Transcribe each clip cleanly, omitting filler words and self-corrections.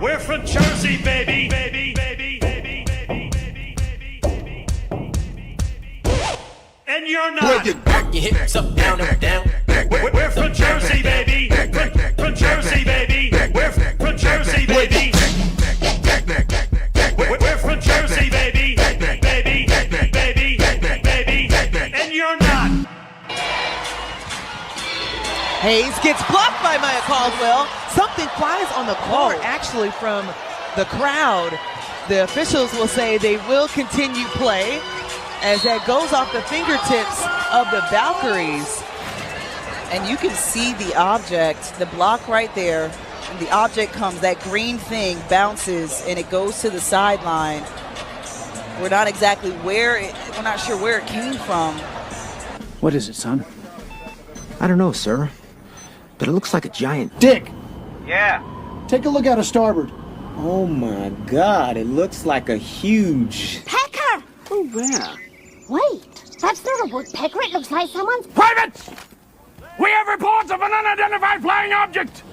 We're from Jersey, baby, baby, baby, baby, baby, baby, baby, baby, baby. And you're not. Back your hips up, down, up, down. We're from Jersey, baby. From Jersey, baby. We're from Jersey, baby. We're from Jersey, baby. Baby, baby, baby, and you're not. Hayes gets blocked by Maya Caldwell. Something flies on the court, actually, from the crowd. The officials will say they will continue play as that goes off the fingertips of the Valkyries. And you can see the object, the block right there. And the object comes, that green thing bounces, and it goes to the sideline. We're not exactly we're not sure where it came from. What is it, son? I don't know, sir. But it looks like a giant dick. Yeah. Take a look out of starboard. Oh my God, it looks like a huge... Pecker! Oh, where? Wait, that's not a woodpecker. It looks like someone's... Privates! We have reports of an unidentified flying object.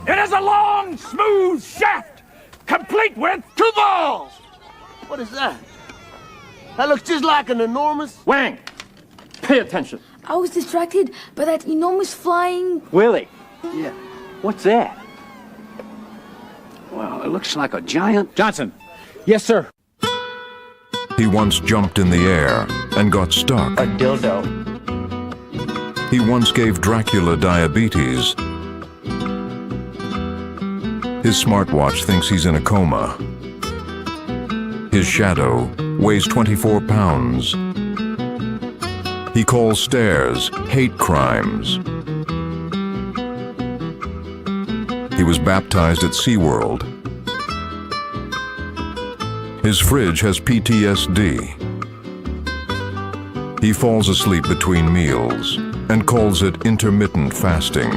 It is a long, smooth shaft, complete with 2 balls. What is that? That looks just like an enormous... Wang, pay attention. I was distracted by that enormous flying... Willie. Yeah. What's that? Well, it looks like a giant... Johnson. Yes, sir. He once jumped in the air and got stuck. A dildo. He once gave Dracula diabetes. His smartwatch thinks he's in a coma. His shadow weighs 24 pounds. He calls stairs hate crimes. He was baptized at SeaWorld. His fridge has PTSD. He falls asleep between meals and calls it intermittent fasting.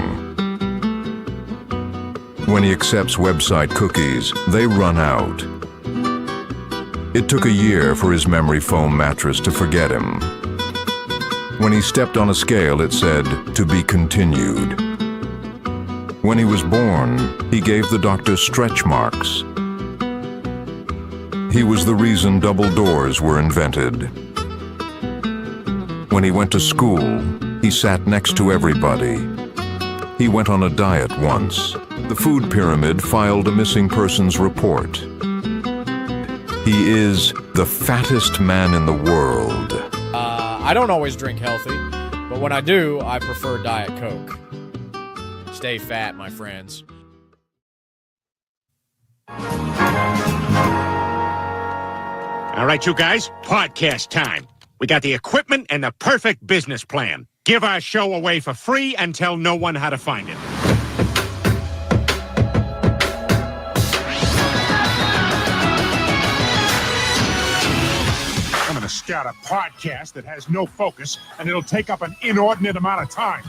When he accepts website cookies, they run out. It took a year for his memory foam mattress to forget him. When he stepped on a scale, it said, "To be continued." When he was born, he gave the doctor stretch marks. He was the reason double doors were invented. When he went to school, he sat next to everybody. He went on a diet once. The food pyramid filed a missing persons report. He is the fattest man in the world. I don't always drink healthy, but when I do, I prefer Diet Coke. Stay fat, my friends. All right, you guys, podcast time. We got the equipment and the perfect business plan. Give our show away for free and tell no one how to find it. I'm going to start a podcast that has no focus, and it'll take up an inordinate amount of time.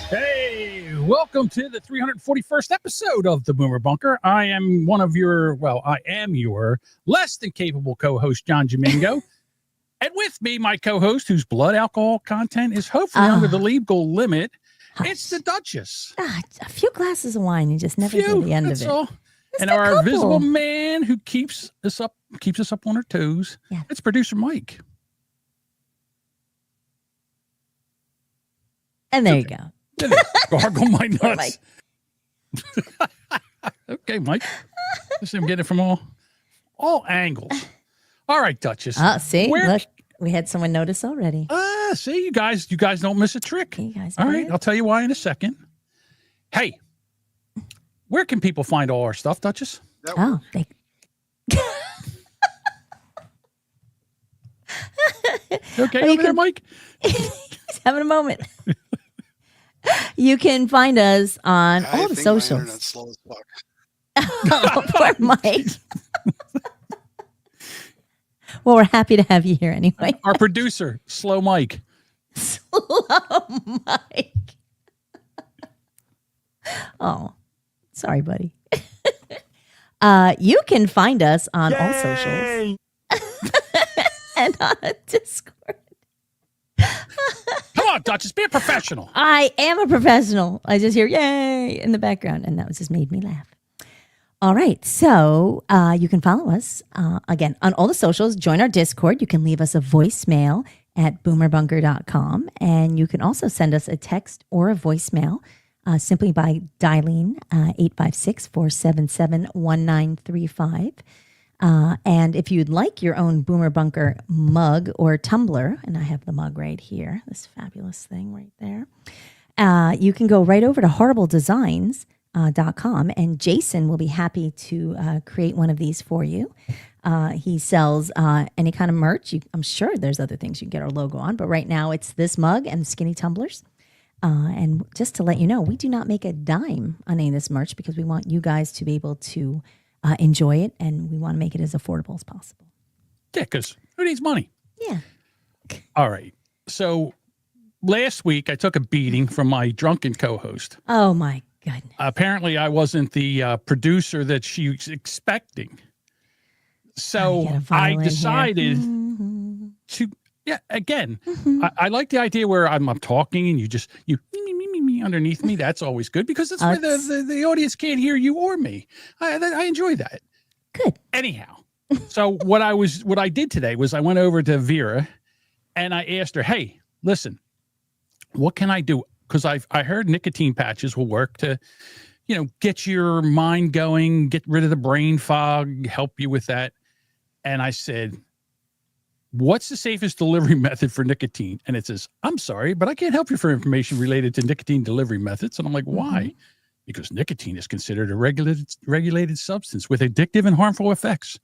Hey, welcome to the 341st episode of the Boomer Bunker. I am your less than capable co-host, John Jamingo. And with me, my co-host, whose blood alcohol content is hopefully under the legal limit, it's the Duchess. A few glasses of wine, you just never get to the end of it. All. And our invisible man who keeps us up on our toes. Yeah. It's producer Mike. And there you go. Gargle my nuts. Okay, Mike. I'm getting it from all angles. All right, Duchess. See, look, we had someone notice already. See, you guys don't miss a trick. You guys all right, I'll tell you why in a second. Hey, where can people find all our stuff, Duchess? They... Okay, over there, Mike? He's having a moment. You can find us on all the socials. My internet's slow as fuck. Oh, poor Mike. Well, we're happy to have you here anyway. Our producer, Slow Mike. Slow Mike. Oh, sorry, buddy. You can find us on all socials and on Discord. Come Come on, Duchess, be a professional. I am a professional. I just hear yay in the background, and that was just made me laugh. All right, so you can follow us, again, on all the socials. Join our Discord. You can leave us a voicemail at boomerbunker.com, and you can also send us a text or a voicemail simply by dialing 856-477-1935. And if you'd like your own Boomer Bunker mug or tumbler, and I have the mug right here, this fabulous thing right there, you can go right over to horribledesigns.com, and Jason will be happy to create one of these for you. He sells any kind of merch. I'm sure there's other things you can get our logo on, but right now it's this mug and skinny tumblers. And just to let you know, we do not make a dime on any of this merch because we want you guys to be able to enjoy it, and we want to make it as affordable as possible. Yeah, because who needs money? Yeah. All right. So last week I took a beating from my drunken co-host. Oh, my goodness. Apparently I wasn't the producer that she was expecting. So I decided to, again, I like the idea where I'm talking and you me underneath me. That's always good because that's where the audience can't hear you or me. I enjoy that. Good. Anyhow, so what I did today was I went over to Vera and I asked her, hey, listen, what can I do? Because I heard nicotine patches will work to, get your mind going, get rid of the brain fog, help you with that. And I said, what's the safest delivery method for nicotine? And it says, I'm sorry, but I can't help you for information related to nicotine delivery methods. And I'm like, why? Because nicotine is considered a regulated substance with addictive and harmful effects.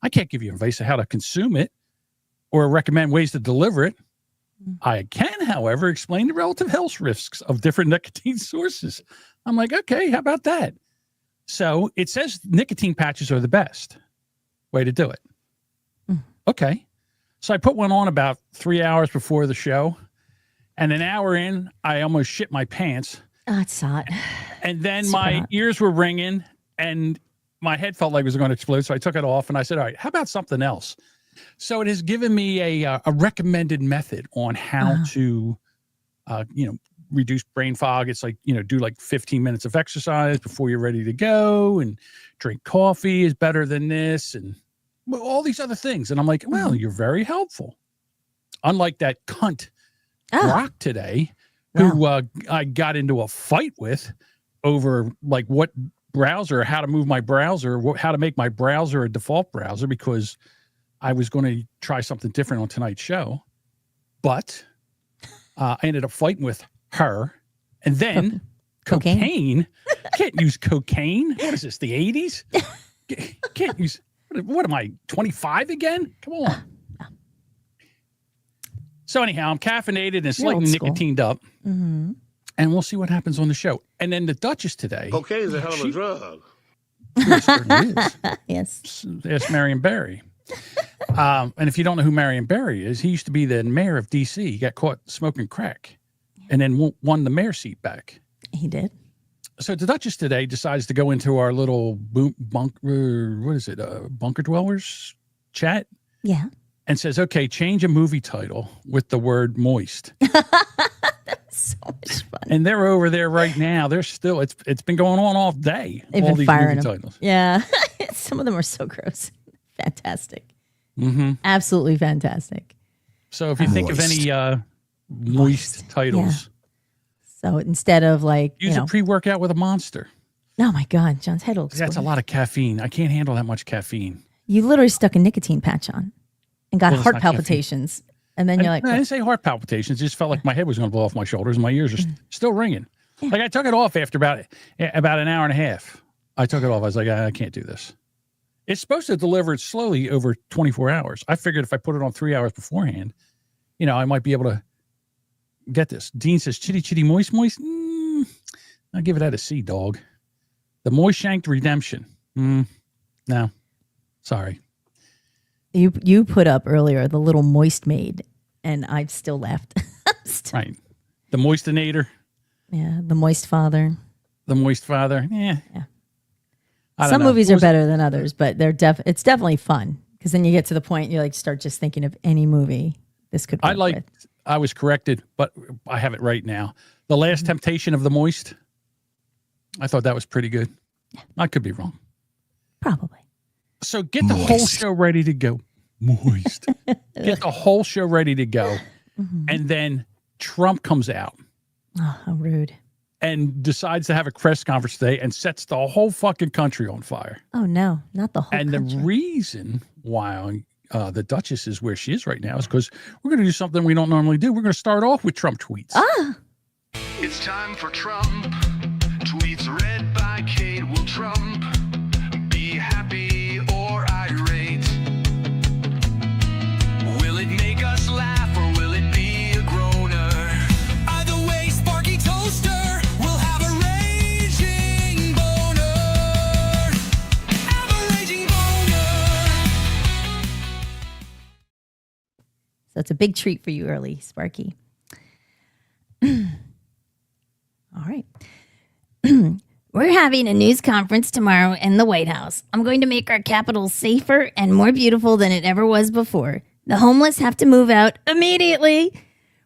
I can't give you advice on how to consume it or recommend ways to deliver it. I can, however, explain the relative health risks of different nicotine sources. I'm like, okay, how about that? So it says nicotine patches are the best way to do it. Okay. So I put one on about 3 hours before the show, and an hour in, I almost shit my pants. Oh, it's hot. And then my ears were ringing, and my head felt like it was going to explode. So I took it off, and I said, all right, how about something else? So it has given me a recommended method on how to, reduce brain fog. It's like, do like 15 minutes of exercise before you're ready to go, and drink coffee is better than this, and all these other things. And I'm like, well, you're very helpful. Unlike that cunt Brock today, who I got into a fight with over like what browser, how to move my browser, how to make my browser a default browser, because I was going to try something different on tonight's show. But I ended up fighting with her. And then cocaine. Can't use cocaine. What is this, the 80s? Can't use... What am I, 25 again? Come on. So anyhow, I'm caffeinated and slightly nicotined up. And we'll see what happens on the show. And then the Duchess today. Cocaine is a hell of a drug. Yes. Ask Marion Barry. And if you don't know who Marion Barry is, he used to be the mayor of D.C. He got caught smoking crack and then won the mayor seat back. He did. So the Duchess today decides to go into our little bunker dwellers chat. Yeah. And says, okay, change a movie title with the word moist. That's so much fun. And they're over there right now. They're still, it's been going on all day. They've all been these firing movie them. titles. Yeah. Some of them are so gross. Fantastic. Absolutely fantastic. So if you think of any moist titles. So instead of like, use a pre-workout with a Monster. Oh my God, John's head will explode. That's a lot of caffeine. I can't handle that much caffeine. You literally stuck a nicotine patch on and got heart palpitations. Caffeine. And then you're like, I didn't say heart palpitations. It just felt like my head was going to blow off my shoulders and my ears are still ringing. Yeah. Like I took it off after about an hour and a half. I took it off. I was like, I can't do this. It's supposed to deliver it slowly over 24 hours. I figured if I put it on 3 hours beforehand, I might be able to get this. Dean says, chitty, moist. I'll give it out a C, dog. The Moist Shanked Redemption. No. Sorry. You put up earlier the little moist maid, and I've still laughed. Right. The Moistinator. Yeah. The Moist Father. The Moist Father. Yeah. Some movies are better than others, but it's definitely fun because then you get to the point you like start just thinking of any movie this could work with. I was corrected, but I have it right now. The Last Temptation of the Moist. I thought that was pretty good. I could be wrong. Probably. So get the whole show ready to go. Moist. Get the whole show ready to go. And then Trump comes out. Oh, how rude. And decides to have a press conference today and sets the whole fucking country on fire. Oh, no, not the whole country. And the reason why the Duchess is where she is right now is because we're going to do something we don't normally do. We're going to start off with Trump tweets. It's time for Trump. Tweets read by Kate. Will Trump be happy or irate? Will it make us laugh or will it be a groaner? Either way, Sparky Toaster will have a raging boner. Have a raging boner. So it's a big treat for you early, Sparky. All right. We're having a news conference tomorrow in the White House. I'm going to make our Capitol safer and more beautiful than it ever was before. The homeless have to move out immediately.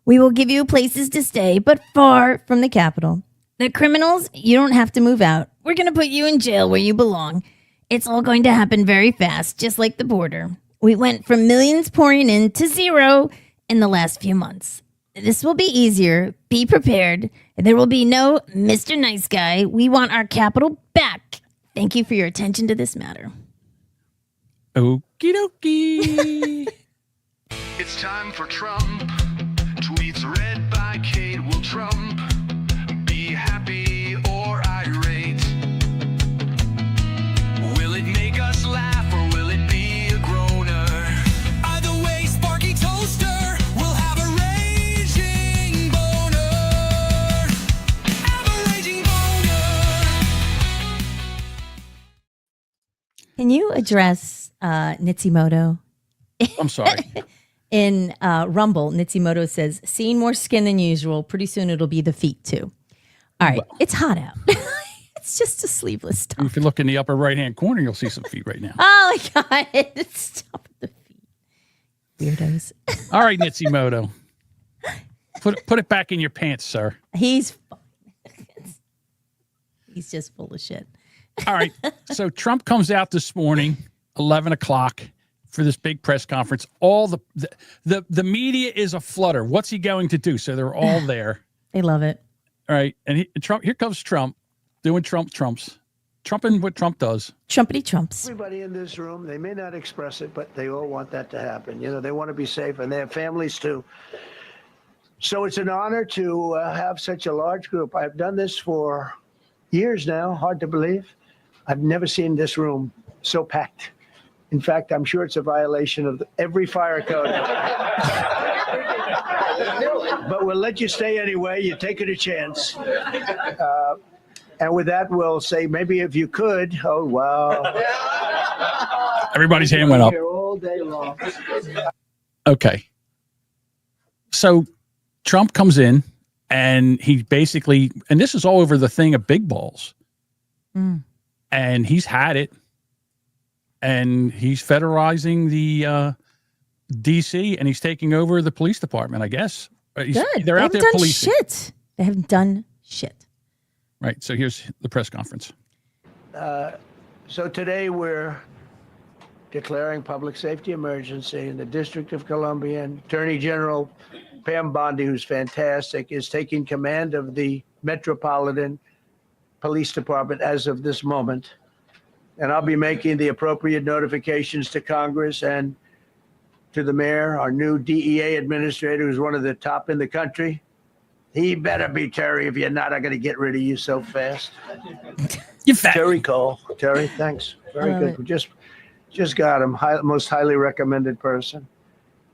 We will give you places to stay, but far from the Capitol. The criminals, you don't have to move out. We're going to put you in jail where you belong. It's all going to happen very fast, just like the border. We went from millions pouring in to zero in the last few months. This will be easier. Be prepared. There will be no Mr. Nice Guy. We want our capital back. Thank you for your attention to this matter. Okie dokie. It's time for Trump. Tweets read by Kate. Will Trump be happy or irate? Will it make us laugh or will it be a groaner? Either way, Sparky Toaster will have a raging boner. Have a raging boner. Can you address Nitsimoto? I'm sorry. In Rumble, Nitsimoto says, seeing more skin than usual. Pretty soon it'll be the feet too. All right. Well, it's hot out. It's just a sleeveless top. If you look in the upper right-hand corner, you'll see some feet right now. Oh, my God. Stop the feet. Weirdos. All right, Nitsimoto. Put it back in your pants, sir. He's fine. He's just full of shit. All right. So Trump comes out this morning, 11 o'clock, for this big press conference. All the media is a flutter. What's he going to do? So they're all there. They love it. All right. And Trump, here comes Trump doing Trumps. Trumping what Trump does. Trumpity Trumps. Everybody in this room, they may not express it, but they all want that to happen. You know, they want to be safe and they have families too. So it's an honor to have such a large group. I've done this for years now. Hard to believe. I've never seen this room so packed. In fact, I'm sure it's a violation of every fire code. But we'll let you stay anyway. You're taking a chance. And with that, we'll say maybe if you could. Oh, wow. Everybody's hand went up. Here all day long. Okay. So Trump comes in and he basically, and this is all over the thing of big balls. And he's had it. And he's federalizing the D.C. and he's taking over the police department, I guess. Good. They're out there policing. Shit. They haven't done shit. Right. So here's the press conference. So today we're declaring public safety emergency in the District of Columbia. And Attorney General Pam Bondi, who's fantastic, is taking command of the Metropolitan Police Department as of this moment. And I'll be making the appropriate notifications to Congress and to the mayor, our new DEA administrator, who's one of the top in the country. He better be, Terry. If you're not, I'm going to get rid of you so fast. You fat. Terry Cole. Terry, thanks. Very good. We just got him. Most highly recommended person.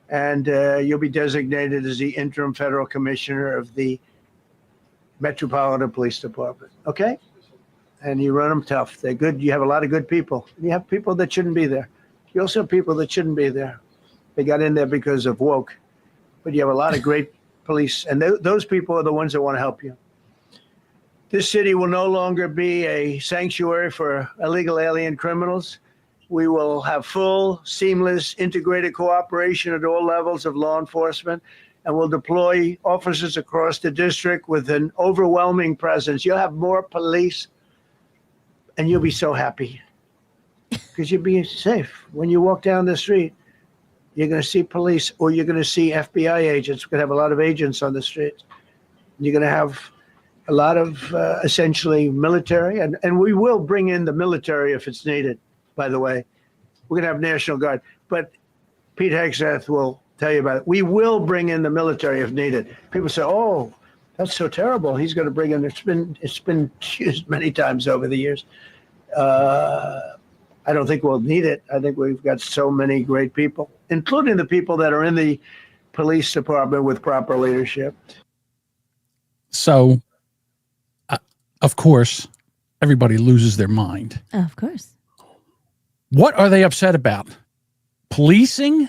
And you'll be designated as the interim federal commissioner of the Metropolitan Police Department. Okay? And you run them tough. They're good. You have a lot of good people. You have people that shouldn't be there. You also have people that shouldn't be there. They got in there because of woke. But you have a lot of great police. And those people are the ones that want to help you. This city will no longer be a sanctuary for illegal alien criminals. We will have full, seamless, integrated cooperation at all levels of law enforcement. and we'll deploy officers across the district with an overwhelming presence. You'll have more police, and you'll be so happy because you'll be safe. When you walk down the street, you're going to see police, or you're going to see FBI agents. We're going to have a lot of agents on the streets. You're going to have a lot of essentially military, and we will bring in the military if it's needed, by the way. We're going to have National Guard. But Pete Hegseth will tell you about it. We will bring in the military if needed. People say, oh, that's so terrible. He's going to bring in, it's been used many times over the years. I don't think we'll need it. I think we've got so many great people, including the people that are in the police department with proper leadership. So, of course, everybody loses their mind. Of course. What are they upset about? Policing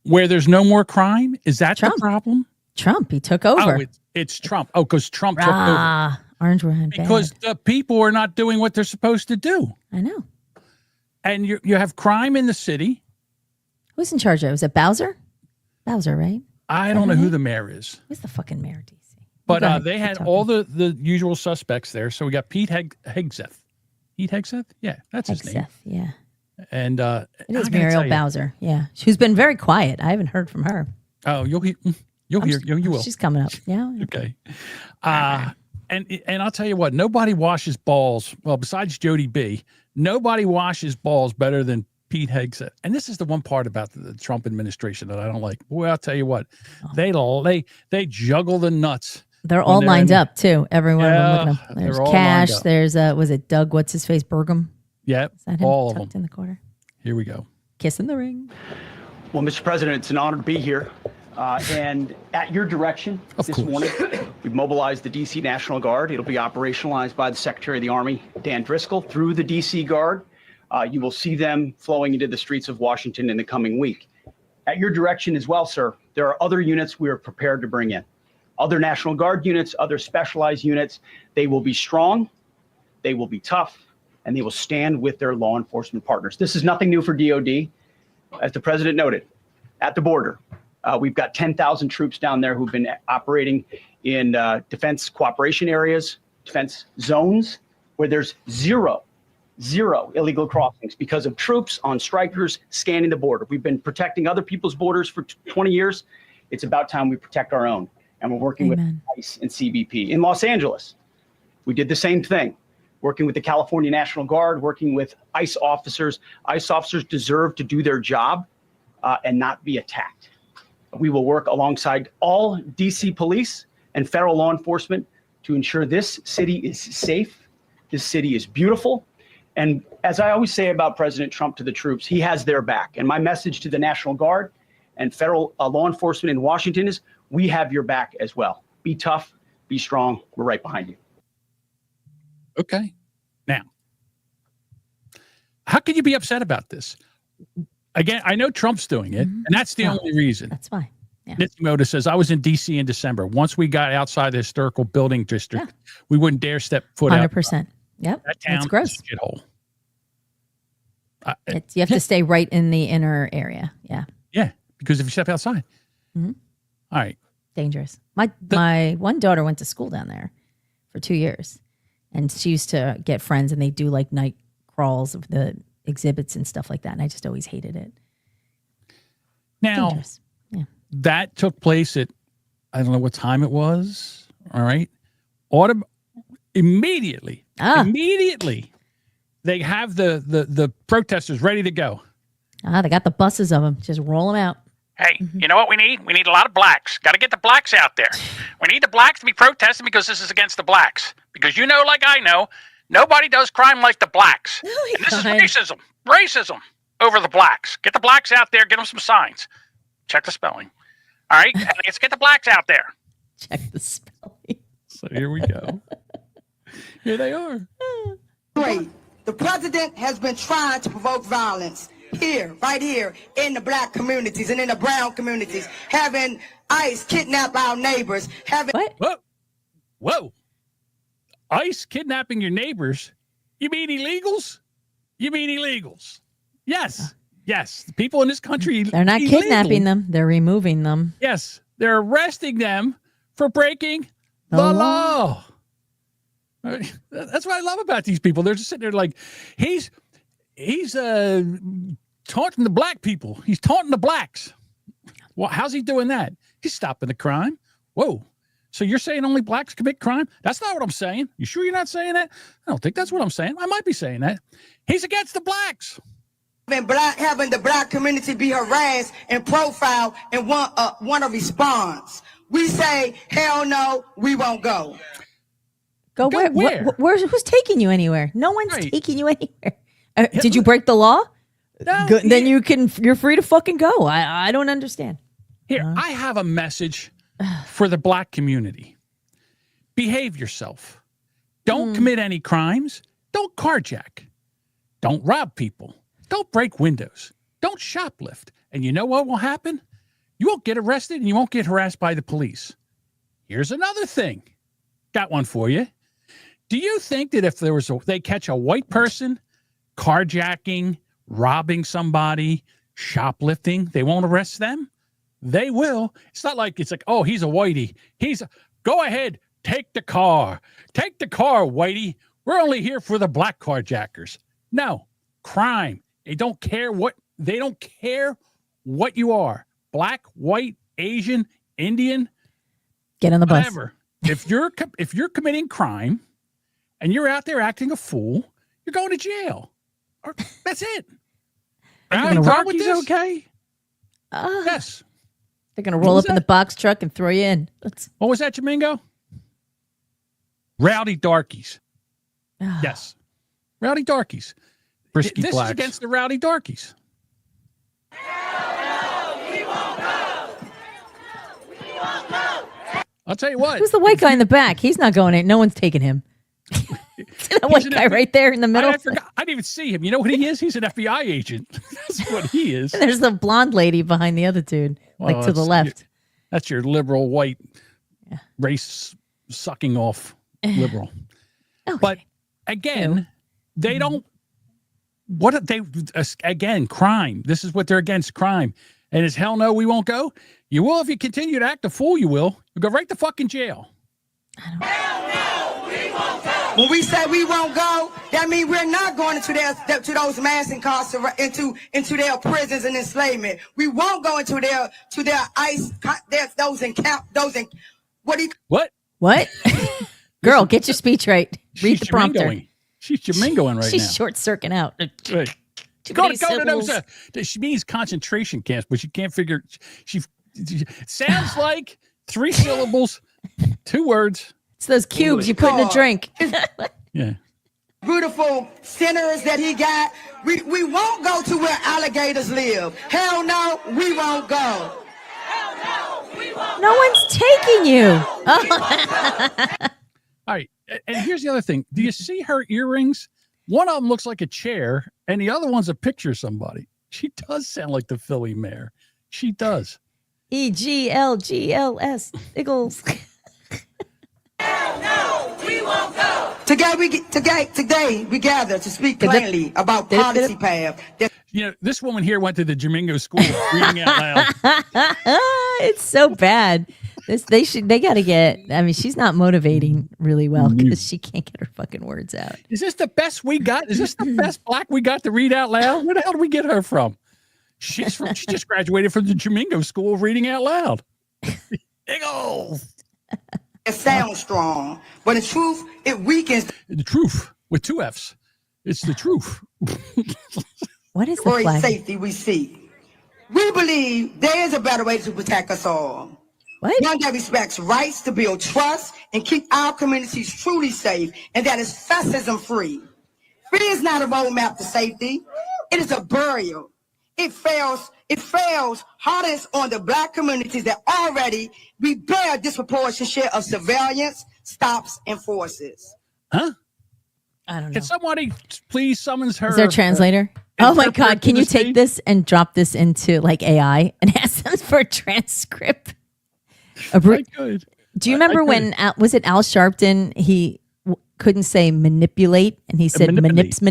where there's no more crime? Is that Trump. the problem? Trump, he took over. Oh, it's Trump. Oh, because Trump took over. Orange ran bad. Because the people are not doing what they're supposed to do. I know. And you have crime in the city. Who's in charge of it? Was it Bowser? Bowser, right? I don't know who the mayor is. Who's the fucking mayor, DC? But they had all the usual suspects there. So we got Pete Hegseth. Pete Hegseth? Yeah, that's his name. Yeah. And it is Muriel Bowser. Yeah. Who's been very quiet. I haven't heard from her. Oh, you'll hear. You will. She's coming up. Yeah. Okay. And I'll tell you what, nobody washes balls. Well, besides Jody B, nobody washes balls better than Pete Hegseth. And this is the one part about the Trump administration that I don't like. Boy, I'll tell you what, they juggle the nuts. They're all lined up too. Every one of them looking up. There's Cash. There's was it Doug? What's his face? Burgum. Yep. Is that him all of tucked them in the corner? Here we go. Kiss in the ring. Well, Mr. President, it's an honor to be here. And at your direction this morning, we've mobilized the D.C. National Guard. It'll be operationalized by the Secretary of the Army, Dan Driscoll, through the D.C. Guard. You will see them flowing into the streets of Washington in the coming week. At your direction as well, sir, there are other units we are prepared to bring in. Other National Guard units, other specialized units. They will be strong, they will be tough, and they will stand with their law enforcement partners. This is nothing new for DOD. As the president noted, at the border, we've got 10,000 troops down there who've been operating in defense cooperation areas, defense zones, where there's zero illegal crossings because of troops on strikers scanning the border. We've been protecting other people's borders for 20 years. It's about time we protect our own. And we're working with ICE and CBP. In Los Angeles, we did the same thing, working with the California National Guard, working with ICE officers. ICE officers deserve to do their job and not be attacked. We will work alongside all DC police and federal law enforcement to ensure this city is safe, this city is beautiful. And as I always say about President Trump to the troops, he has their back. And my message to the National Guard and federal law enforcement in Washington is, we have your back as well. Be tough, be strong. We're right behind you. Okay. Now, how can you be upset about this? Again, I know Trump's doing it, and that's the only reason. That's why. Yeah. Nitsimota says, I was in D.C. in December. Once we got outside the historical building district, we wouldn't dare step foot out. 100%. Yep. That town it's gross. is a shithole. You have to stay right in the inner area. Yeah. Yeah, because if you step outside. Mm-hmm. All right. Dangerous. My one daughter went to school down there for 2 years, and she used to get friends, and they do like night crawls of the exhibits and stuff like that, and I just always hated it. Now, Dangerous. Yeah. That took place at, I don't know what time it was. All right. Immediately, they have the protesters ready to go. They got the buses of them. Just roll them out. Hey, you know what we need? We need a lot of blacks. Got to get the blacks out there. We need the blacks to be protesting because this is against the blacks. Because you know, like I know, nobody does crime like the blacks. And this is racism over the blacks. Get the blacks out there. Get them some signs. Check the spelling. All right? And let's get the blacks out there. Check the spelling. So here we go. Here they are. Great. The president has been trying to provoke violence here, right here, in the black communities and in the brown communities, having ICE kidnap our neighbors, having... What? Whoa. ICE kidnapping your neighbors? You mean illegals? Yes. Yes. The people in this country... They're not kidnapping them. They're removing them. Yes. They're arresting them for breaking the law. That's what I love about these people. They're just sitting there like, he's taunting the black people. He's taunting the blacks. Well, how's he doing that? He's stopping the crime. Whoa. So you're saying only blacks commit crime? That's not what I'm saying. You sure you're not saying that? I don't think that's what I'm saying. I might be saying that. He's against the blacks. Having the black community be harassed and profiled and want a response. We say, hell no, we won't go. Go where? Who's taking you anywhere? No one's taking you anywhere. Did you break the law? No. Good, then you're free to fucking go. I don't understand. Here, I have a message for the black community. Behave yourself. Don't commit any crimes. Don't carjack. Don't rob people. Don't break windows. Don't shoplift. And you know what will happen? You won't get arrested and you won't get harassed by the police. Here's another thing. Got one for you. Do you think that if they catch a white person carjacking, robbing somebody, shoplifting, they won't arrest them? They will. It's not like it's like, oh, he's a whitey. Go ahead, take the car. Take the car, whitey. We're only here for the black carjackers. No, crime. They don't care what you are. Black, white, Asian, Indian. Get on the bus. Whatever. If you're committing crime and you're out there acting a fool, you're going to jail. That's it. Are you gonna with this? Okay. Yes. They're gonna roll up in the box truck and throw you in. What was that, Jamingo? Rowdy darkies. Yes. Rowdy darkies. Frisky this blacks. is against the rowdy darkies. I'll tell you what. Who's the white guy in the back? He's not going in. No one's taking him. That white guy right there in the middle. I forgot. I didn't even see him. You know what he is? He's an FBI agent. That's what he is. There's the blonde lady behind the other dude, like to the left. That's your liberal white race sucking off liberal. Okay. But again, they don't. Again, crime. This is what they're against, crime. And as hell no, we won't go. You will if you continue to act a fool. You will. You'll go right to fucking jail. When we say we won't go, that means we're not going into those mass incarceration, into their prisons and enslavement. We won't go into their ICE, What? Girl, get your speech right. Read the prompter. She's Jamingoing right now. She's short circuiting out. Right. Go to those. She means concentration camps, but she can't figure. She sounds like 3 syllables, 2 words. It's those cubes you put in a drink. Yeah. Beautiful centers that he got. We won't go to where alligators live. Hell no, we won't go. No one's taking you. All right. And here's the other thing. Do you see her earrings? One of them looks like a chair, and the other one's a picture of somebody. She does sound like the Philly mayor. She does. EGLGLS. Eagles. Today we gather to speak plainly about policy path. You know, this woman here went to the Jamingo school reading out loud. It's so bad. They got to get. I mean, she's not motivating really well because she can't get her fucking words out. Is this the best we got? Is this the best black we got to read out loud? Where the hell did we get her from? She just graduated from the Jamingo school of reading out loud. Eagles. It sounds strong, but in truth, it weakens. The truth with 2 F's. It's the truth. What is the flag? Safety we seek. We believe there is a better way to protect us all. What? One that respects rights to build trust and keep our communities truly safe, and that is fascism free. Free is not a roadmap to safety. It is a burial. It fails hardest on the black communities that already we bear a disproportionate share of surveillance, stops, and forces. Huh? I don't know. Can somebody please summons her? Is there a translator? Oh my God. Can you take this and drop this into like AI and ask them for a transcript? I could. Do you remember when, was it Al Sharpton? He couldn't say manipulate and he said manipes.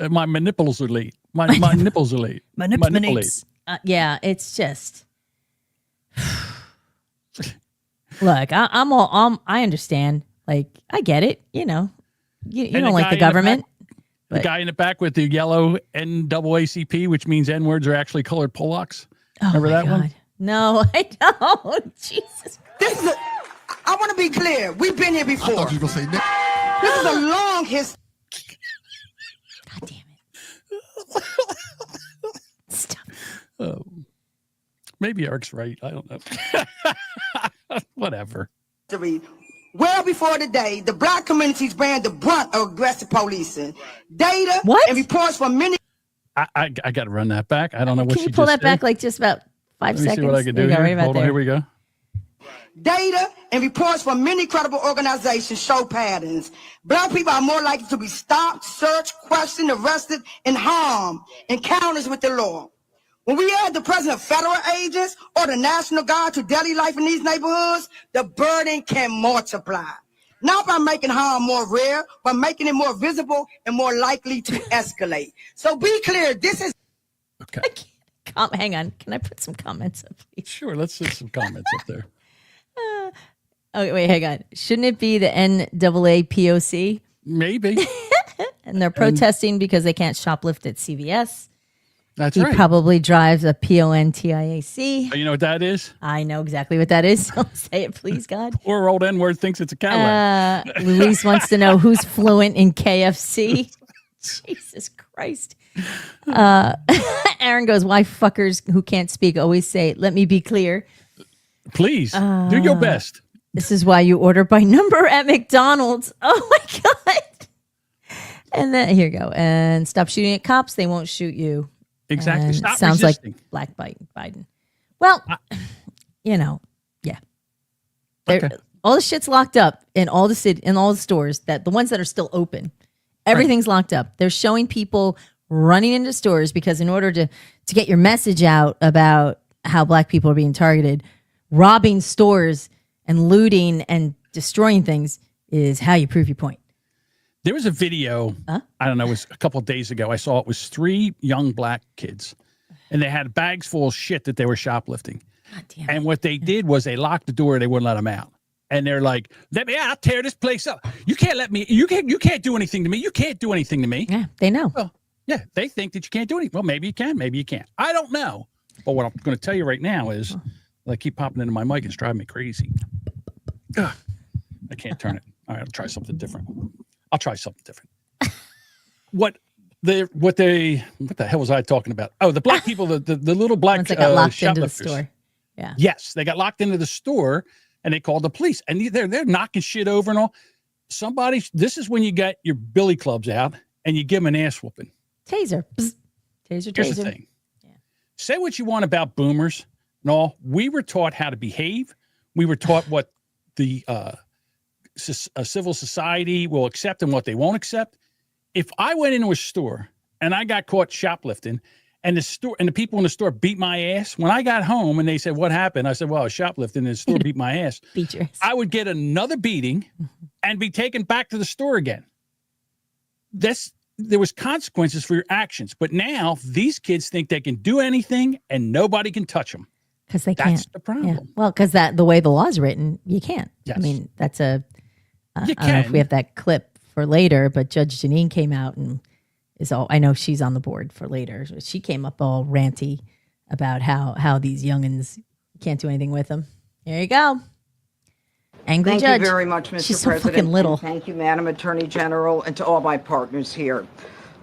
My nipples are late. My nipples are late. Manipulates. Yeah, it's just. Look, I understand. Like, I get it. You know, you don't like the guy government. The guy in the back with the yellow NAACP, which means N words are actually colored Polacks. Remember that one? No, I don't. Jesus. This is I want to be clear. We've been here before. I thought you were going to say Nick. This is a long history. God damn it. Stop. Maybe Eric's right. I don't know. Whatever. Well before today, the black communities bearing the brunt of aggressive policing. Data and reports from many. I got to run that back. I don't know what Can you pull that back like just about 5 Let me seconds? see what I can do There you go, here. right about Hold on, there. here we go. Data and reports from many credible organizations show patterns. Black people are more likely to be stopped, searched, questioned, arrested, and harmed in encounters with the law. When we add the presence of federal agents or the National Guard to daily life in these neighborhoods, the burden can multiply. Not by making harm more rare, but making it more visible and more likely to escalate. So be clear, this is... Okay. Hang on. Can I put some comments up, please? Sure, let's put some comments up there. Okay, wait, hang on. Shouldn't it be the NAAPOC? Maybe. And they're protesting because they can't shoplift at CVS. That's he right. probably drives a PONTIAC. You know what that is? I know exactly what that is. So say it, please, God. Poor old N-word thinks it's a Cadillac. Luis wants to know who's fluent in KFC. Jesus Christ. Aaron goes, why fuckers who can't speak always say, let me be clear. Please, do your best. This is why you order by number at McDonald's. Oh, my God. And then, here you go. And stop shooting at cops. They won't shoot you. Exactly. And Stop sounds resisting. like Black Biden. Well, you know, yeah. All the shit's locked up in all the stores, that the ones that are still open. Everything's locked up. They're showing people running into stores because in order to get your message out about how black people are being targeted, robbing stores and looting and destroying things is how you prove your point. There was a video, I don't know, it was a couple of days ago. I saw it was 3 young black kids, and they had bags full of shit that they were shoplifting. God damn and what they did was they locked the door. They wouldn't let them out. And they're like, let me out. I'll tear this place up. You can't let me. You can't do anything to me. You can't do anything to me. Yeah, they know. Well, yeah, they think that you can't do anything. Well, maybe you can. Maybe you can't. I don't know. But what I'm going to tell you right now is, I keep popping into my mic. It's driving me crazy. Ugh. I can't turn it. All right, I'll try something different. What the hell was I talking about? Oh, the black people, the little black Ones that got locked into the shoplifters. store. Yeah. Yes, they got locked into the store and they called the police. And they're knocking shit over and all. This is when you got your billy clubs out and you give them an ass whooping. Taser. Bzz. Taser. Here's the thing. Say what you want about boomers and all. We were taught how to behave. We were taught what the civil society will accept and what they won't accept. If I went into a store and I got caught shoplifting and the people in the store beat my ass, when I got home and they said, what happened? I said, well, I was shoplifting and the store beat my ass. Beat your ass. I would get another beating and be taken back to the store again. There was consequences for your actions. But now these kids think they can do anything and nobody can touch them. Because they can't. That's the problem. Yeah. Well, because the way the law is written, you can't. Yes. I mean, that's I don't know if can. we have that clip for later, but Judge Janine came out and I know she's on the board for later. She came up all ranty about how these youngins, you can't do anything with them. There you go. Angry Thank judge. you very much, Mr. She's so President. fucking little. And thank you, Madam Attorney General, and to all my partners here.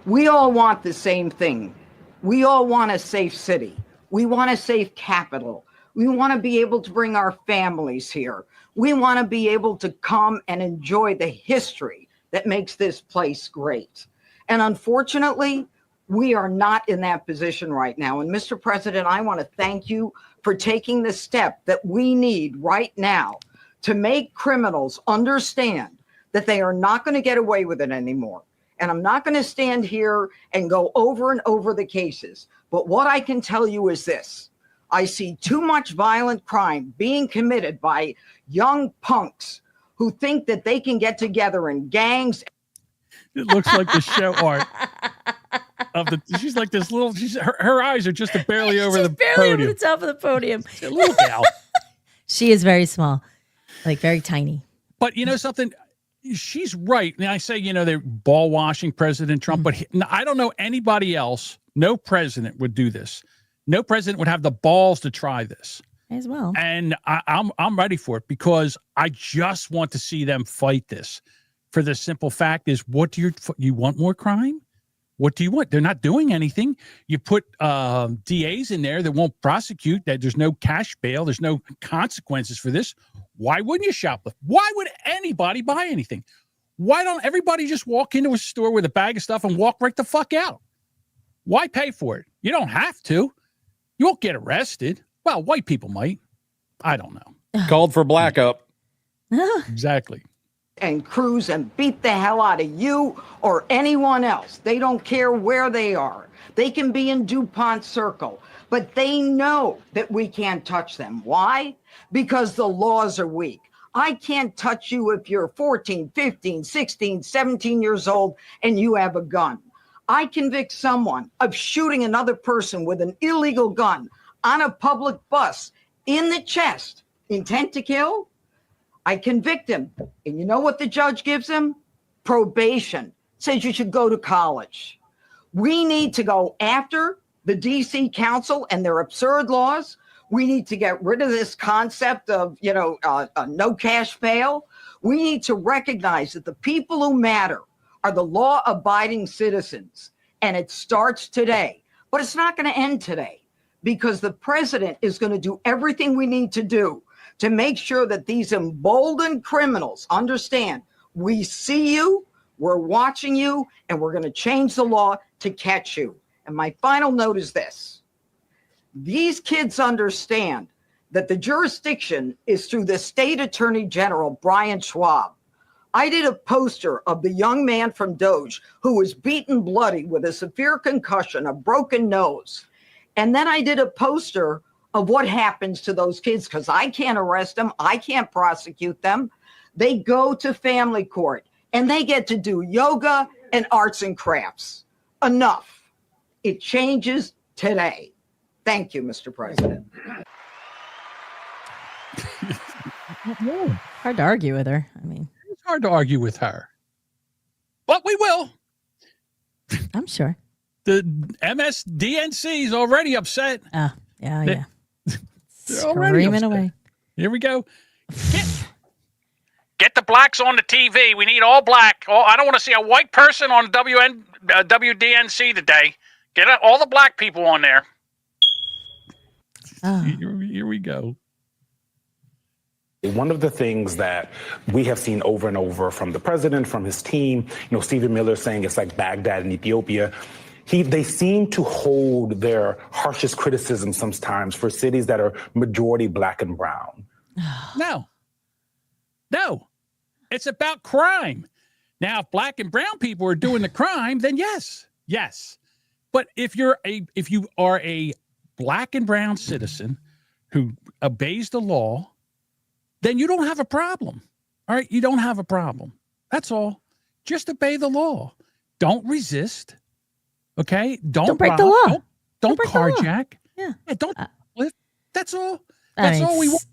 We all want the same thing. We all want a safe city. We want a safe capital. We want to be able to bring our families here. We want to be able to come and enjoy the history that makes this place great. And unfortunately, we are not in that position right now. And Mr. President, I want to thank you for taking the step that we need right now to make criminals understand that they are not going to get away with it anymore. And I'm not going to stand here and go over and over the cases. But what I can tell you is this. I see too much violent crime being committed by young punks who think that they can get together in gangs. It looks like the show art she's like this little, her eyes are just barely over the barely podium. over the top of the podium. A little gal. She is very small. Like very tiny. But you know something? She's right. And I say, they're ball washing President Trump, but I don't know anybody else. No president would do this. No president would have the balls to try this. As well. And I'm ready for it because I just want to see them fight this. For the simple fact is, what do you want more crime? What do you want? They're not doing anything. You put DAs in there that won't prosecute, that there's no cash bail, there's no consequences for this. Why wouldn't you shoplift? Why would anybody buy anything? Why don't everybody just walk into a store with a bag of stuff and walk right the fuck out? Why pay for it? You don't have to. You won't get arrested. Well, white people might. I don't know. Called for blackout. Exactly. And cruise and beat the hell out of you or anyone else. They don't care where they are. They can be in DuPont Circle, but they know that we can't touch them. Why? Because the laws are weak. I can't touch you if you're 14, 15, 16, 17 years old and you have a gun. I convict someone of shooting another person with an illegal gun on a public bus in the chest, intent to kill. I convict him. And you know what the judge gives him? Probation. Says you should go to college. We need to go after the DC Council and their absurd laws. We need to get rid of this concept of, no cash bail. We need to recognize that the people who matter are the law-abiding citizens. And it starts today. But it's not going to end today because the president is going to do everything we need to do to make sure that these emboldened criminals understand we see you, we're watching you, and we're going to change the law to catch you. And my final note is this. These kids understand that the jurisdiction is through the state attorney general, Brian Schwab. I did a poster of the young man from Doge who was beaten bloody with a severe concussion, a broken nose. And then I did a poster of what happens to those kids because I can't arrest them. I can't prosecute them. They go to family court and they get to do yoga and arts and crafts. Enough. It changes today. Thank you, Mr. President. Hard to argue with her. I mean, it's hard to argue with her, but we will. I'm sure. The MSDNC is already upset. Yeah. They're already Screaming upset. away. Here we go. Get the blacks on the TV. We need all black. I don't want to see a white person on WDNC today. Get all the black people on there. Here we go. One of the things that we have seen over and over from the president, from his team, Stephen Miller saying it's like Baghdad in Ethiopia. They seem to hold their harshest criticism sometimes for cities that are majority black and brown. No. It's about crime. Now, if black and brown people are doing the crime, then yes. But if you are a black and brown citizen who obeys the law, then you don't have a problem. All right? You don't have a problem. That's all. Just obey the law. Don't resist. Okay? Don't break rob, the law. Don't carjack. Yeah. Don't lift. That's all. I That's mean, all we want.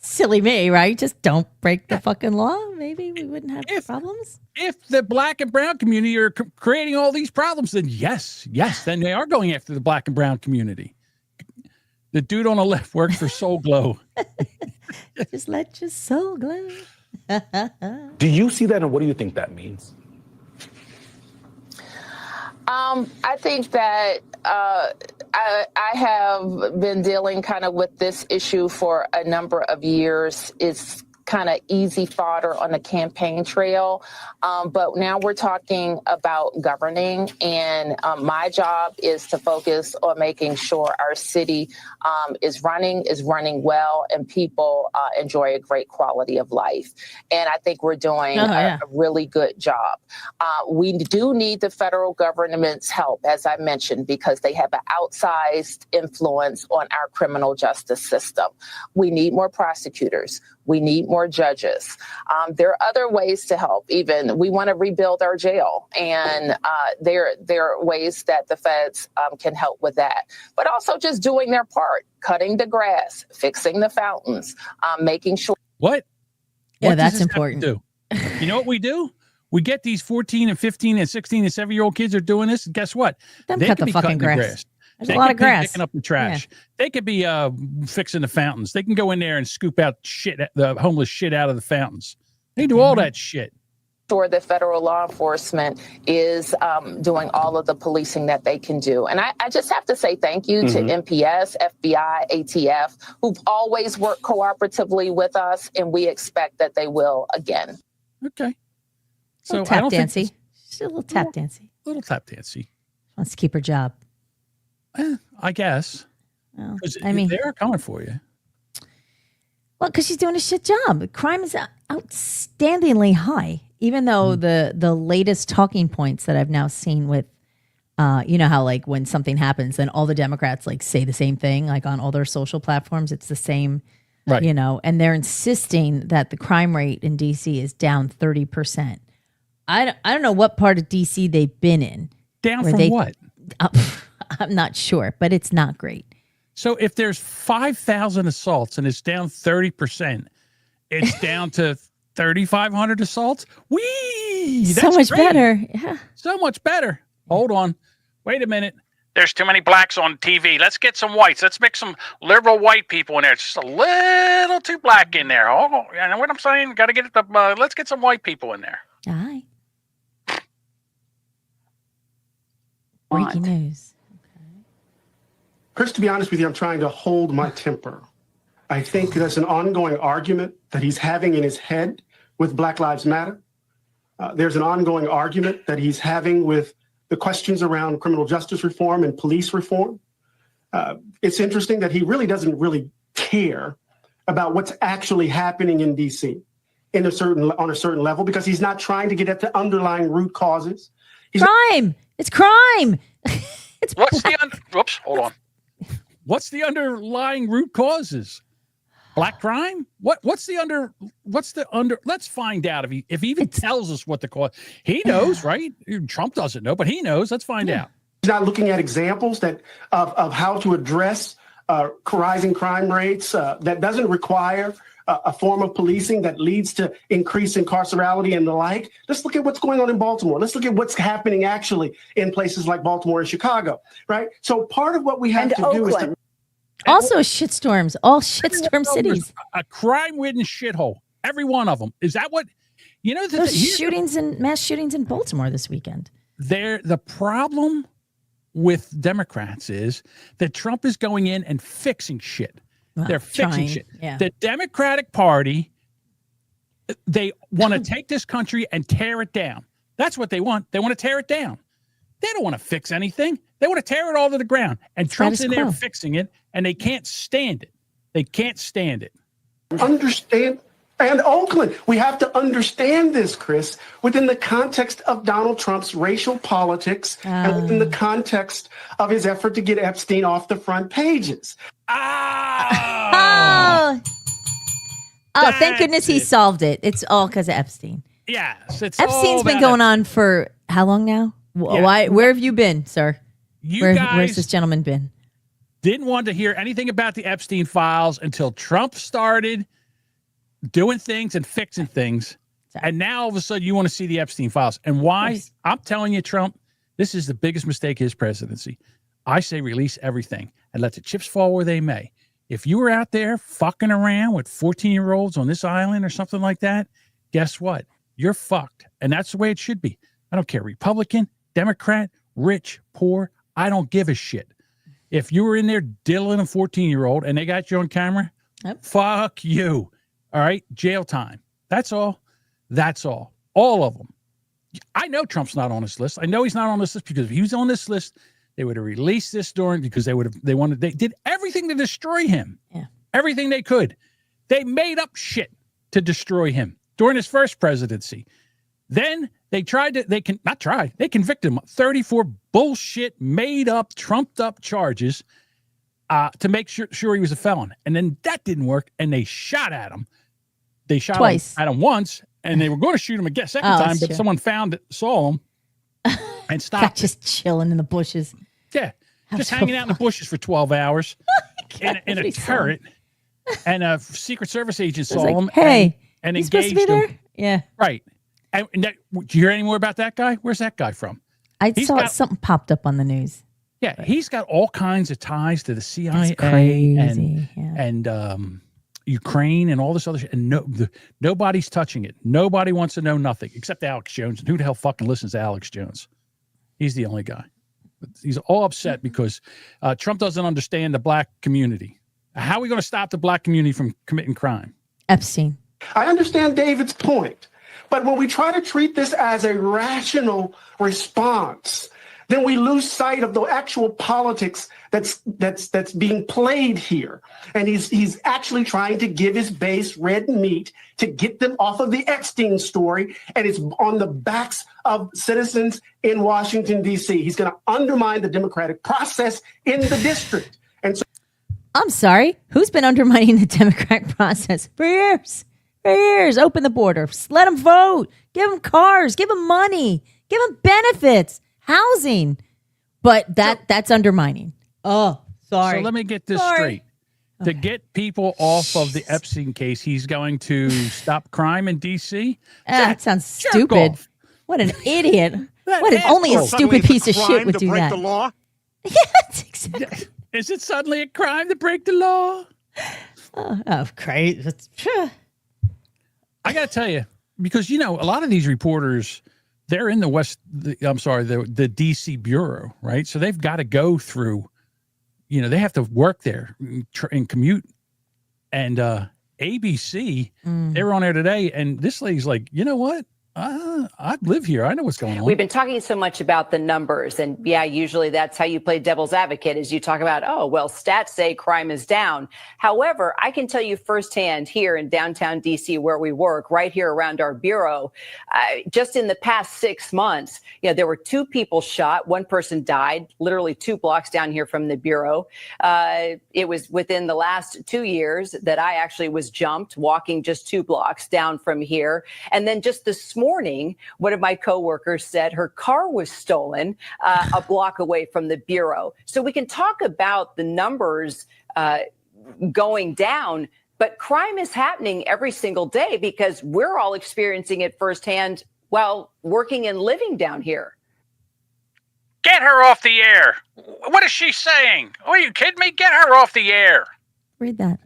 Silly me, right? Just don't break the fucking law. Maybe we wouldn't have problems. If the black and brown community are creating all these problems, then yes, then they are going after the black and brown community. The dude on the left works for Soul Glow. Just let your soul glow. Do you see that, and what do you think that means? I think that I have been dealing kind of with this issue for a number of years. It's kind of easy fodder on the campaign trail. But now we're talking about governing, and my job is to focus on making sure our city is running well, and people enjoy a great quality of life. And I think we're doing a really good job. We do need the federal government's help, as I mentioned, because they have an outsized influence on our criminal justice system. We need more prosecutors. We need more judges. There are other ways to help. Even we want to rebuild our jail, and there are ways that the feds can help with that. But also just doing their part, cutting the grass, fixing the fountains, making sure. What? Yeah, does that's this have to important. do? You know what we do? We get these 14 and 15 and 16 and 7-year-old kids are doing this. And guess what? Them They cut could the be fucking cutting grass. There's They a lot could of be grass. picking up the trash. They could be fixing the fountains. They can go in there and scoop out the homeless shit out of the fountains. They do all that shit. Sure that federal law enforcement is doing all of the policing that they can do. And I just have to say thank you to MPS, FBI, ATF, who've always worked cooperatively with us, and we expect that they will again. Okay. So tap I don't dancey. think She's a little tap dancey. little tap dancey. Wants to keep her job. I guess. Well, 'Cause I mean, they're coming for you. well, because she's doing a shit job. Crime is outstandingly high. Even though the latest talking points that I've now seen with, you know how like when something happens, then all the Democrats like say the same thing, like on all their social platforms, it's the same, right? You know, and they're insisting that the crime rate in DC is down 30%. I don't know what part of DC they've been in. Down from what? I'm not sure, but it's not great. So if there's 5,000 assaults and it's down 30%, it's down to 3,500 assaults. That's so much great. better. Yeah. So much better. Hold on. Wait a minute. There's too many blacks on TV. Let's get some whites. Let's mix some liberal white people in there. It's just a little too black in there. Oh, you know what I'm saying? Got to get let's get some white people in there. All right. Breaking news. Chris, to be honest with you, I'm trying to hold my temper. I think there's an ongoing argument that he's having in his head with Black Lives Matter. There's an ongoing argument that he's having with the questions around criminal justice reform and police reform. It's interesting that he really doesn't really care about what's actually happening in D.C. on a certain level, because he's not trying to get at the underlying root causes. Crime. It's crime. Whoops, hold on. What's the underlying root causes? Black crime? What's the under? Let's find out if he even tells us what the cause. He knows, right? Trump doesn't know, but he knows. Let's find out. He's not looking at examples of how to address rising crime rates that doesn't require a form of policing that leads to increased incarcerality and the like. Let's look at what's going on in Baltimore. Let's look at what's happening actually in places like Baltimore and Chicago, right? So part of what we have to do is to also shitstorms, all shitstorm cities. A crime-ridden shithole. Every one of them. Is that what you know? Those mass shootings in Baltimore this weekend. The problem with Democrats is that Trump is going in and fixing shit. Well, they're fixing shit. Yeah. The Democratic Party, they want to take this country and tear it down. That's what they want. They want to tear it down. They don't want to fix anything. They want to tear it all to the ground. And Trump's in there fixing it, and they can't stand it. They can't stand it. Understand. And Oakland, we have to understand this, Chris, within the context of Donald Trump's racial politics and within the context of his effort to get Epstein off the front pages. Oh, thank goodness he solved it. It's all because of Epstein. Yes. Epstein's been going on for how long now? Why? Where have you been, sir? Where's this gentleman been? Didn't want to hear anything about the Epstein files until Trump started doing things and fixing things. And now all of a sudden you want to see the Epstein files. And why? I'm telling you, Trump, this is the biggest mistake of his presidency. I say release everything and let the chips fall where they may. If you were out there fucking around with 14-year-olds on this island or something like that, guess what? You're fucked. And that's the way it should be. I don't care. Republican, Democrat, rich, poor. I don't give a shit. If you were in there diddling a 14-year-old and they got you on camera, fuck you. All right? Jail time. That's all. That's all. All of them. I know Trump's not on this list. I know he's not on this list because if he was on this list, they would have released this during because they did everything to destroy him. Yeah. Everything they could. They made up shit to destroy him during his first presidency. Then they convicted him of 34 bullshit, made up, trumped up charges to make sure he was a felon. And then that didn't work, and they shot at him. They shot twice at him once, and they were going to shoot him again second time, but someone saw him and stopped. Just chilling in the bushes. Yeah, just hanging out in the bushes for 12 hours in a turret. And a Secret Service agent saw him. Hey, and He's supposed to be engaged there? Yeah. Right. And do you hear any more about that guy? Where's that guy from? I saw something popped up on the news. Yeah, he's got all kinds of ties to the CIA crazy, and Ukraine and all this other shit. And nobody's touching it. Nobody wants to know nothing except Alex Jones. And who the hell fucking listens to Alex Jones? He's the only guy. He's all upset because Trump doesn't understand the black community. How are we going to stop the black community from committing crime? Epstein. I understand David's point, but when we try to treat this as a rational response, then we lose sight of the actual politics that's being played here. And he's actually trying to give his base red meat to get them off of the Epstein story, and it's on the backs of citizens in Washington, D.C. He's going to undermine the democratic process in the district. And so, I'm sorry. Who's been undermining the democratic process for years? For years. Open the border. Let them vote. Give them cars. Give them money. Give them benefits. Housing. But that's undermining. Oh, sorry. So let me get this straight. To get people off of the Epstein case, he's going to stop crime in D.C.? That sounds stupid. Off. What an idiot. Only a stupid piece of shit would do that. The law? Yes, exactly. Is it suddenly a crime to break the law? Oh, crazy. I got to tell you, because, a lot of these reporters, they're in the D.C. bureau, right? So they've got to go through, they have to work there and commute. And ABC, they were on there today, and this lady's like, you know what? I live here. I know what's going on. We've been talking so much about the numbers, and usually that's how you play devil's advocate, is you talk about, stats say crime is down. However, I can tell you firsthand here in downtown DC, where we work, right here around our bureau, just in the past 6 months, there were 2 people shot. One person died, literally 2 blocks down here from the bureau. It was within the last 2 years that I actually was jumped walking just 2 blocks down from here. And then just this morning, one of my coworkers said her car was stolen a block away from the bureau. So we can talk about the numbers going down, but crime is happening every single day because we're all experiencing it firsthand while working and living down here. Get her off the air. What is she saying? Are you kidding me? Get her off the air. Read that.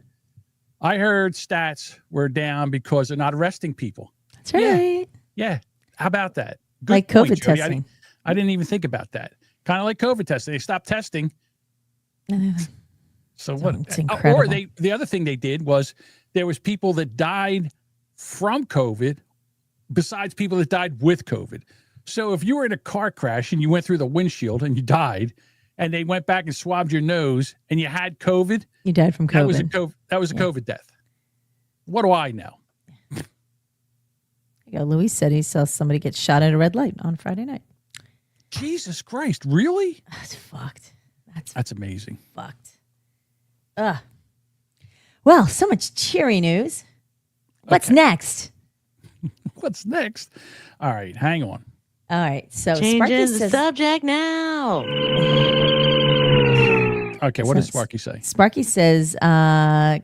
I heard stats were down because they're not arresting people. That's right. Yeah. How about that? Good like point, COVID Jody. testing. I didn't even think about that. Kind of like COVID testing. They stopped testing. So what? It's incredible. Or the other thing they did was there was people that died from COVID besides people that died with COVID. So if you were in a car crash and you went through the windshield and you died, and they went back and swabbed your nose and you had COVID, you died from COVID. That was a COVID death. What do I know? Luis said he saw somebody get shot at a red light on Friday night. Jesus Christ, really? That's fucked. That's amazing. Fucked. Well, so much cheery news. What's next? What's next? All right, hang on. All right, so Changing Sparky the says, subject now. Okay, what does Sparky say? Sparky says,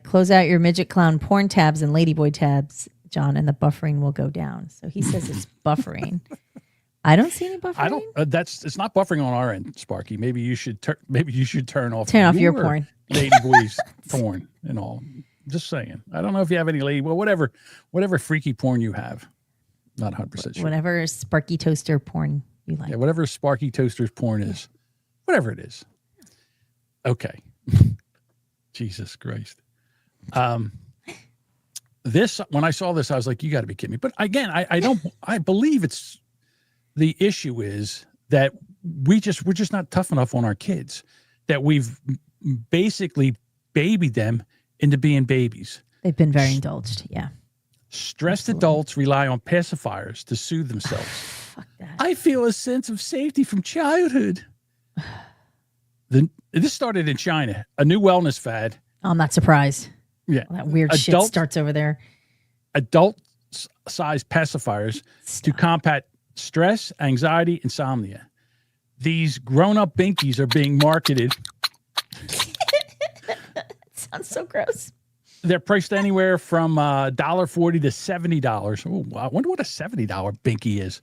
close out your midget clown porn tabs and ladyboy tabs, John, and the buffering will go down. So he says it's buffering. I don't see any buffering. I don't. It's not buffering on our end, Sparky. Maybe you should turn off your porn, ladyboys porn and all. Just saying. I don't know if you have any whatever freaky porn you have. Not 100% sure. Whatever Sparky Toaster porn you like. Yeah, whatever Sparky Toaster's porn is. Whatever it is. Okay. Jesus Christ. When I saw this, I was like, you got to be kidding me. But again, I believe it's the issue is that we're just not tough enough on our kids, that we've basically babied them into being babies. They've been very indulged. Yeah. Stressed adults rely on pacifiers to soothe themselves. Fuck that. I feel a sense of safety from childhood. This started in China, a new wellness fad. I'm not surprised. Yeah. All that weird shit starts over there. Adult-sized pacifiers to combat stress, anxiety, insomnia. These grown-up binkies are being marketed. Sounds so gross. They're priced anywhere from $1.40 to $70. Oh, I wonder what a $70 binky is.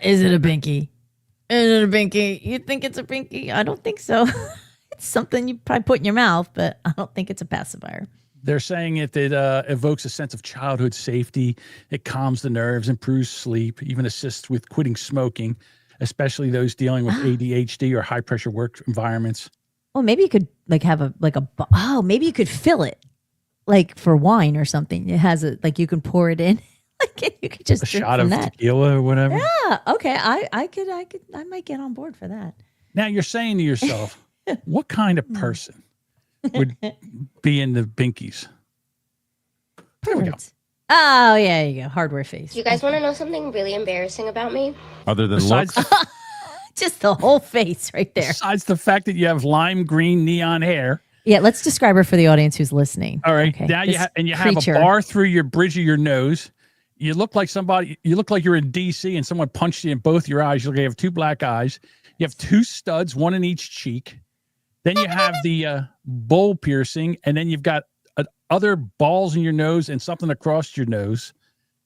Is it a binky? Is it a binky? You think it's a binky? I don't think so. It's something you probably put in your mouth, but I don't think it's a pacifier. They're saying it evokes a sense of childhood safety. It calms the nerves, improves sleep, even assists with quitting smoking, especially those dealing with ADHD or high pressure work environments. Well, maybe you could have maybe you could fill it like for wine or something. It has you can pour it in. Like you could just a drink shot from of that. tequila or whatever. Yeah. Okay. I might get on board for that. Now you're saying to yourself, what kind of person would be in the binkies? There we go. Oh, yeah, there you go. Hardware face. You guys want to know something really embarrassing about me? Other than Besides, looks? Just the whole face right there. Besides the fact that you have lime green neon hair. Yeah, let's describe her for the audience who's listening. All right. Okay. Now you This have creature. a bar through your bridge of your nose. You look like you look like you're in DC and someone punched you in both your eyes. You have two black eyes. You have two studs, one in each cheek. Then you have the bowl piercing, and then you've got other balls in your nose and something across your nose.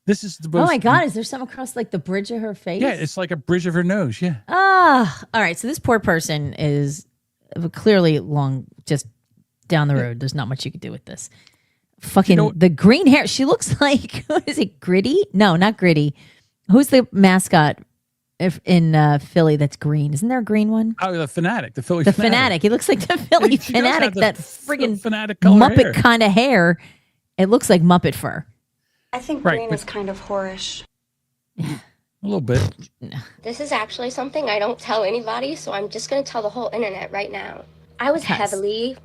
This is the most. Oh my God, is there something across like the bridge of her face? Yeah, it's like a bridge of her nose. Yeah. All right. So this poor person is clearly just down the road. There's not much you could do with this. Fucking the green hair. She looks like, what is it, Gritty? No, not Gritty. Who's the mascot in Philly that's green? Isn't there a green one? Oh, the Fanatic, the Philly The Fanatic. Fanatic. He looks like the Philly She does Fanatic, have the that friggin' Fanatic color Muppet hair. kind of hair. It looks like Muppet fur. I think Right, green but- is kind of whorish. A little bit. This is actually something I don't tell anybody, so I'm just going to tell the whole internet right now. I was Yes. heavily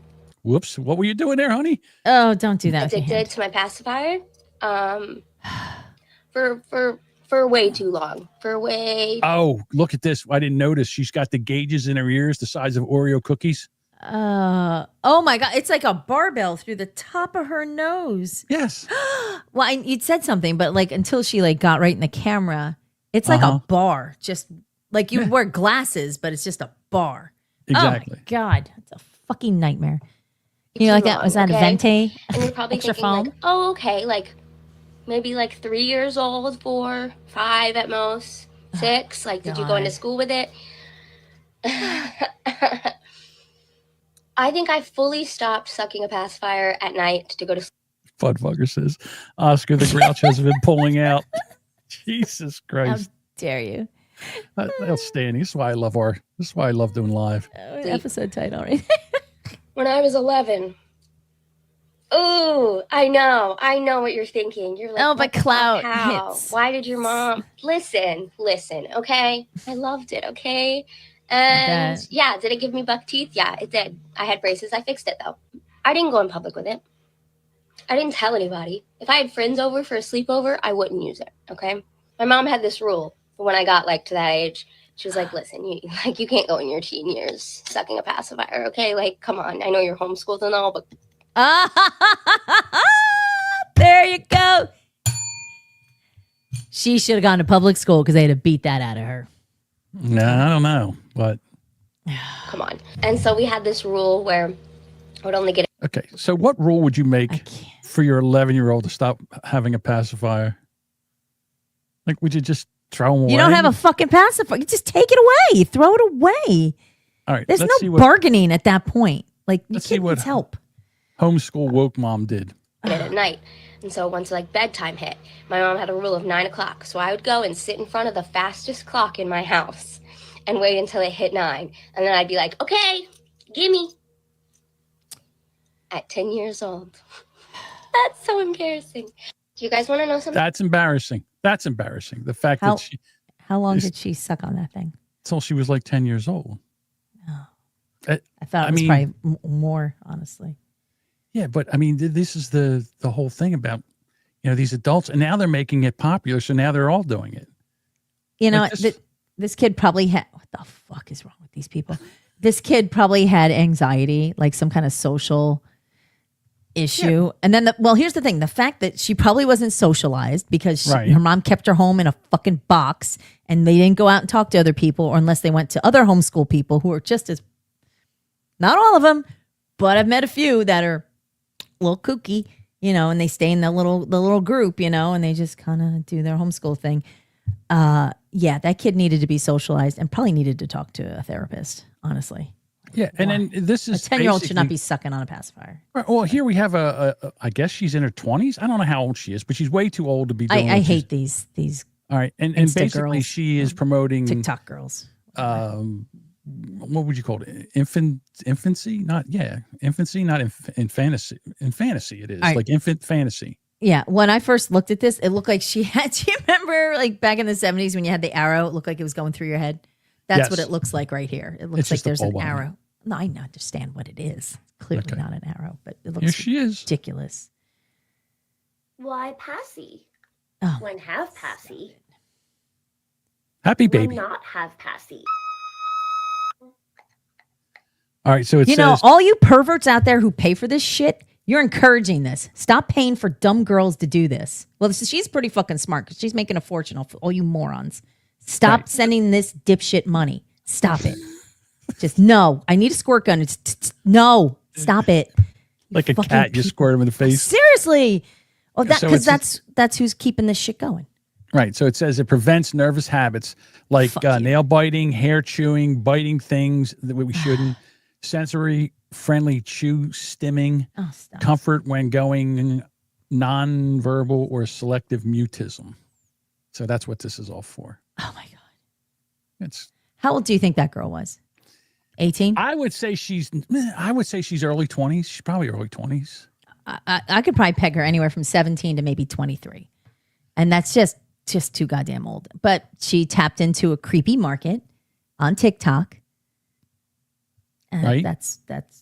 Whoops. What were you doing there, honey? Oh, don't do that. with your addicted hand. to my pacifier for way too long. For way Oh, look at this. I didn't notice. She's got the gauges in her ears the size of Oreo cookies. Oh my God. It's like a barbell through the top of her nose. Yes. Well, you'd said something, but until she got right in the camera, it's like a bar. Just like you wear glasses, but it's just a bar. Exactly. Oh my God. It's a fucking nightmare. You know, like that? Was that a okay? Venti? And you're probably Extra thinking foam? oh, okay, maybe 3 years old, 4, 5 at most, 6. Did you go into God. school with it? I think I fully stopped sucking a pacifier at night to go to sleep. Fudfucker says Oscar the Grouch has been pulling out. Jesus How Christ. dare you? Outstanding. This is why I love doing live. Episode title, right? When I was 11. Ooh, I know what you're thinking. You're like, Oh, what but the fuck, clout how? hits. Why did your mom listen, okay? I loved it, okay? And bet. yeah, did it give me buck teeth? Yeah, it did. I had braces. I fixed it though. I didn't go in public with it. I didn't tell anybody. If I had friends over for a sleepover, I wouldn't use it, okay? My mom had this rule when I got to that age. She was like, listen, you can't go in your teen years sucking a pacifier, okay? Come on. I know you're homeschooled and all, but There you go. She should have gone to public school because they had to beat that out of her. No, I don't know. But come on. And so we had this rule where I would only get okay. So what rule would you make for your 11-year-old to stop having a pacifier? Would you just throw them away? You don't have a fucking pacifier. You just take it away. You throw it away. All right. There's let's see no what, bargaining at that point. Your Let's see kid what needs help. homeschool woke mom did. it at night. And so once bedtime hit, my mom had a rule of 9 o'clock. So I would go and sit in front of the fastest clock in my house and wait until it hit 9. And then I'd be like, okay, gimme. At 10 years old. That's so embarrassing. Do you guys want to know something? That's embarrassing. That's embarrassing. The fact How- that she How long did she suck on that thing? until she was 10 years old. I thought it was probably more, honestly. Yeah, but this is the whole thing about these adults, and now they're making it popular, so now they're all doing it. You know, Like this kid probably had, what the fuck is wrong with these people? This kid probably had anxiety, some kind of social issue. And then, here's the thing. The fact that she probably wasn't socialized because her mom kept her home in a fucking box and they didn't go out and talk to other people, or unless they went to other homeschool people who are just as, not all of them, but I've met a few that are little kooky, and they stay in the little group, and they just kind of do their homeschool thing. Yeah, that kid needed to be socialized and probably needed to talk to a therapist, honestly. Yeah, and then this is a 10-year-old should not be sucking on a pacifier. Well, here we have I guess she's in her 20s. I don't know how old she is, but she's way too old to be doing I hate these. All right, and Insta basically girls, she is promoting TikTok girls. What would you call it? Infancy? Not infancy, not in fantasy. In fantasy, it is like infant fantasy. Yeah, when I first looked at this, it looked like she had. Do you remember, like back in the 70s when you had the arrow? It looked like it was going through your head. That's what it looks like right here. It looks like there's an arrow. No, I understand what it is. It's clearly not an arrow, but it looks ridiculous. Why passy? Oh, when have passy? Happy baby. When not have passy. All right, so it says, all you perverts out there who pay for this shit, you're encouraging this. Stop paying for dumb girls to do this. Well, she's pretty fucking smart because she's making a fortune off all you morons. Stop sending this dipshit money. Stop it. Just no. I need a squirt gun. No. Stop it. Like a cat, you squirt him in the face. Seriously. Oh, because So that's who's keeping this shit going. Right. So it says it prevents nervous habits like nail biting, hair chewing, biting things that we shouldn't, sensory friendly chew stimming, comfort when going non-verbal or selective mutism. So that's what this is all for. Oh my God. How old do you think that girl was? 18? I would say she's early 20s. She's probably early 20s. I could probably peg her anywhere from 17 to maybe 23. And that's just too goddamn old. But she tapped into a creepy market on TikTok. And right. That's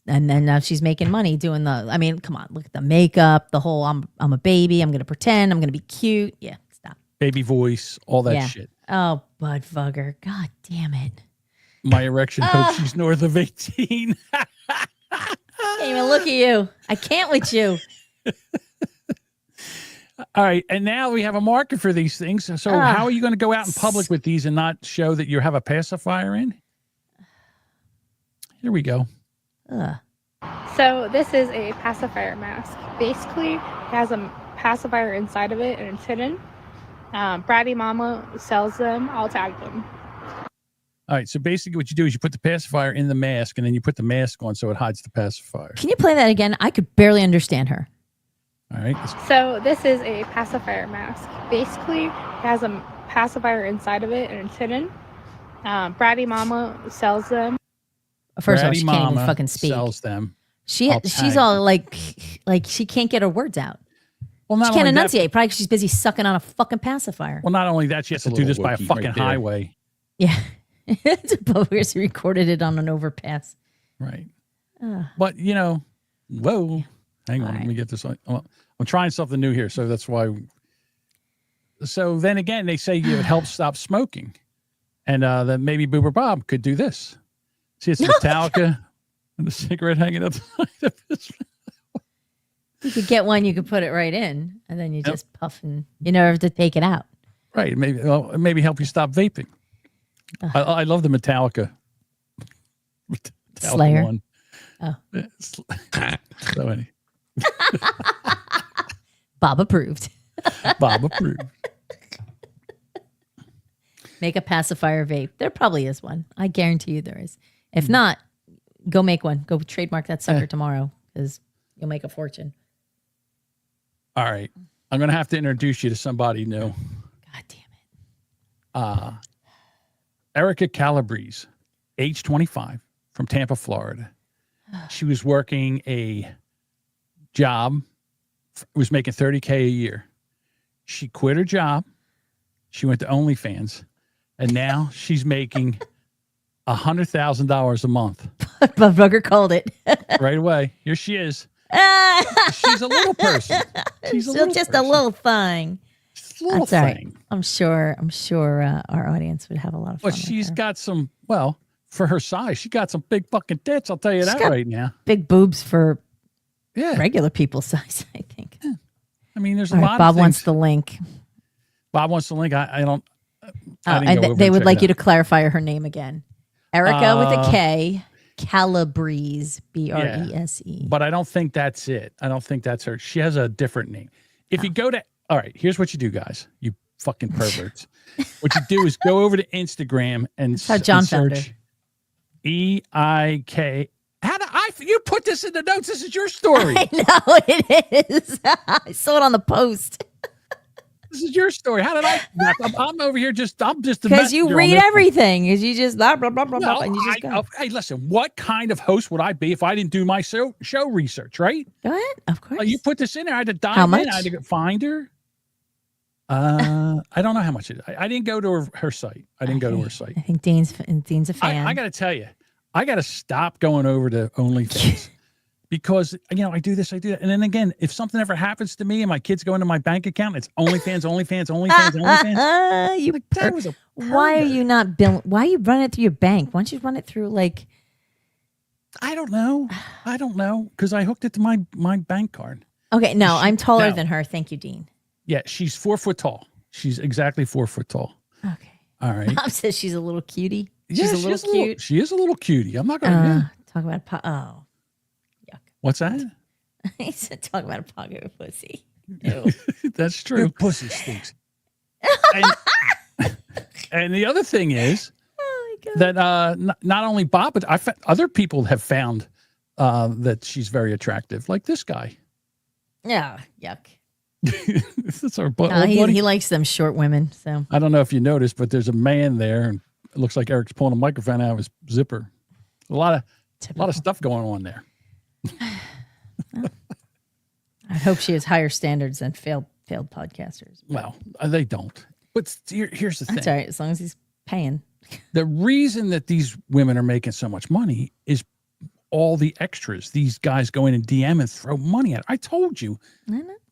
and then now she's making money doing come on, look at the makeup, the whole I'm a baby, I'm going to pretend, I'm going to be cute. Yeah, stop. Baby voice, all that shit. Oh, Budfugger. God damn it. My erection hopes she's north of 18. Can't even look at you. I can't with you. All right. And now we have a market for these things. So how are you going to go out in public with these and not show that you have a pacifier in? Here we go. So this is a pacifier mask. Basically, it has a pacifier inside of it and it's hidden. Bratty Mama sells them. I'll tag them. All right. So basically what you do is you put the pacifier in the mask and then you put the mask on so it hides the pacifier. Can you play that again? I could barely understand her. All right. So this is a pacifier mask. Basically, it has a pacifier inside of it and it's hidden. Bratty Mama sells them. First of all, she can't even fucking speak. Sells them. She's all like she can't get her words out. Well, she can't enunciate. Probably because she's busy sucking on a fucking pacifier. Well, not only that, she has to do this by a fucking highway. Yeah. But we recorded it on an overpass. Right. But, whoa. Hang on. Let me get this on. I'm trying something new here. So that's why. So then again, they say it helps stop smoking. And that maybe Boober Bob could do this. See, it's Metallica and the cigarette hanging up. You could get one, you could put it right in, and then you just puff and you never have to take it out. Right. Maybe help you stop vaping. I love the Metallica Slayer one. Oh. So anyway. Bob approved. Bob approved. Make a pacifier vape. There probably is one. I guarantee you there is. If not, go make one. Go trademark that sucker tomorrow because you'll make a fortune. All right. I'm going to have to introduce you to somebody new. God damn it. Erica Calabrese, age 25, from Tampa, Florida. She was working a job, was making $30K a year. She quit her job. She went to OnlyFans, and now she's making $100,000 a month. Bob Rugger called it. Right away. Here she is. She's a little person. She's a little just person. a little thing. Just a little That's all right. thing. I'm sure our audience would have a lot of fun. But she's got some, for her size, she got some big fucking tits. I'll tell you that right now. Big boobs for regular people's size, I think. Yeah. I mean, there's a All lot right, of Bob things. wants the link. Bob wants the link. I don't. I didn't And go over they and would check like it you to out. clarify her name again. Erica with a K, Calabrese, Brese. But I don't think that's it. I don't think that's her. She has a different name. If you go to, all right, here's what you do, guys. You fucking perverts. What you do is go over to Instagram and That's how John found her. search EIK. You put this in the notes. This is your story. I know it is. I saw it on the post. This is your story. How did I'm over here I'm just Because you read everything. Because you just blah, blah, blah, blah, blah, No, and you just go. hey, listen, what kind of host would I be if I didn't do my show research, right? Go ahead. Of course. You put this in there. I had to dive How in. much? I had to find her. I don't know how much it is. I didn't go to her site. I didn't go to her site. I think Dean's a fan. I got to tell you, I got to stop going over to OnlyFans because, I do this, I do that. And then again, if something ever happens to me and my kids go into my bank account, it's OnlyFans, OnlyFans, OnlyFans, OnlyFans. Why are you not billing? Why are you running it through your bank? Why don't you run it through like? I don't know. Because I hooked it to my bank card. Okay, no, I'm taller than her. Thank you, Dean. Yeah, she's 4 foot tall. She's exactly 4 foot tall. Okay. All right. Mom says she's a little cutie. Yeah, She's a little cute. She is a little cutie. I'm not going to. Talk about What's that? He said talk about a pocket of pussy. Ew. That's true. Pussy stinks. and the other thing is that not only Bob, but other people have found that she's very attractive, like this guy. Yeah, yuck. That's our he likes them short women. So I don't know if you noticed, but there's a man there, and it looks like Eric's pulling a microphone out of his zipper. A lot of stuff going on there. I hope she has higher standards than failed podcasters. Well, they don't. But here's the thing. That's all right, as long as he's paying. The reason that these women are making so much money is all the extras. These guys go in and DM and throw money at her. I told you.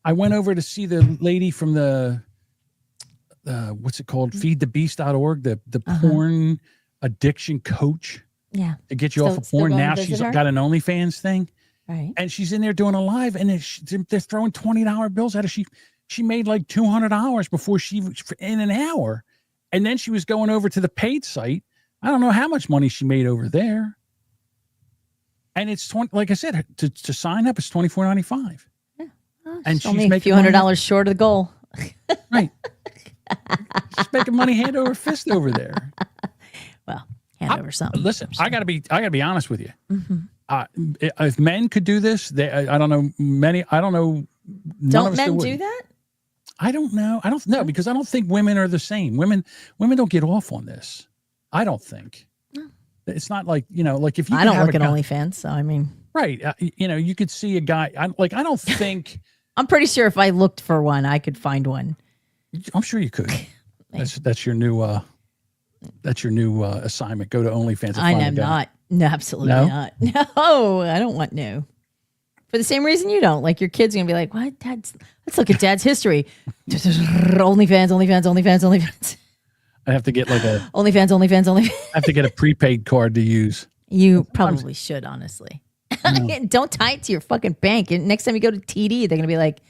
I went over to see the lady from the what's it called? Feedthebeast.org, the porn addiction coach. Yeah. To get you off of porn. Now she's got an OnlyFans thing. Right. And she's in there doing a live, and they're throwing $20 bills at her. She made like $200 before in an hour. And then she was going over to the paid site. I don't know how much money she made over there. And it's like I said, to sign up, it's $24.95. Yeah. Well, and she's only making a few $100 short of the goal. Right. She's making money hand over fist over there. Well, hand over something. Listen, I gotta be honest with you. Mm-hmm. If men could do this, I don't know many. I don't know. Don't men do that? I don't know. I don't know because I don't think women are the same. Women don't get off on this. I don't think. No. It's not like like if you. I don't look at OnlyFans, so I mean. Right, you could see a guy. I don't think. I'm pretty sure if I looked for one, I could find one. I'm sure you could. That's your new. That's your new assignment. Go to OnlyFans. I am not. No, absolutely not. No, I don't want no. For the same reason you don't. Like your kid's gonna be like, "What? Let's look at Dad's history." OnlyFans. I have to get like a OnlyFans. I have to get a prepaid card to use. You probably should, honestly. No. Don't tie it to your fucking bank. And next time you go to TD, they're gonna be like,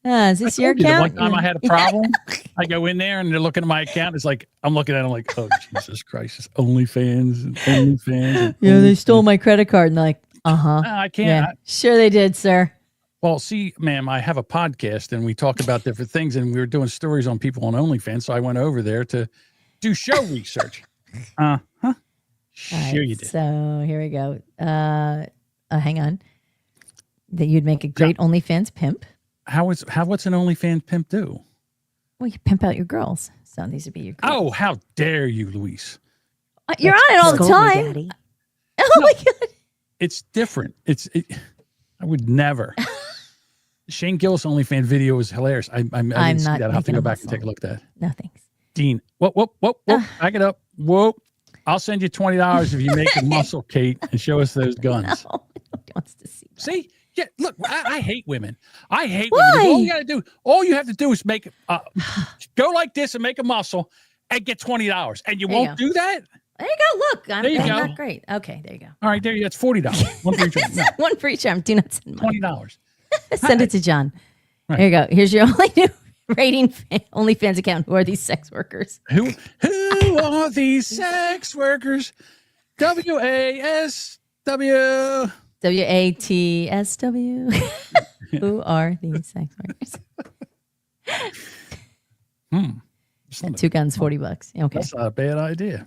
"Is this your account?" The one time I had a problem, I go in there and they're looking at my account. It's like I'm looking at it, I'm like, "Oh Jesus Christ! It's OnlyFans. Yeah, they stole my credit card." And they're like, I can't. Yeah, sure they did, sir. Well, see, ma'am, I have a podcast and we talk about different things, and we were doing stories on people on OnlyFans. So I went over there to do show research. Sure, you did. So here we go. Hang on. That you'd make a great OnlyFans pimp. What's an OnlyFans pimp do? Well, you pimp out your girls. So these would be your girls. Oh, how dare you, Luis? You're on it all the time. Oh my God. It's different. I would never. Shane Gillis OnlyFans video is hilarious. I didn't see that. I'll have to go back and take a look at that. No, thanks. Dean, whoop. Back it up. Whoop. I'll send you $20 if you make a muscle, Kate, and show us those guns. No, nobody wants to see that. See? Yeah, look, I hate women. I hate women. All you have to do is make go like this and make a muscle and get $20. And you won't do that? There you go. Look, I'm not great. Okay, there you go. All right, that's $40. One for each arm. No. One for each arm. Do not send money. $20. Send it to John. Right. There you go. Here's your only new rating OnlyFans account. Who are these sex workers? Who are these sex workers? WAS SW. WATSW. Who are these sex workers? 2 guns, $40. Okay. That's not a bad idea.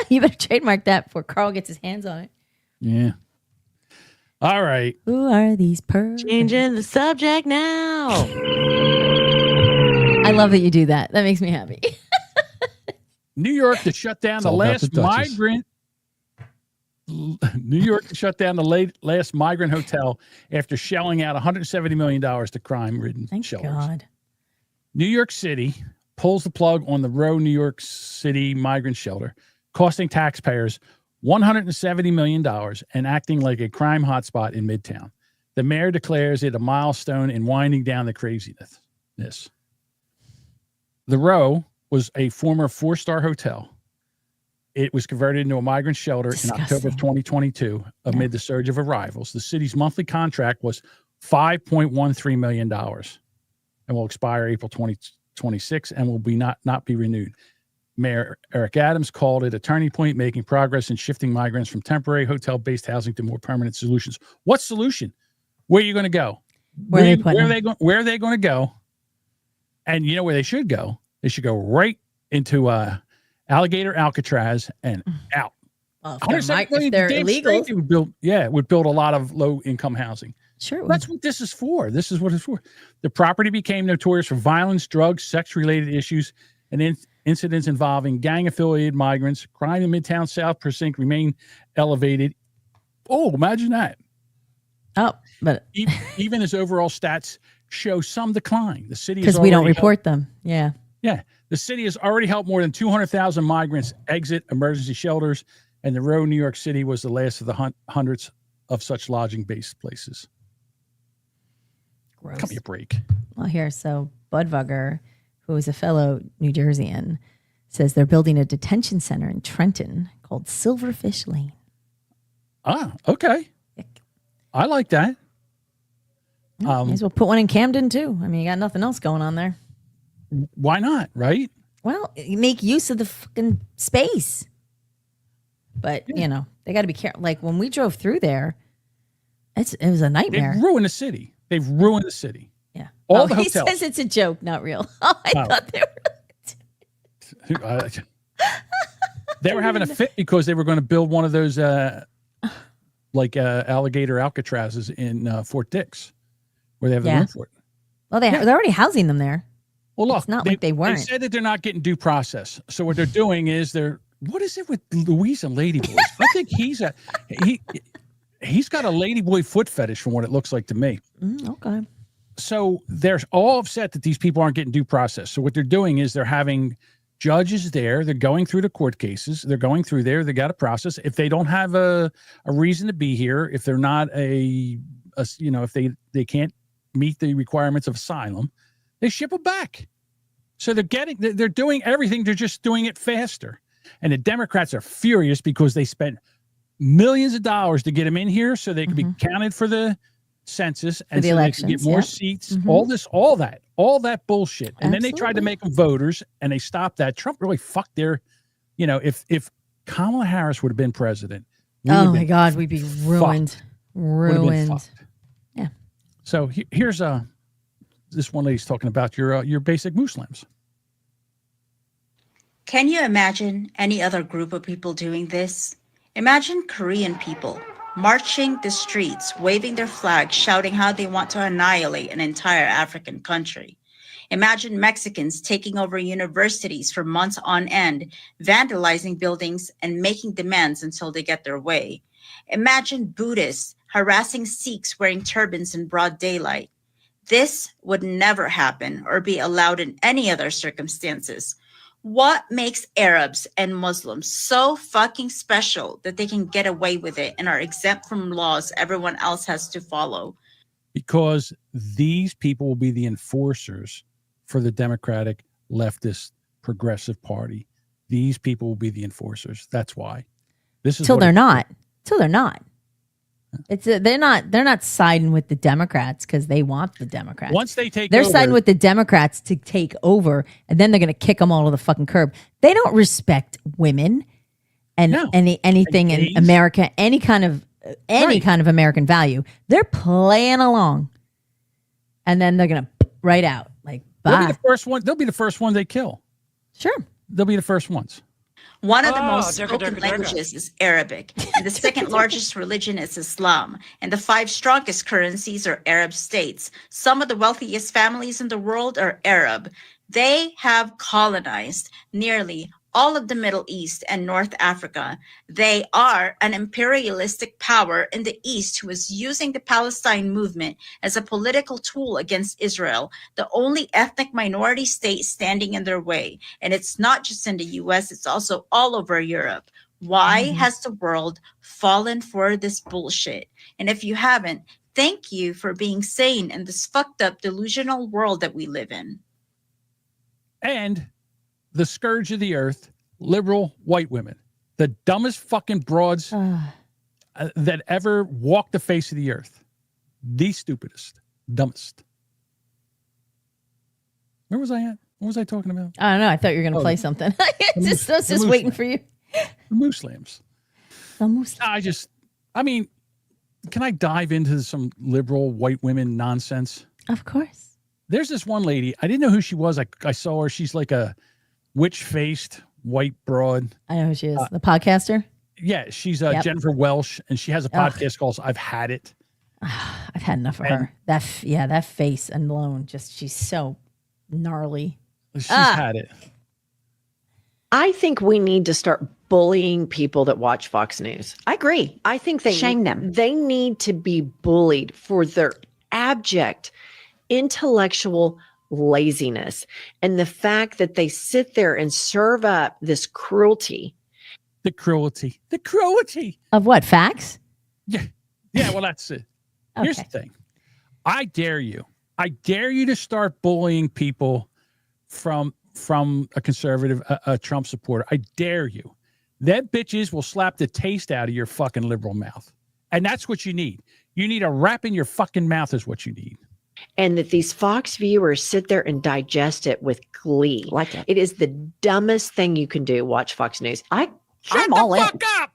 You better trademark that before Carl gets his hands on it. Yeah. All right. Who are these pervs? Changing the subject now. I love that you do that. That makes me happy. New York to shut down the last migrant. New York to shut down the last migrant hotel after shelling out $170 million to crime-ridden shelters. God. New York City pulls the plug on the Rowe, New York City migrant shelter, costing taxpayers $170 million and acting like a crime hotspot in Midtown. The mayor declares it a milestone in winding down the craziness. The Rowe was a former 4-star hotel. It was converted into a migrant shelter in October of 2022 amid the surge of arrivals. The city's monthly contract was $5.13 million and will expire April 2026 and will be not be renewed. Mayor Eric Adams called it a turning point, making progress in shifting migrants from temporary hotel-based housing to more permanent solutions. What solution? Where are you going to go? Where are they going to go? And you know where they should go? They should go right into Alligator Alcatraz and out. Well, if they're illegal, it would build a lot of low-income housing. Sure. That's what this is for. This is what it's for. The property became notorious for violence, drugs, sex-related issues, and incidents involving gang-affiliated migrants. Crime in Midtown South Precinct remained elevated. Oh, imagine that. Oh, but even as overall stats show some decline. The city because we don't report them. Yeah. Yeah. The city has already helped more than 200,000 migrants exit emergency shelters, and the Rowe, New York City was the last of the hundreds of such lodging-based places. Gross. Give me a break. Well, here, so Budvugger, who is a fellow New Jerseyan, says they're building a detention center in Trenton called Silverfish Lane. Ah, okay. I like that. May as well put one in Camden, too. I mean, you got nothing else going on there. Why not, right? Well, you make use of the fucking space. But, you know, they got to be careful. Like, when we drove through there, it was a nightmare. They've ruined the city. Yeah. All the he hotels. says it's a joke, not real. I thought they were. They were having a fit because they were going to build one of those alligator Alcatrazes in Fort Dix, where they have the room for it. Well, they're already housing them there. Well, look, it's not like they weren't. They said that they're not getting due process. So what they're doing is what is it with Louise and Ladyboys? I think he's got a Ladyboy foot fetish from what it looks like to me. Okay. So they're all upset that these people aren't getting due process. So what they're doing is they're having judges there. They're going through the court cases. They're going through there. They got a process. If they don't have a reason to be here, if they're not if they can't meet the requirements of asylum, they ship them back. So they're doing everything. They're just doing it faster. And the Democrats are furious because they spent millions of dollars to get them in here so they could be counted for the census and so they could get more seats. All that bullshit. And then they tried to make them voters and they stopped that. Trump really fucked their, if Kamala Harris would have been president. Oh my God, we'd be ruined. Yeah. So here's this one lady's talking about your basic Muslims. Can you imagine any other group of people doing this? Imagine Korean people marching the streets, waving their flags, shouting how they want to annihilate an entire African country. Imagine Mexicans taking over universities for months on end, vandalizing buildings and making demands until they get their way. Imagine Buddhists harassing Sikhs wearing turbans in broad daylight. This would never happen or be allowed in any other circumstances. What makes Arabs and Muslims so fucking special that they can get away with it and are exempt from laws everyone else has to follow? Because these people will be the enforcers for the Democratic leftist progressive party. These people will be the enforcers. That's why. This is Till they're not. They're not siding with the Democrats because they want the Democrats. Once they take they're over, siding with the Democrats to take over, and then they're going to kick them all to the fucking curb. They don't respect women and anything in America, any kind of any kind of American value. They're playing along. And then they're going to right out. Like, bye. They'll be the first one. They'll be the first one they kill. Sure. They'll be the first ones. One of the most spoken languages is Arabic. And the second largest religion is Islam. And the 5 strongest currencies are Arab states. Some of the wealthiest families in the world are Arab. They have colonized nearly all of the Middle East and North Africa. They are an imperialistic power in the East who is using the Palestine movement as a political tool against Israel, the only ethnic minority state standing in their way. And it's not just in the US, it's also all over Europe. Why has the world fallen for this bullshit? And if you haven't, thank you for being sane in this fucked up delusional world that we live in. And the scourge of the earth, liberal white women, the dumbest fucking broads that ever walked the face of the earth. The stupidest, dumbest. Where was I at? What was I talking about? I don't know. I thought you were going to play something. I was just waiting for you. The moose lambs. I mean, can I dive into some liberal white women nonsense? Of course. There's this one lady. I didn't know who she was. I saw her. She's like a witch-faced white broad. I know who she is. The podcaster? Yeah, she's Jennifer Welsh, and she has a podcast called I've Had It. I've had enough of her. That face alone, she's so gnarly. She's had it. I think we need to start bullying people that watch Fox News. I agree. I think shame them. They need to be bullied for their abject intellectual laziness and the fact that they sit there and serve up this cruelty. The cruelty of what? Facts? Yeah, well, that's it. Here's the thing. I dare you to start bullying people from a conservative, a Trump supporter. I dare you. That bitches will slap the taste out of your fucking liberal mouth. And that's what you need. You need a rap in your fucking mouth is what you need. And that these Fox viewers sit there and digest it with glee. Like it is the dumbest thing you can do. Watch Fox News. I'm all in. Fuck up.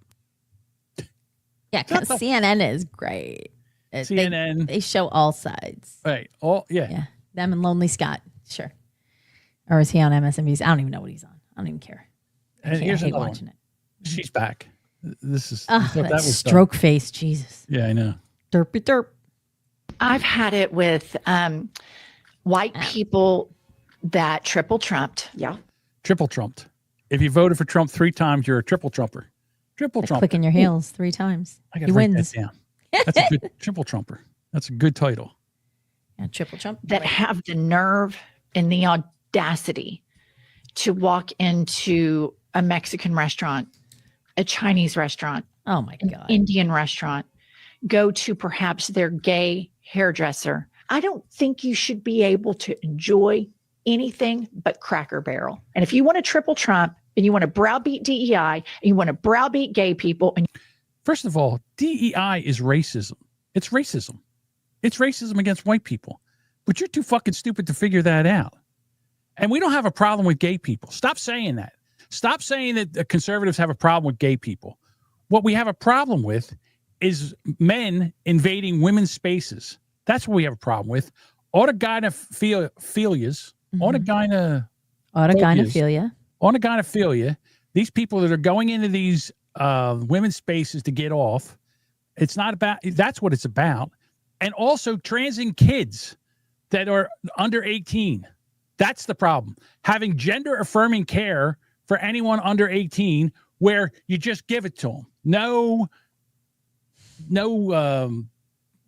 Yeah, because CNN is great. CNN. They show all sides. Right. Yeah. Them and Lonely Scott. Sure. Or is he on MSNBC? I don't even know what he's on. I don't even care. And I hate watching it. She's back. This is that was stroke face. Jesus. Yeah, I know. Derpy derp. I've had it with white people that triple trumped. Yeah. Triple trumped. If you voted for Trump 3 times, you're a triple trumper. Triple trumper. Clicking your heels 3 times. I got to write that down. That's a good triple trumper. That's a good title. Yeah, triple trump. That have the nerve and the audacity to walk into a Mexican restaurant, a Chinese restaurant, oh my God, Indian restaurant, go to perhaps their gay hairdresser. I don't think you should be able to enjoy anything but Cracker Barrel. And if you want to triple Trump and you want to browbeat DEI and you want to browbeat gay people. And first of all, DEI is racism. It's racism. It's racism against white people. But you're too fucking stupid to figure that out. And we don't have a problem with gay people. Stop saying that. Stop saying that the conservatives have a problem with gay people. What we have a problem with is men invading women's spaces. That's what we have a problem with. Autogynephilias. Autogynephilia. These people that are going into these women's spaces to get off. It's not about, that's what it's about. And also transing kids that are under 18. That's the problem. Having gender affirming care for anyone under 18 where you just give it to them. No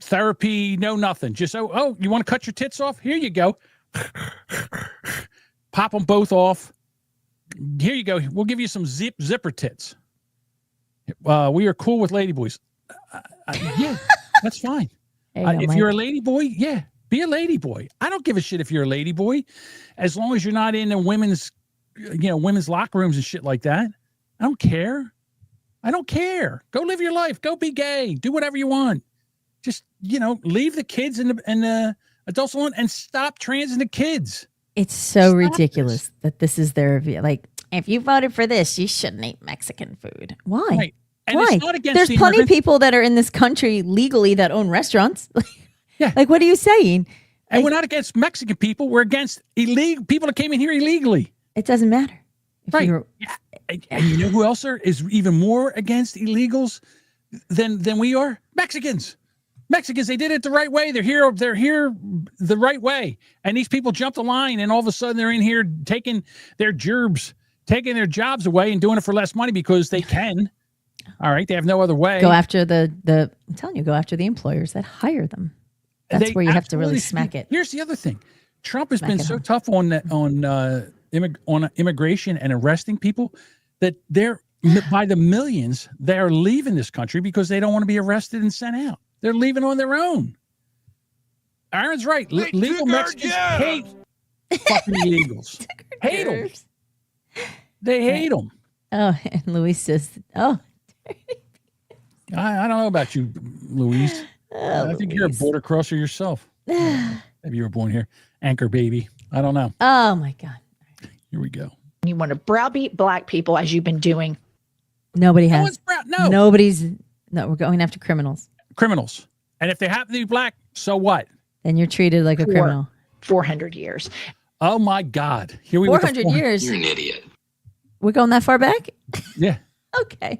therapy, no nothing. Just, oh, you want to cut your tits off? Here you go. Pop them both off. Here you go. We'll give you some zipper tits. We are cool with ladyboys. Yeah, that's fine. If you're a ladyboy, yeah, be a ladyboy. I don't give a shit if you're a ladyboy, as long as you're not in the women's locker rooms and shit like that. I don't care. Go live your life. Go be gay. Do whatever you want. Just, leave the kids in the adults alone and stop transing the kids. It's so ridiculous that this is their view. Like, if you voted for this, you shouldn't eat Mexican food. Why? Right. And Why? it's not against There's the plenty of immigrants. people that are in this country legally that own restaurants. Yeah. Like, what are you saying? And we're not against Mexican people. We're against illegal people that came in here illegally. It doesn't matter. Right. Yeah. And you know who else is even more against illegals than we are? Mexicans. Mexicans, they did it the right way. They're here the right way. And these people jumped the line, and all of a sudden they're in here taking their jobs away and doing it for less money because they can. All right. They have no other way. Go after I'm telling you, go after the employers that hire them. That's where you have to really smack it. Here's the other thing. Trump has Smack been it so home. tough on immigration and arresting people that they're by the millions, they are leaving this country because they don't want to be arrested and sent out. They're leaving on their own. Aaron's right. Legal Mexicans hate fucking illegals. Hate them. They hate them. Oh, and Luis says, oh. I don't know about you, Louise. I think you're a border crosser yourself. Maybe you were born here. Anchor baby. I don't know. Oh, my God. Here we go. You want to browbeat black people as you've been doing. Nobody has. No. No, we're going after criminals. Criminals. And if they happen to be black, so what? Then you're treated like a criminal. 400 years. Oh, my God. Here we 400 years. You're an idiot. We're going that far back? Yeah. Okay.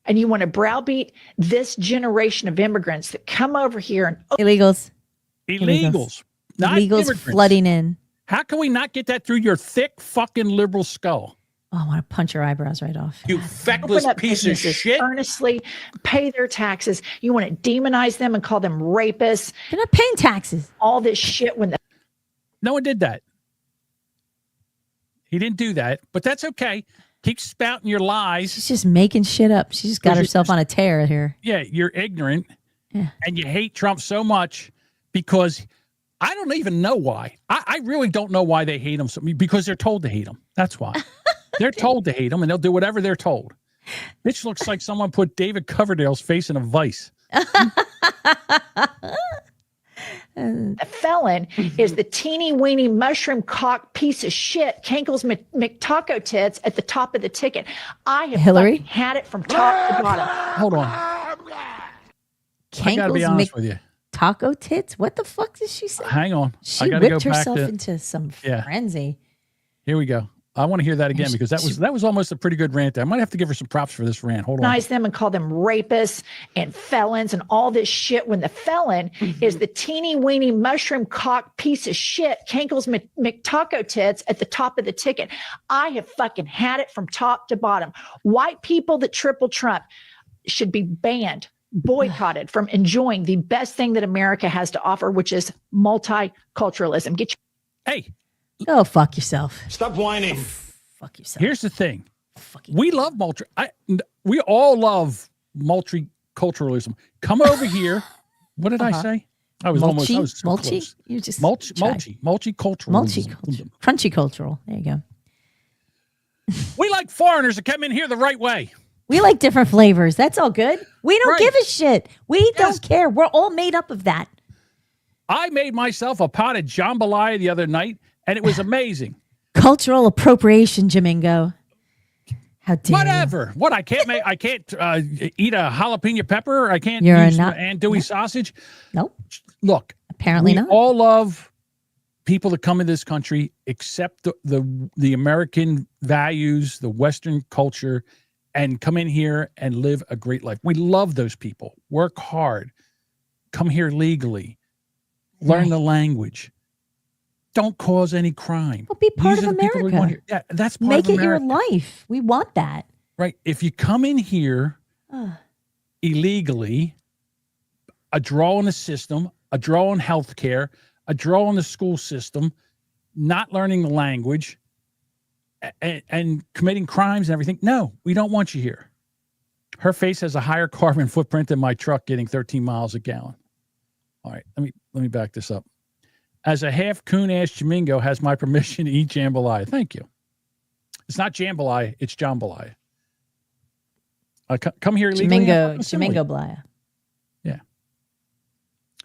And you want to browbeat this generation of immigrants that come over here and Illegals. Illegals. Not Illegals immigrants. flooding in. How can we not get that through your thick fucking liberal skull? Oh, I want to punch your eyebrows right off. You feckless open up piece of businesses, shit. earnestly pay their taxes. You want to demonize them and call them rapists. They're not paying taxes. All this shit when the No one did that. He didn't do that, but that's okay. Keep spouting your lies. She's just making shit up. She just got herself on a tear here. Yeah, you're ignorant. Yeah. And you hate Trump so much because I don't even know why. I really don't know why they hate him. Because they're told to hate him. That's why. They're told to hate him, and they'll do whatever they're told. Bitch looks like someone put David Coverdale's face in a vice. The felon is the teeny weeny mushroom cock piece of shit, Kankles McTaco tits at the top of the ticket. I have Hillary? fucking had it from top to bottom. Hold on. I gotta be Kankles honest with you. Taco tits? What the fuck did she say? Hang on. She I gotta whipped go back herself to, into some Yeah. frenzy. Here we go. I want to hear that again because that was almost a pretty good rant there. I might have to give her some props for this rant. Hold on. Demonize them and call them rapists and felons and all this shit when the felon is the teeny weeny mushroom cock piece of shit, Kankles McTaco tits at the top of the ticket. I have fucking had it from top to bottom. White people that triple Trump should be banned, boycotted from enjoying the best thing that America has to offer, which is multiculturalism. Get your Hey. Go fuck yourself. Stop whining. Fuck yourself. Here's the thing. We love we all love multiculturalism. Come over here. What did I say? I was Mulchi? I was so Mulchi? close. You just multiculturalism. Multicultural. Crunchy cultural. There you go. We like foreigners that come in here the right way. We like different flavors. That's all good. We don't Right. give a shit. We don't care. We're all made up of that. I made myself a pot of jambalaya the other night, and it was amazing. Cultural appropriation, Jamingo. How dare Whatever. What I can't eat a jalapeno pepper. I can't You're use not- andouille sausage. Nope. Look, Apparently we not. all love people that come in this country, accept the American values, the Western culture, and come in here and live a great life. We love those people. Work hard. Come here legally. Learn the language. Don't cause any crime. Well, be part These of are the people we want America. here. Yeah, that's part Make of it your America. life. We want that. Right. If you come in here illegally, a draw on the system, a draw on healthcare, a draw on the school system, not learning the language, and committing crimes and everything. No, we don't want you here. Her face has a higher carbon footprint than my truck getting 13 miles a gallon. All right, let me back this up. As a half coon-ass Jamingo has my permission to eat jambalaya. Thank you. It's not jambalaya, it's jambalaya. Come here illegally. Jamingo Blaya. Yeah.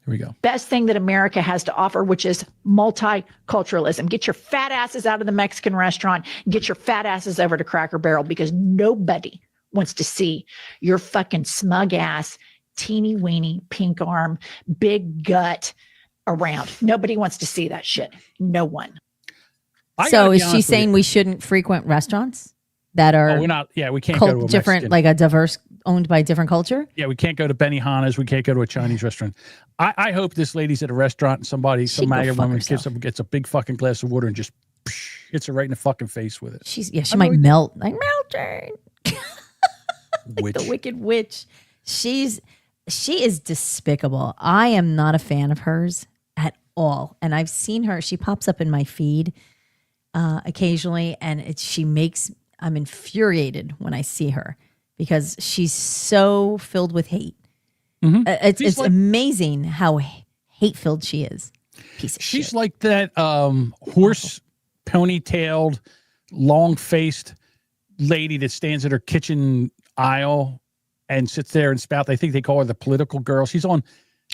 Here we go. best thing that America has to offer, which is multiculturalism. Get your fat asses out of the Mexican restaurant. Get your fat asses over to Cracker Barrel because nobody wants to see your fucking smug ass, teeny weeny, pink arm, big gut around. Nobody wants to see that shit. No one. So is she saying we shouldn't frequent restaurants that are we're not. Yeah, we can't go to a different, Mexican. like a diverse, owned by different culture? Yeah, we can't go to Benihana's. We can't go to a Chinese restaurant. I hope this lady's at a restaurant and some go MAGA fuck woman herself. gets a big fucking glass of water and just hits her right in the fucking face with it. She might melt. Like melting. Like the wicked witch. She is despicable. I am not a fan of hers at all. And I've seen her. She pops up in my feed occasionally, and I'm infuriated when I see her because she's so filled with hate. It's amazing how hate-filled she is. Piece of She's shit. like that horse ponytailed, long-faced lady that stands at her kitchen aisle and sits there and spout. I think they call her the political girl. She's on.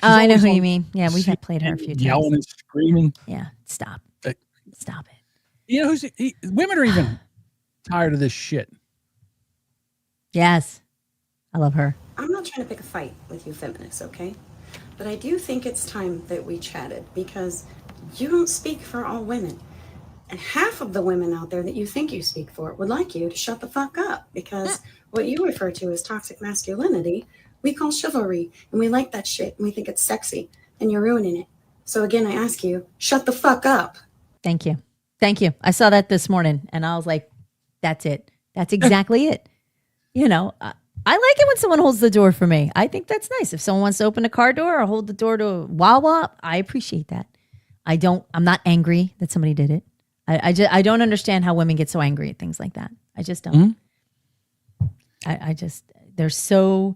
I know who you mean. Yeah, we've played her a few times. Yelling and screaming. Yeah, stop. Stop it. You know, women are even tired of this shit. Yes. I love her. I'm not trying to pick a fight with you feminists, okay? But I do think it's time that we chatted because you don't speak for all women. And half of the women out there that you think you speak for would like you to shut the fuck up because what you refer to as toxic masculinity, we call chivalry. And we like that shit and we think it's sexy and you're ruining it. So again, I ask you, shut the fuck up. Thank you. Thank you. I saw that this morning and I was like, that's it. That's exactly it. You know, I like it when someone holds the door for me. I think that's nice. If someone wants to open a car door or hold the door to Wawa, I appreciate that. I'm not angry that somebody did it. I don't understand how women get so angry at things like that. I just don't. They're so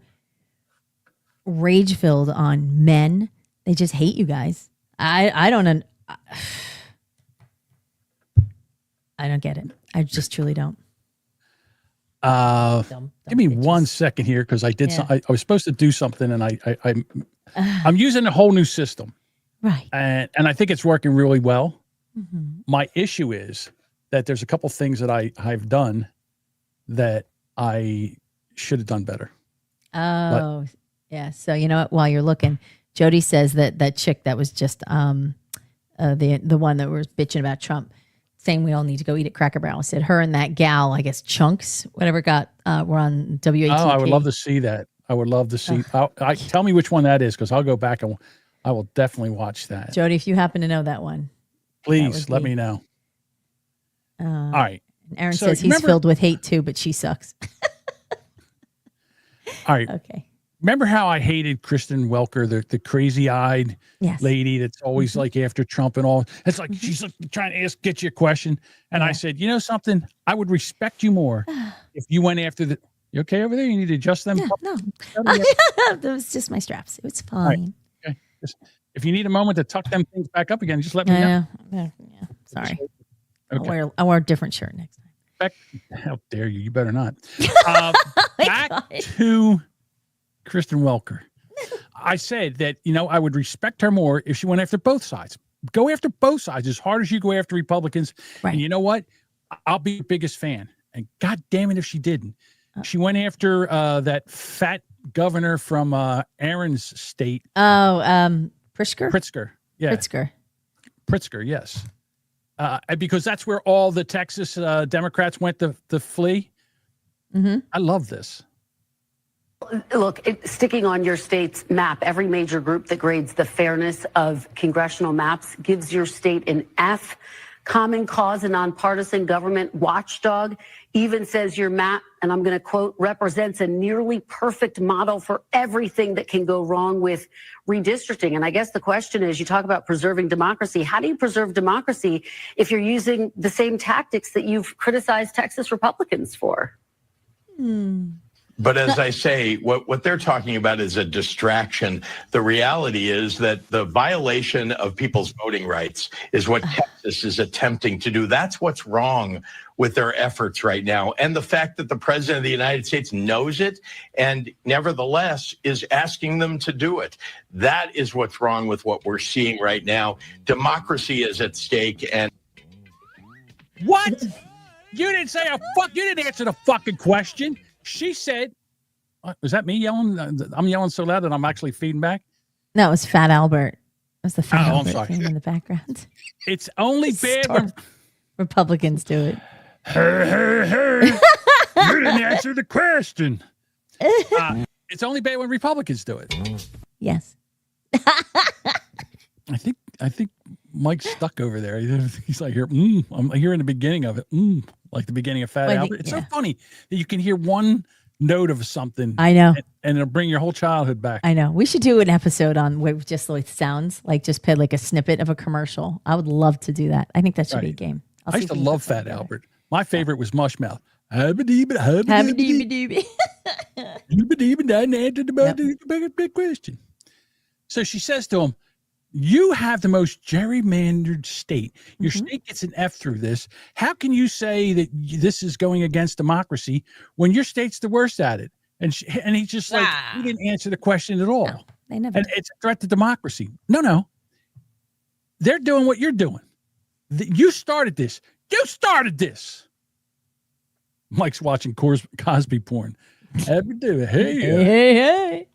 rage filled on men. They just hate you guys. I don't get it. I just truly don't. Give me 1 second here because I did. I was supposed to do something, and I'm using a whole new system, right? And I think it's working really well. Mm-hmm. My issue is that there's a couple things that I've done that I should have done better. Oh, yeah. So you know what? While you're looking, Jody says that chick that was just the one that was bitching about Trump, saying we all need to go eat at Cracker Barrel. Said her and that gal, I guess Chunks, whatever, were on WATP. Oh, I would love to see that. I would love to see. Tell me which one that is because I'll go back and I will definitely watch that. Jody, if you happen to know that one, please let me know. All right. Aaron says he's filled with hate too, but she sucks. All right. Okay. Remember how I hated Kristen Welker, the crazy-eyed lady that's always like after Trump and all? It's like she's like trying to get you a question. And I said, you know something? I would respect you more if you went after the... You okay over there? You need to adjust them? Yeah, no. That was just my straps. It was fine. Right. Okay. If you need a moment to tuck them things back up again, just let me know. Yeah. Sorry. Okay. I'll wear a different shirt next time. How dare you? You better not. Back to Kristen Welker. I said that, I would respect her more if she went after both sides. Go after both sides as hard as you go after Republicans. Right. And you know what? I'll be your biggest fan. And God damn it if she didn't. She went after that fat governor from Aaron's state. Oh, Pritzker? Pritzker. Yeah. Pritzker, yes. Because that's where all the Texas Democrats went to flee. Mm-hmm. I love this. Look, sticking on your state's map, every major group that grades the fairness of congressional maps gives your state an F. Common Cause, a nonpartisan government watchdog, even says your map, and I'm going to quote, represents a nearly perfect model for everything that can go wrong with redistricting. And I guess the question is, you talk about preserving democracy. How do you preserve democracy if you're using the same tactics that you've criticized Texas Republicans for? But as I say, what they're talking about is a distraction. The reality is that the violation of people's voting rights is what Texas is attempting to do. That's what's wrong with their efforts right now. And the fact that the president of the United States knows it and nevertheless is asking them to do it. That is what's wrong with what we're seeing right now. Democracy is at stake. And what? You didn't say a fuck. You didn't answer the fucking question. She said, was that me yelling? I'm yelling so loud that I'm actually feeding back. No, it was Fat Albert. It was the Fat I'm Albert sorry. thing in the background. It's only bad when Republicans do it. Hey, you didn't answer the question. It's only bad when Republicans do it. Yes. I think Mike's stuck over there. He's like here. I'm hearing the beginning of it. Like the beginning of Fat Albert. It's so funny that you can hear one note of something. I know. And it'll bring your whole childhood back. I know. We should do an episode on with just like sounds, like just play like a snippet of a commercial. I would love to do that. I think that should be a game. I used to love Fat Albert. My favorite was Mushmouth. Big question. So she says to him, you have the most gerrymandered state. Your state gets an F through this. How can you say that this is going against democracy when your state's the worst at it? And he's just like, he didn't answer the question at all. No, they never. And it's a threat to democracy. No. They're doing what you're doing. You started this. You started this. Mike's watching Cosby porn. Hey.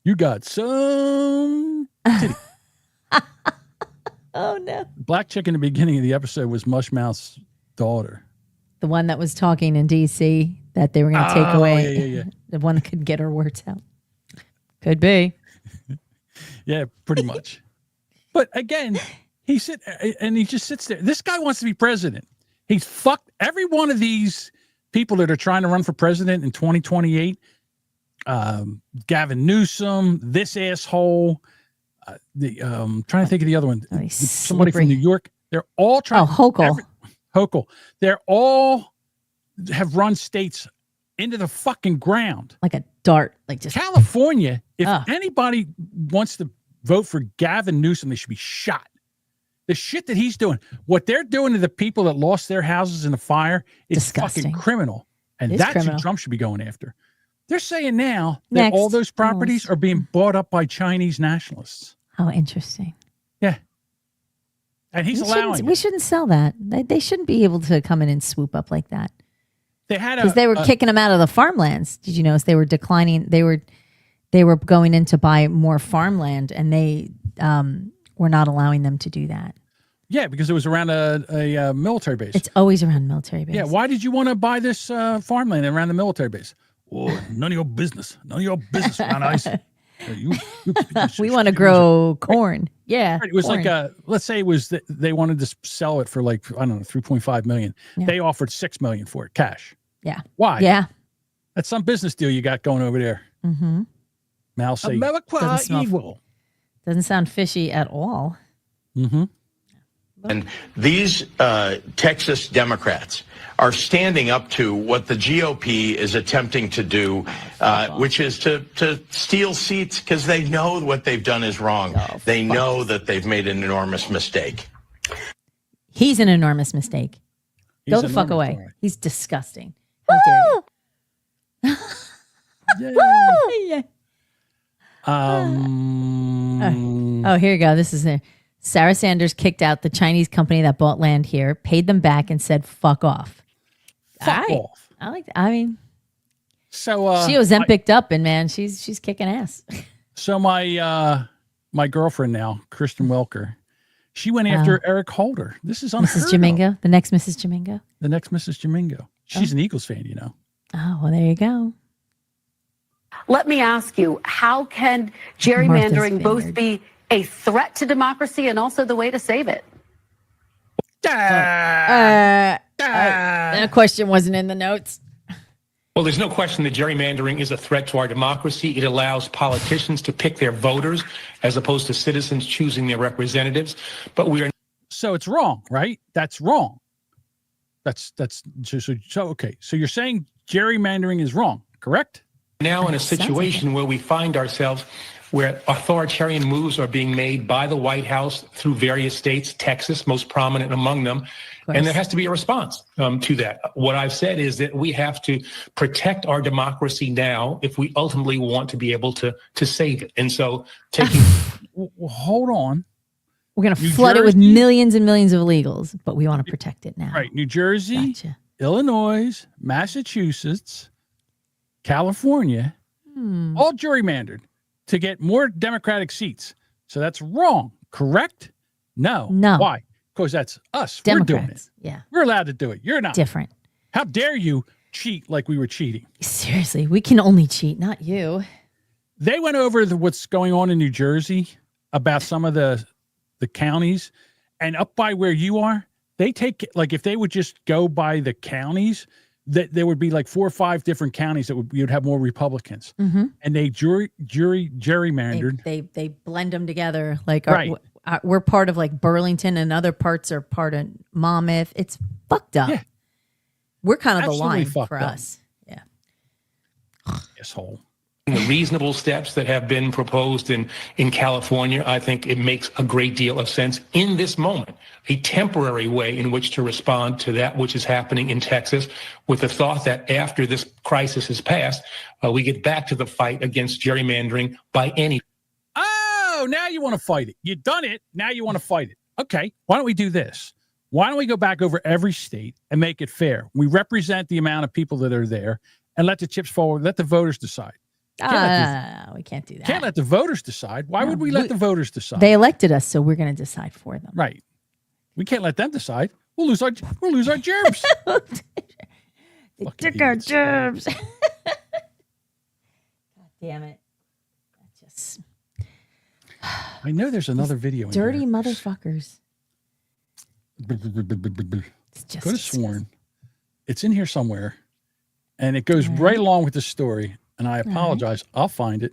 You got some titty. Oh, no. Black chick in the beginning of the episode was Mushmouth's daughter. The one that was talking in D.C. that they were going to take away. Yeah. The one that could get her words out. Could be. Yeah, pretty much. But again, he just sits there. This guy wants to be president. He's fucked every one of these people that are trying to run for president in 2028. Gavin Newsom, this asshole. Trying to think of the other one. Somebody from New York. They're all trying. Hochul. Hochul. They're all have run states into the fucking ground like a dart. Like just California. If anybody wants to vote for Gavin Newsom, they should be shot. The shit that he's doing, what they're doing to the people that lost their houses in the fire, is disgusting. Fucking criminal. And that's criminal. who Trump should be going after. They're saying now that all those properties are being bought up by Chinese nationalists. How interesting. Yeah. And he's allowing We shouldn't sell that. They shouldn't be able to come in and swoop up like that. They had because they were kicking them out of the farmlands. Did you notice they were declining? They were going in to buy more farmland, and they were not allowing them to do that. Yeah, because it was around a military base. It's always around military base. Yeah, why did you want to buy this farmland around the military base? Oh, none of your business. None of your business, Ron Ice. We want to grow corn. Yeah. Right. It was corn. like let's say it was they wanted to sell it for like, I don't know, 3.5 million. Yeah. They offered 6 million for it, cash. Yeah. Why? Yeah. That's some business deal you got going over there. Mm-hmm. Mal say evil. Doesn't sound fishy at all. Mm-hmm. And these Texas Democrats are standing up to what the GOP is attempting to do, which is to steal seats because they know what they've done is wrong. They know that they've made an enormous mistake. He's an enormous mistake. Go the fuck away. He's disgusting. How dare you? Oh, here you go. This is it. Sarah Sanders kicked out the Chinese company that bought land here, paid them back, and said, fuck off. Fuck off. I like that. I mean, so she Ozempicked up, and man, she's kicking ass. So my girlfriend now, Kristen Welker, she went after Eric Holder. This is unheard Mrs. Jamingo, the next Mrs. Jamingo. The next Mrs. Jamingo. She's an Eagles fan, you know. Oh, well, there you go. Let me ask you, how can gerrymandering both be a threat to democracy and also the way to save it? That question wasn't in the notes. Well, there's no question that gerrymandering is a threat to our democracy. It allows politicians to pick their voters as opposed to citizens choosing their representatives. But we are. So it's wrong, right? That's wrong. That's so okay. So you're saying gerrymandering is wrong, correct? Now in a situation where we find ourselves where authoritarian moves are being made by the White House through various states, Texas most prominent among them, and there has to be a response to that. What I've said is that we have to protect our democracy now if we ultimately want to be able to save it. And so taking... Hold on. We're going to flood it with millions and millions of illegals, but we want to protect it now. Right. New Jersey, Illinois, Massachusetts, California, all gerrymandered to get more Democratic seats. So that's wrong, correct? No. No. Why? Because that's us. Democrats. We're doing it. Yeah. We're allowed to do it. You're not. Different. How dare you cheat like we were cheating? Seriously, we can only cheat, not you. They went over what's going on in New Jersey about some of the counties, and up by where you are, they take, like, if they would just go by the counties, that there would be like 4 or 5 different counties that you'd have more Republicans, and they gerrymandered. They blend them together. Like Right. we're part of like Burlington, and other parts are part of Monmouth. It's fucked up. Yeah. We're kind of the Absolutely line fucked for up. us. Yeah. Asshole. The reasonable steps that have been proposed in California, I think it makes a great deal of sense in this moment, a temporary way in which to respond to that which is happening in Texas, with the thought that after this crisis is passed, we get back to the fight against gerrymandering by any. Oh, now you want to fight it. You've done it. Now you want to fight it. Okay. Why don't we do this? Why don't we go back over every state and make it fair? We represent the amount of people that are there and let the chips fall. Let the voters decide. We can't do that. Can't let the voters decide. Why would we let the voters decide? They elected us, so we're going to decide for them. Right. We can't let them decide. We'll lose our germs. They took our germs. God damn it. Just I know there's another video. In dirty here. motherfuckers. Could have sworn it's in here somewhere, and it goes right along with the story. And I apologize. I'll find it.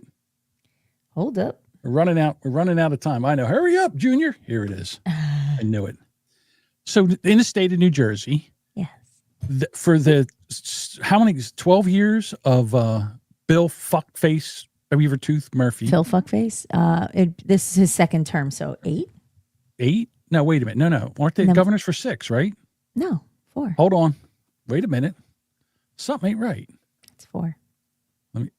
Hold up. We're running out of time. I know. Hurry up, Junior. Here it is. I knew it. So in the state of New Jersey, yes, for the how many 12 years of Bill Fuckface Beavertooth Murphy. Phil Fuckface. This is his second term, so 8. 8? No, wait a minute. No. Aren't they governors for 6, right? No, 4. Hold on. Wait a minute. Something ain't right. It's 4.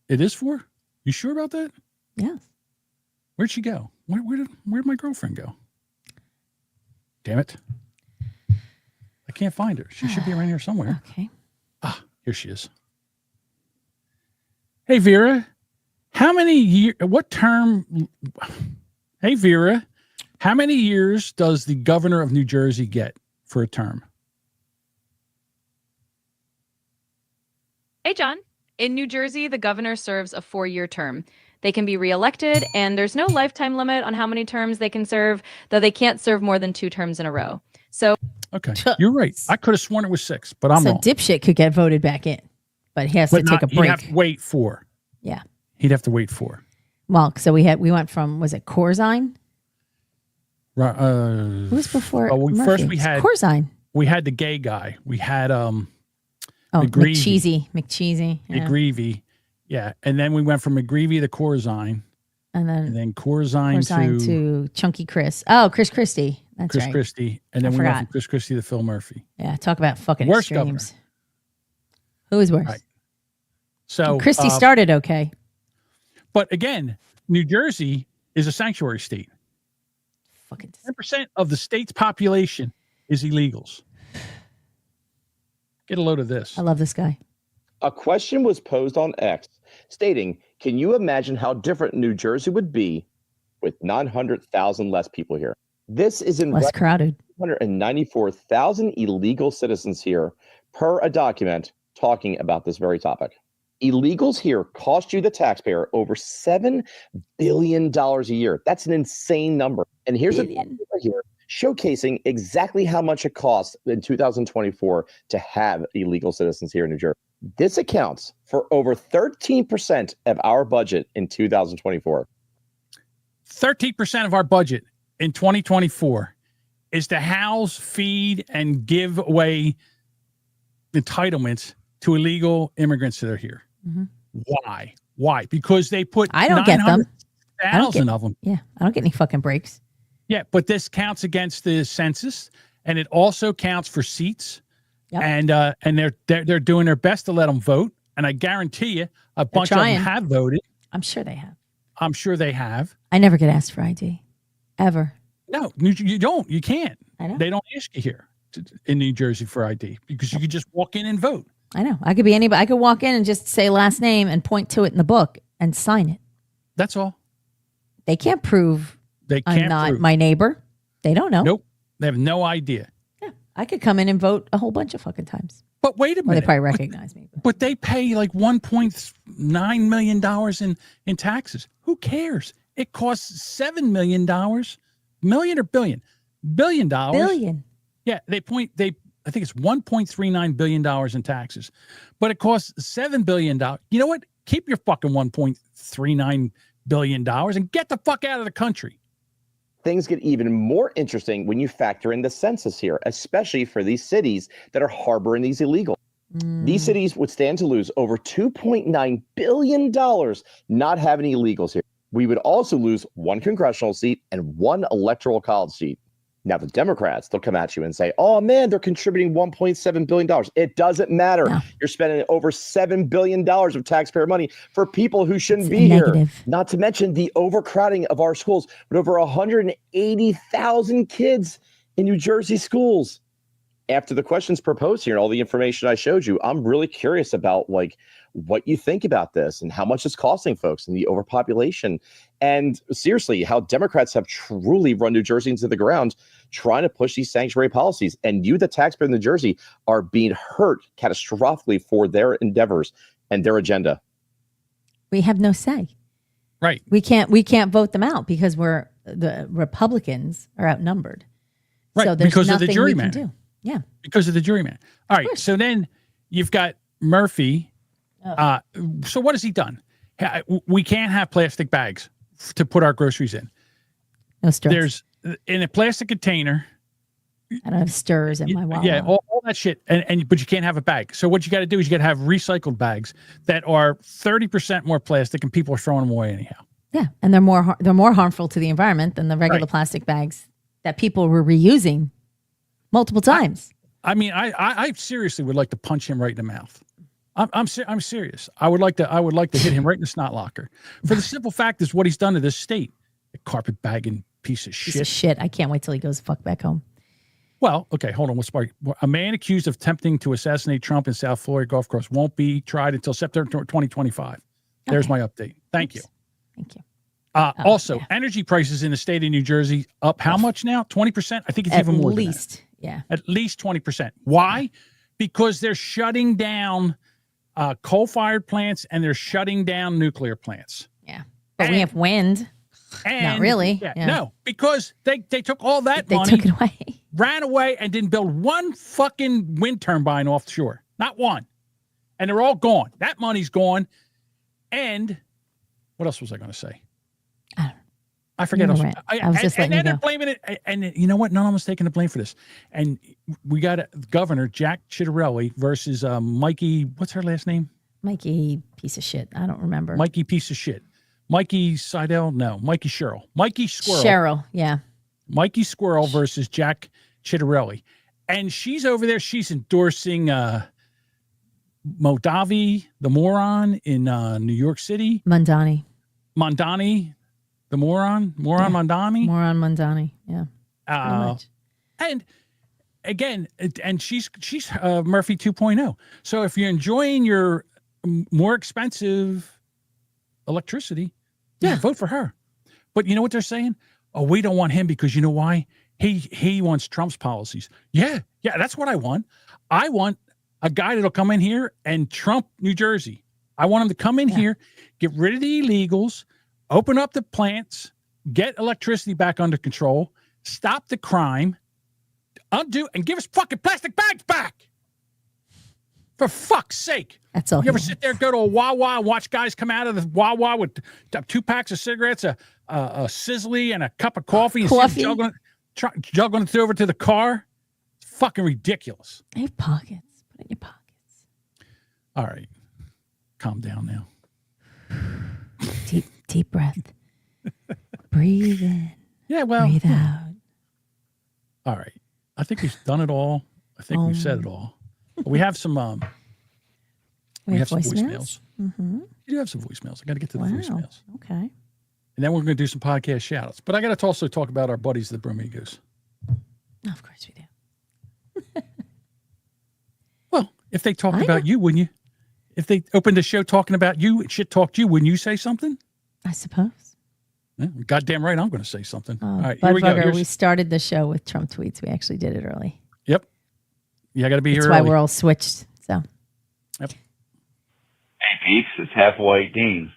It is 4? You sure about that? Yes. Where'd she go? Where'd my girlfriend go? Damn it. I can't find her. She should be around here somewhere. Okay. Ah, here she is. Hey, Vera. How many years, what term? Hey, Vera. How many years does the governor of New Jersey get for a term? Hey, John. In New Jersey, the governor serves a 4-year term. They can be reelected, and there's no lifetime limit on how many terms they can serve, though they can't serve more than 2 terms in a row. So, okay, you're right. I could have sworn it was 6, but I'm wrong. So dipshit could get voted back in, but he has to take a break. He'd have to wait 4. Yeah. He'd have to wait 4. Well, so we went from, was it Corzine? Right. Who was before? First we had Corzine. We had the gay guy. We had McCheesy. Yeah. McGreevy. Yeah. And then we went from McGreevy to Corzine. And then Corzine to Chunky Chris. Oh, Chris Christie. That's Chris right. Christie. And then we went from Chris Christie to Phil Murphy. Yeah. Talk about fucking worst extremes. governor. Who is worse? Right. So Christie started okay. But again, New Jersey is a sanctuary state. Fucking 10% of the state's population is illegals. Get a load of this. I love this guy. A question was posed on X stating, can you imagine how different New Jersey would be with 900,000 less people here? This is in less crowded. 294,000 illegal citizens here per a document talking about this very topic. Illegals here cost you, the taxpayer, over $7 billion a year. That's an insane number. And here's a here showcasing exactly how much it costs in 2024 to have illegal citizens here in New Jersey. This accounts for over 13% of our budget in 2024. 13% of our budget in 2024 is to house, feed, and give away entitlements to illegal immigrants that are here. Mm-hmm. Why? Because they put I don't get them. 900,000 of them. Yeah, I don't get any fucking breaks. Yeah, but this counts against the census, and it also counts for seats. Yep. And they're doing their best to let them vote. And I guarantee you, a bunch of them have voted. I'm sure they have. I'm sure they have. I never get asked for ID, ever. No, you don't. You can't. I know. They don't ask you here. in New Jersey for ID because you could just walk in and vote. I know. I could be anybody. I could walk in and just say last name and point to it in the book and sign it. That's all. They can't prove I'm not my neighbor. They don't know. Nope. They have no idea. Yeah. I could come in and vote a whole bunch of fucking times. But wait a minute. Well, they probably recognize me. But they pay like $1.9 million in taxes. Who cares? It costs $7 million. Million or billion? $1 billion. Billion. Yeah, I think it's $1.39 billion in taxes. But it costs $7 billion. You know what? Keep your fucking $1.39 billion and get the fuck out of the country. Things get even more interesting when you factor in the census here, especially for these cities that are harboring these illegals. These cities would stand to lose over $2.9 billion not having illegals here. We would also lose one congressional seat and one electoral college seat. Now, the Democrats, they'll come at you and say, oh, man, they're contributing $1.7 billion. It doesn't matter. No. You're spending over $7 billion of taxpayer money for people who shouldn't be here. Not to mention the overcrowding of our schools with over 180,000 kids in New Jersey schools. After the questions proposed here and all the information I showed you, I'm really curious about like what you think about this and how much it's costing folks and the overpopulation. And seriously, how Democrats have truly run New Jersey into the ground trying to push these sanctuary policies. And you, the taxpayer in New Jersey, are being hurt catastrophically for their endeavors and their agenda. We have no say. Right. We can't vote them out because the Republicans are outnumbered. Right. So there's because of the nothing we can juryman. do. Yeah. Because of the juryman. All right. So then you've got Murphy. So what has he done? We can't have plastic bags to put our groceries in. No straws. There's in a plastic container. I don't have stirrers in my wallet. Yeah, all that shit. But you can't have a bag. So what you got to do is you got to have recycled bags that are 30% more plastic, and people are throwing them away anyhow. Yeah, and they're more harmful to the environment than the regular plastic bags that people were reusing multiple times. I mean, I seriously would like to punch him right in the mouth. I'm serious. I would like to hit him right in the snot locker for the simple fact is what he's done to this state. A carpet bagging piece of shit. I can't wait till he goes fuck back home. Well, okay, hold on. A man accused of attempting to assassinate Trump in South Florida golf course won't be tried until September 2025. There's my update. Thank you. Thank you. Also, energy prices in the state of New Jersey up how much now? 20%? I think it's even more than that. Yeah. At least 20%. Why? Because they're shutting down coal-fired plants and they're shutting down nuclear plants. Yeah. But we have wind. Not really. Yeah. No, because they took all that money. They took it away. Ran away and didn't build one fucking wind turbine offshore. Not one. And they're all gone. That money's gone. And what else was I going to say? I forget. I was just letting you go. They're blaming it. And you know what? None of them was taking the blame for this. And we got Governor Jack Ciattarelli versus Mikey. What's her last name? Mikey piece of shit. I don't remember. Mikey piece of shit. Mikey Seidel? No. Mikey Sherrill. Mikey Squirrel. Sherrill, yeah. Mikey Squirrel versus Jack Ciattarelli. And she's over there. She's endorsing Moldavi, the moron in New York City. Mondani, the moron. Mondani. Yeah. And again, and she's Murphy 2.0. So if you're enjoying your more expensive electricity, vote for her. But you know what they're saying? Oh, we don't want him because you know why? He wants Trump's policies. Yeah, that's what I want. I want a guy that'll come in here and Trump New Jersey. I want him to come in here, get rid of the illegals, open up the plants, get electricity back under control, stop the crime, undo, and give us fucking plastic bags back. For fuck's sake. That's all. You ever sit there, go to a Wawa, and watch guys come out of the Wawa with 2 packs of cigarettes, a Sizzly, and a cup of coffee, and juggling it over to the car? It's fucking ridiculous. I have pockets. Put it in your pockets. All right. Calm down now. Deep breath. Breathe in. Yeah, well. Breathe out. All right. I think we've done it all. I think we've said it all. We have some we have some voicemails. Mm-hmm. We do have some voicemails. I got to get to the voicemails. Okay. And then we're going to do some podcast shout outs. But I got to also talk about our buddies, the Bromigos. Of course we do. If they talked about you, wouldn't you? If they opened the show talking about you, shit talked you, wouldn't you say something? I suppose. Yeah, goddamn right, I'm going to say something. All right, Bud here we go. Bugger, we started the show with Trump tweets. We actually did it early. Yep. Yeah, I got to be That's here why early. we're all switched. So. Yep. Hey, peeps, it's Half White Dean.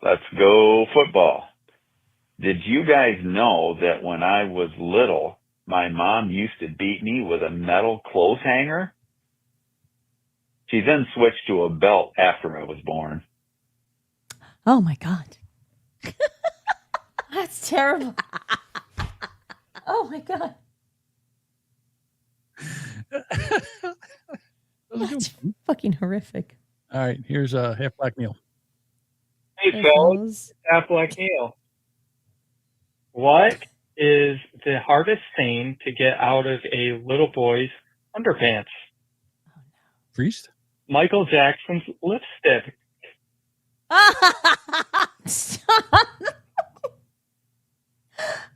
Let's go football. Did you guys know that when I was little, my mom used to beat me with a metal clothes hanger? She then switched to a belt after I was born. Oh my God. That's terrible. Oh my God. That's fucking horrific. All right, here's Half Black Neil. Hey, fellas, Half Black Neil. What is the hardest thing to get out of a little boy's underpants? Priest? Michael Jackson's lipstick.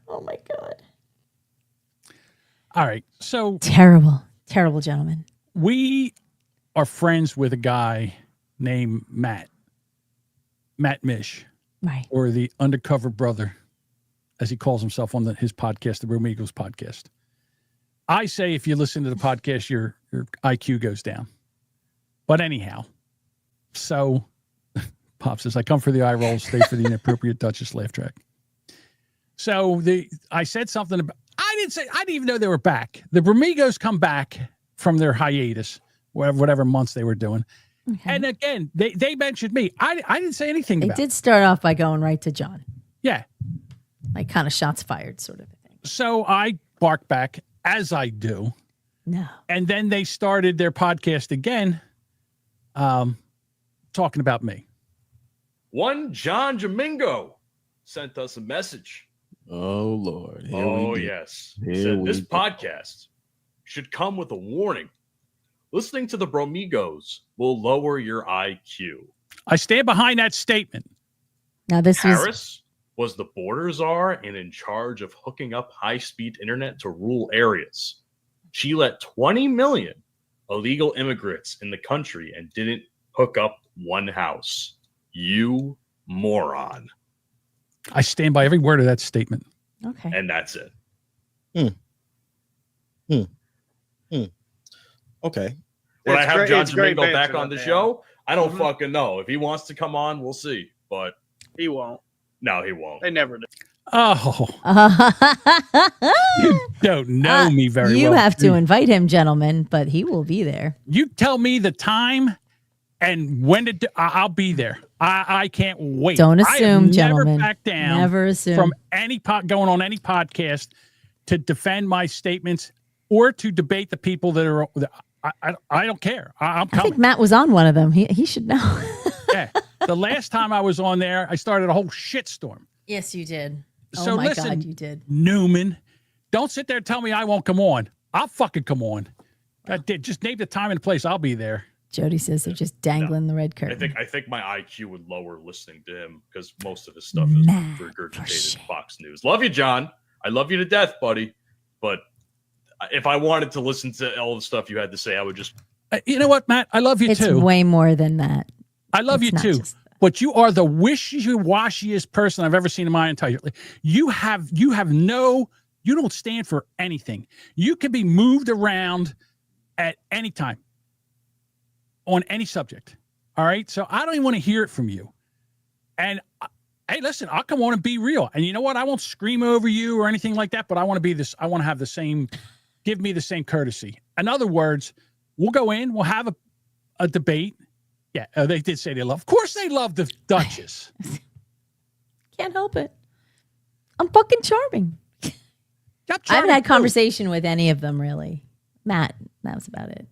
Oh my God. All right, so Terrible gentleman. we are friends with a guy named Matt Mish, right? Or the undercover brother, as he calls himself on his podcast, the Romegos podcast. I say if you listen to the podcast, your IQ goes down. But anyhow, so Pop says, I come for the eye roll, stay for the inappropriate Duchess laugh track. So I said something about, I didn't even know they were back. The Romegos come back from their hiatus, whatever months they were doing. Okay. And again, they mentioned me. I didn't say anything They about did start off by going right to John. Yeah. Like kind of shots fired sort of a thing. So I barked back, as I do. No. And then they started their podcast again, talking about me. One John Jamingo sent us a message. Oh, Lord. Here Oh, we go. yes. Here He said we this go. podcast should come with a warning. Listening to the Bromigos will lower your IQ. I stand behind that statement. Now this Harris was the border czar and in charge of hooking up high-speed internet to rural areas. She let 20 million illegal immigrants in the country and didn't hook up one house. You moron. I stand by every word of that statement. Okay. And that's it. Okay. Would I It's have great- John it's great Jamingo back banter, on the man. show? I don't fucking know. If he wants to come on, we'll see. But He won't. no, he won't. They never do. Oh, you don't know me very well. You have to invite him, gentlemen, but he will be there. You tell me the time and when to I'll be there. I can't wait. Don't I have assume, never gentlemen. back down Never assume. from any going on any podcast to defend my statements or to debate the people that are. I don't care. I'm I coming. think Matt was on one of them. He should know. Yeah. The last time I was on there, I started a whole shitstorm. Yes, you did. So oh my listen, God, you did. Newman, don't sit there and tell me I won't come on. I'll fucking come on. Just name the time and place. I'll be there. Jody says they're just dangling the red curtain. I think my IQ would lower listening to him because most of his stuff is regurgitated Fox News. Love you, John. I love you to death, buddy. But if I wanted to listen to all the stuff you had to say, I would just. You know what, Matt? I love you It's too. way more than that. I love It's you not too. just But you are the wishy-washiest person I've ever seen in my entire life. You don't stand for anything. You can be moved around at any time on any subject. All right. So I don't even want to hear it from you. And hey, listen, I'll come on and be real. And you know what? I won't scream over you or anything like that, but I want to be this. I want to have the same, give me the same courtesy. In other words, we'll go in, we'll have a debate. Yeah, they did say they love. Of course, they love the Duchess. Can't help it. I'm fucking charming. I haven't had conversation with any of them really. Matt, that was about it.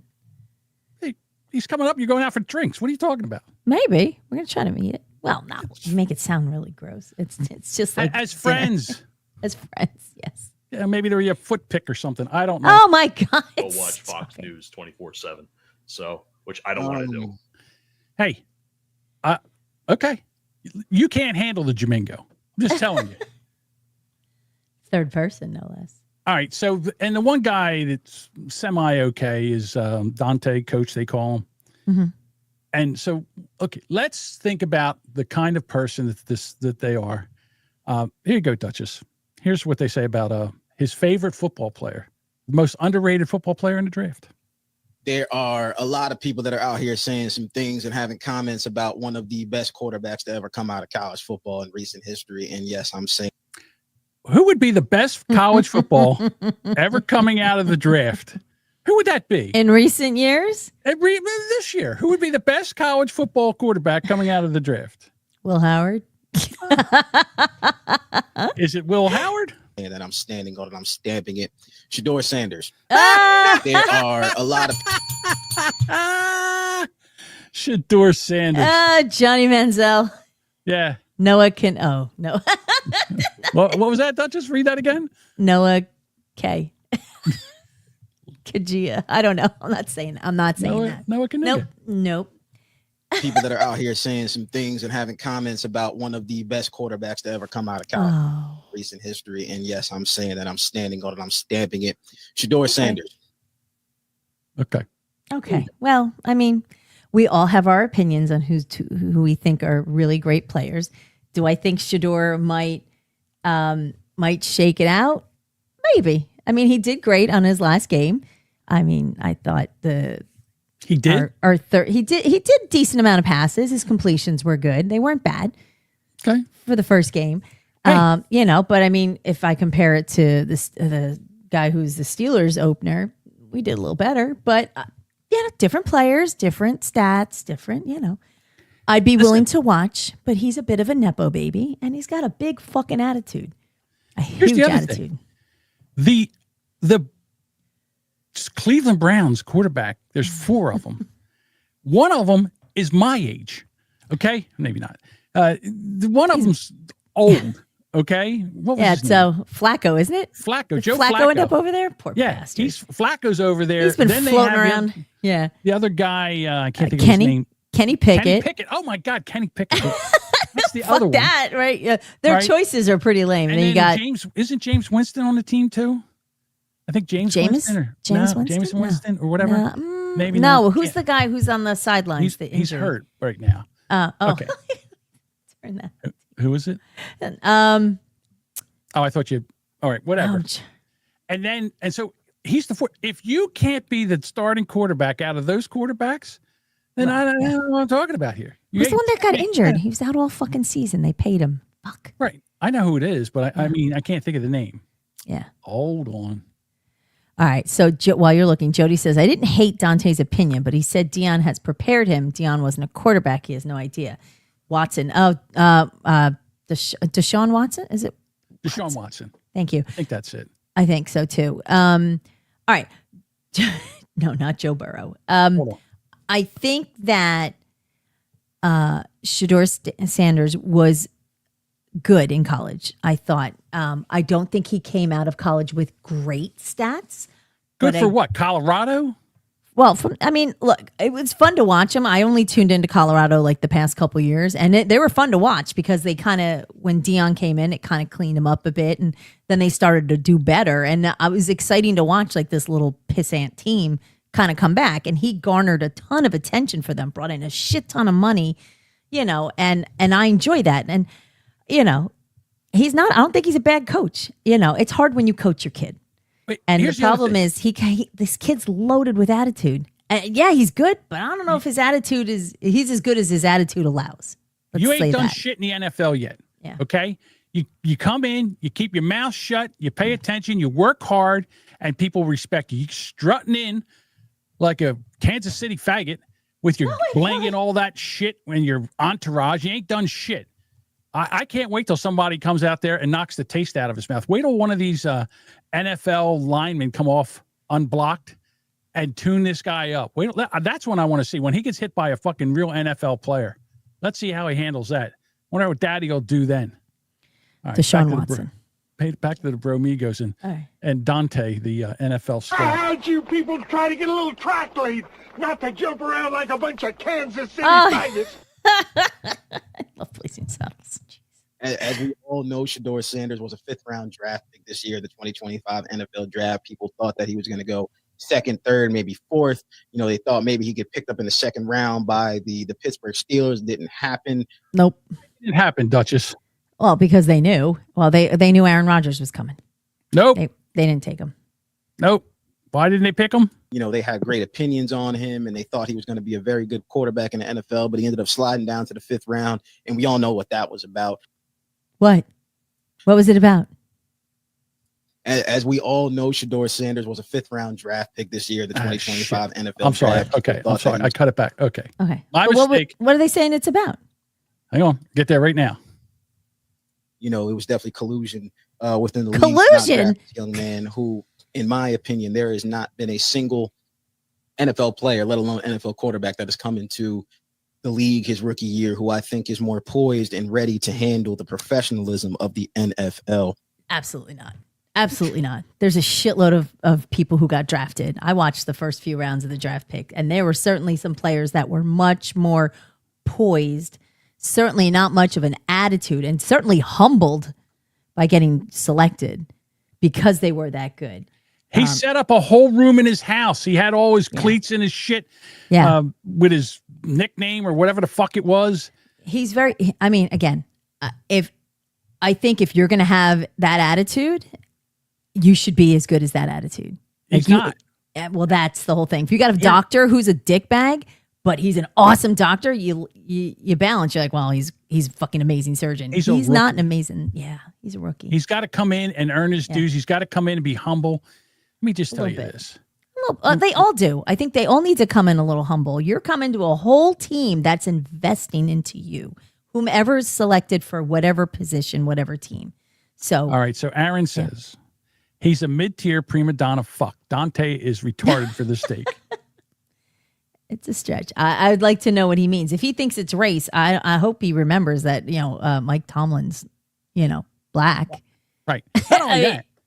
Hey, he's coming up. You're going out for drinks. What are you talking about? Maybe we're gonna try to meet it. Well, not you make it sound really gross. It's just like As dinner. friends. As friends, yes. Yeah, maybe they're a foot pick or something. I don't know. Oh my God! Go watch Fox News 24/7. So, which I don't want to do. Hey, okay. You can't handle the Jamingo. I'm just telling you. Third person, no less. All right. So, and the one guy that's semi-okay is Dante, coach, they call him. Mm-hmm. And so, okay, let's think about the kind of person that they are. Here you go, Duchess. Here's what they say about his favorite football player, the most underrated football player in the draft. There are a lot of people that are out here saying some things and having comments about one of the best quarterbacks to ever come out of college football in recent history. And yes, I'm saying. Who would be the best college football ever coming out of the draft? Who would that be? In recent years? This year. Who would be the best college football quarterback coming out of the draft? Will Howard? Is it Will Howard? And that I'm standing on it, I'm stamping it. Shador Sanders. Ah! There are a lot of Shador Sanders. Johnny Manziel. Yeah. Noah can. Oh no. What was that? Just read that again. Noah K. Kajia. I don't know. I'm not saying that. Noah Kaniga. Nope. people that are out here saying some things and having comments about one of the best quarterbacks to ever come out of college in recent history. And yes, I'm saying that. I'm standing on it. I'm stamping it. Shador Sanders. Okay. Well, I mean, we all have our opinions on who we think are really great players. Do I think Shador might shake it out? Maybe. I mean, he did great on his last game. I mean, I thought he did. He did decent amount of passes. His completions were good. They weren't bad. Okay. For the first game, but I mean, if I compare it to the guy who's the Steelers opener, we did a little better. But different players, different stats, different. I'd be willing to watch, but he's a bit of a nepo baby, and he's got a big fucking attitude. Here's the other thing. The Cleveland Browns quarterback, there's 4 of them. One of them is my age. Okay? Maybe not. One of them's old. Okay? What was his name? Flacco, isn't it? Flacco. Joe Flacco end up over there? Poor bastard. Flacco's over there. He's been floating around. The other guy, I can't think of his name. Kenny Pickett. Kenny Pickett. Oh my God, Kenny Pickett. That's the other one. That, right? Yeah. Their choices are pretty lame. And then you got isn't James Winston on the team too? I think James Winston or whatever. Maybe no. not. Who's the guy who's on the sidelines? He's hurt right now. Okay. Turn that. Who is it? I thought you. All right, whatever. Ouch. And so he's the 4th. If you can't be the starting quarterback out of those quarterbacks, then I don't know what I'm talking about here. Who's the one that got injured? He was out all fucking season. They paid him. Fuck. Right. I know who it is, but I mean, I can't think of the name. Yeah. Hold on. All right. So while you're looking, Jody says, I didn't hate Dante's opinion, but he said Deion has prepared him. Deion wasn't a quarterback. He has no idea. Watson. Deshaun Watson? Is it? Deshaun Watson. Thank you. I think that's it. I think so too. All right. No, not Joe Burrow. Hold on. I think that Shador Sanders was good in college. I thought. I don't think he came out of college with great stats. Good for what? Colorado? Well, look, it was fun to watch him. I only tuned into Colorado like the past couple of years, and they were fun to watch because they kind of, when Deion came in, it kind of cleaned him up a bit, and then they started to do better. And it was exciting to watch like this little pissant team kind of come back, and he garnered a ton of attention for them, brought in a shit ton of money, and I enjoy that. And he's not. I don't think he's a bad coach. It's hard when you coach your kid. And the problem is this kid's loaded with attitude. Yeah, he's good, but I don't know if his attitude he's as good as his attitude allows. You ain't done shit in the NFL yet. Yeah. Okay? You come in, you keep your mouth shut, you pay attention, you work hard, and people respect you. You strutting in like a Kansas City faggot with your bling and all that shit and your entourage. You ain't done shit. I can't wait till somebody comes out there and knocks the taste out of his mouth. Wait till one of these NFL linemen come off unblocked and tune this guy up. That's when I want to see, when he gets hit by a fucking real NFL player. Let's see how he handles that. Wonder what Daddy will do then. All right, Deshaun Watson. Back to the Bromigos and Dante, the NFL star. I heard you people try to get a little track lead, not to jump around like a bunch of Kansas City faggots. I love Blazing Saddles. As we all all know Shador Sanders was a 5th-round draft pick this year, the 2025 NFL draft. People thought that he was going to go 2nd, 3rd, maybe 4th. They thought maybe he'd get picked up in the 2nd round by the Pittsburgh Steelers. Didn't happen. Nope. It didn't happen, Duchess. Well, because they knew. Well, they knew Aaron Rodgers was coming. Nope. They didn't take him. Nope. Why didn't they pick him? They had great opinions on him, and they thought he was going to be a very good quarterback in the NFL, but he ended up sliding down to the 5th round, and we all know what that was about. What? What was it about? As we all know, Shador Sanders was a 5th-round draft pick this year, the 2025 NFL I'm sorry. draft. Okay. I'm sorry. I cut it back. Okay. Okay. My But mistake. what are they saying it's about? Hang on. Get there right now. It was definitely collusion within the league. Collusion? Young man who, in my opinion, there has not been a single NFL player, let alone NFL quarterback, that has come into the league his rookie year who I think is more poised and ready to handle the professionalism of the NFL. Absolutely not. Absolutely not. There's a shitload of people who got drafted. I watched the first few rounds of the draft pick, and there were certainly some players that were much more poised, certainly not much of an attitude, and certainly humbled by getting selected because they were that good. He set up a whole room in his house. He had all his cleats and his shit with his nickname or whatever the fuck it was. He's very, I mean, again, if you're going to have that attitude, you should be as good as that attitude. He's not. Well, that's the whole thing. If you got a doctor who's a dickbag, but he's an awesome doctor, you balance. You're like, well, he's a fucking amazing surgeon. He's not an amazing. Yeah, he's a rookie. He's got to come in and earn his dues. He's got to come in and be humble. Let me just tell you this. They all do. I think they all need to come in a little humble. You're coming to a whole team that's investing into you, whomever is selected for whatever position, whatever team. So, all right. So Aaron says he's a mid-tier prima donna fuck. Dante is retarded for the stake. It's a stretch. I'd like to know what he means. If he thinks it's race, I hope he remembers that, Mike Tomlin's, black. Right. Not only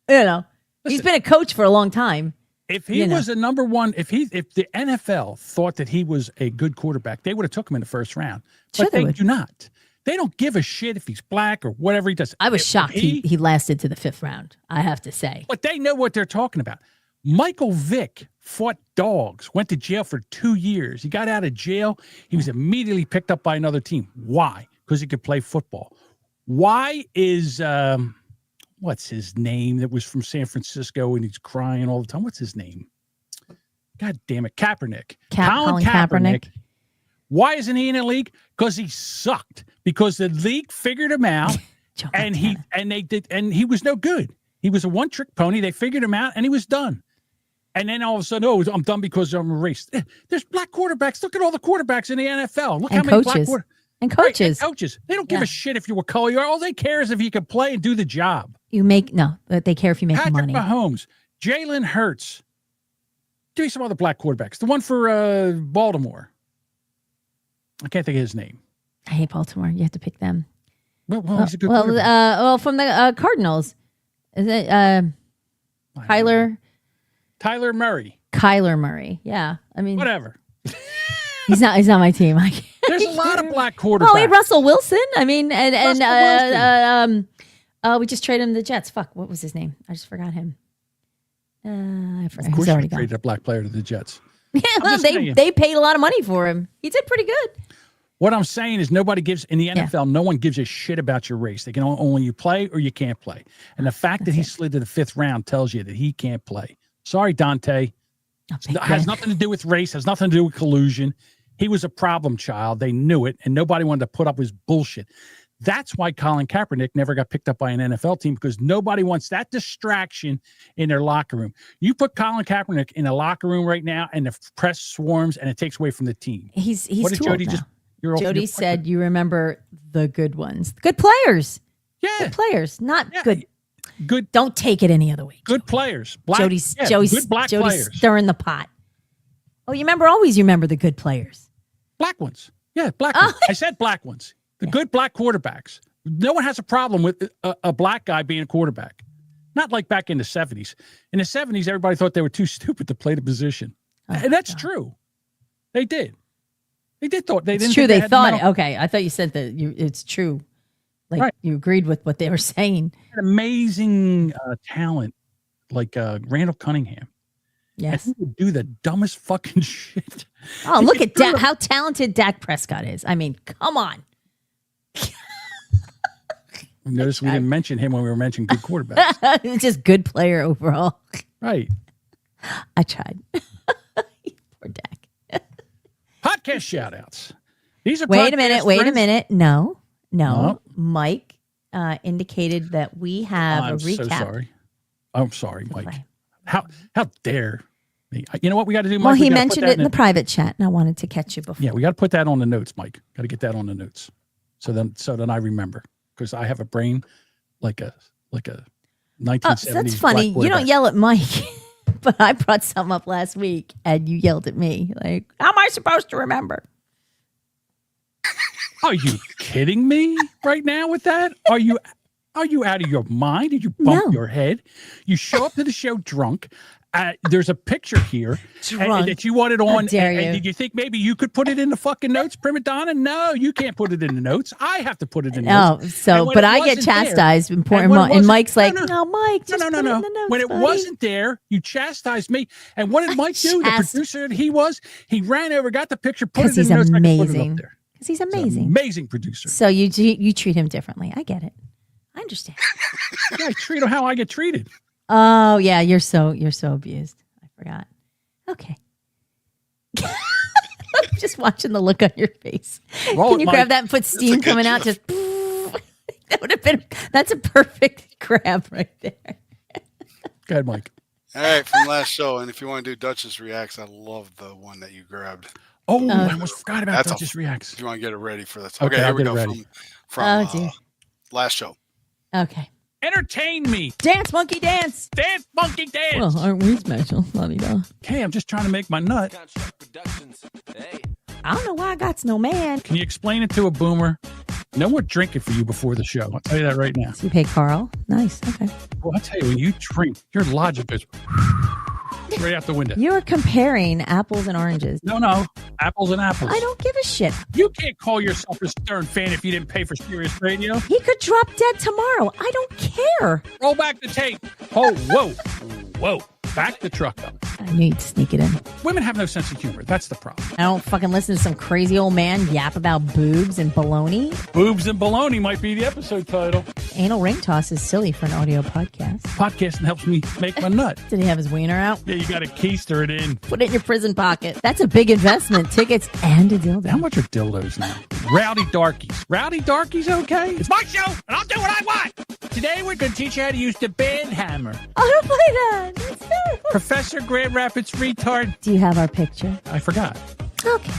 that. He's been a coach for a long time. If he was a number one, if the NFL thought that he was a good quarterback, they would have took him in the 1st round. But they do not. They don't give a shit if he's black or whatever he does. I was shocked he lasted to the 5th round, I have to say. But they know what they're talking about. Michael Vick fought dogs, went to jail for 2 years. He got out of jail. He was immediately picked up by another team. Why? Because he could play football. Why is what's his name that was from San Francisco and he's crying all the time? What's his name? God damn it. Kaepernick. Colin Kaepernick. Why isn't he in the league? Because he sucked. Because the league figured him out and he was no good. He was a one-trick pony. They figured him out and he was done. And then all of a sudden, I'm done because I'm a race. There's black quarterbacks. Look at all the quarterbacks in the NFL. Look how many black quarterbacks. And coaches. Right, and coaches. They don't give a shit if you were color. All they care is if you can play and do the job. They care if you make Patrick money. Mahomes, Jalen Hurts. Give me some other black quarterbacks. The one for Baltimore. I can't think of his name. I hate Baltimore. You have to pick them. Well, he's a good quarterback. From the Cardinals. Is it Kyler Murray? Kyler Murray. Yeah. I mean, whatever. He's not my team. There's a lot of black quarterbacks. Oh, we had Russell Wilson. I mean, we just traded him to the Jets. Fuck, what was his name? I just forgot him. I forgot. Of course, he's already traded a black player to the Jets. Yeah, well, they paid a lot of money for him. He did pretty good. What I'm saying is nobody gives in the NFL. No one gives a shit about your race. They can only you play or you can't play. And the fact that he slid to the 5th round tells you that he can't play. Sorry, Dante. It has nothing to do with race. Has nothing to do with collusion. He was a problem child. They knew it, and nobody wanted to put up his bullshit. That's why Colin Kaepernick never got picked up by an NFL team, because nobody wants that distraction in their locker room. You put Colin Kaepernick in a locker room right now, and the press swarms, and it takes away from the team. He's what did too Jody old just? Jody said, "You remember the good ones, good players, good players, not good." Good. Don't take it any other way. Good players. Jody's good black Jody's players. stirring the pot. Oh, you remember the good players. Black ones. Yeah, black ones. I said black ones. The good black quarterbacks. No one has a problem with a black guy being a quarterback. Not like back in the 70s. In the 70s, everybody thought they were too stupid to play the position. And that's true. They did. They did thought. It's true. They thought it. Okay. I thought you said that it's true. Like Right. you agreed with what they were saying. An amazing talent like Randall Cunningham. Yes. And he would do the dumbest fucking shit. Oh, He look could at do how talented Dak Prescott is. I mean, come on. Notice we didn't mention him when we were mentioning good quarterbacks. Just good player overall. Right. I tried. Poor Dak. Podcast shout outs. These are Wait a podcast minute. friends. No. No. Mike indicated that we have I'm a recap. so sorry. I'm sorry, Mike. How dare me? You know what we got to do, Mike? Well, he We gotta put mentioned that it in the private chat, and I wanted to catch you before. Yeah, we got to put that on the notes, Mike. Got to get that on the notes. So then I remember, because I have a brain like a 1970s. Oh, so that's funny. black You don't quarterback. yell at Mike, but I brought something up last week, and you yelled at me. Like, how am I supposed to remember? Are you kidding me right now with that? Are you out of your mind? Did you bump your head? You show up to the show drunk. There's a picture here and that you wanted on. How dare and you. did you think maybe you could put it in the fucking notes, Prima Donna? No, you can't put it in the notes. I have to put it in No, notes. so And when but it I get wasn't there- chastised important, when it and wasn't- Mike's like, no. no, Mike, just no. put it in the notes, When it buddy." wasn't there, you chastised me. And what did Mike do? The producer that he was, he ran over, got the picture, put it in Because he's the notes. I could put it up amazing. there. Because he's He's an amazing. amazing producer. So you treat him differently. I get it. I understand. Yeah, I treat him how I get treated. Oh yeah, you're so abused. I forgot. Okay. I'm just watching the look on your face. Roll Can it, you Mike. grab that and put steam good coming out? gif. Just that would have been. That's a perfect grab right there. Go ahead, Mike. All right, from last show. And if you want to do Duchess Reacts, I love the one that you grabbed. Oh, I almost forgot about That's Duchess Reacts. If you want to get it ready for this. Okay, Okay, I'll here we get it go. ready. From dear. last show. Okay. Entertain me. Dance, monkey, dance. Dance, monkey, dance. Well, aren't we special? La-di-da. Okay, I'm just trying to make my nut. I don't know why I got no man. Can you explain it to a boomer? No more drinking for you before the show. I'll tell you that right now. You pay Carl. Nice. Okay. Well, I'll tell you, when you drink, your logic is right out the window. You're comparing apples and oranges. No. Apples and apples. I don't give a shit. You can't call yourself a Stern fan if you didn't pay for Sirius Radio. He could drop dead tomorrow. I don't care. Roll back the tape. Oh, whoa. Back the truck up. I knew you'd sneak it in. Women have no sense of humor. That's the problem. I don't fucking listen to some crazy old man yap about boobs and baloney. Boobs and baloney might be the episode title. Anal ring toss is silly for an audio podcast. Podcasting helps me make my nut. Did he have his wiener out? Yeah, you got to keister it in. Put it in your prison pocket. That's a big investment. Tickets and a dildo. How much are dildos now? Rowdy darkies. Rowdy darkies, okay? It's my show, and I'll do what I want. Today we're going to teach you how to use the band hammer. I don't play that. That's terrible. Professor Grand Rapids retard. Do you have our picture? I forgot. Okay.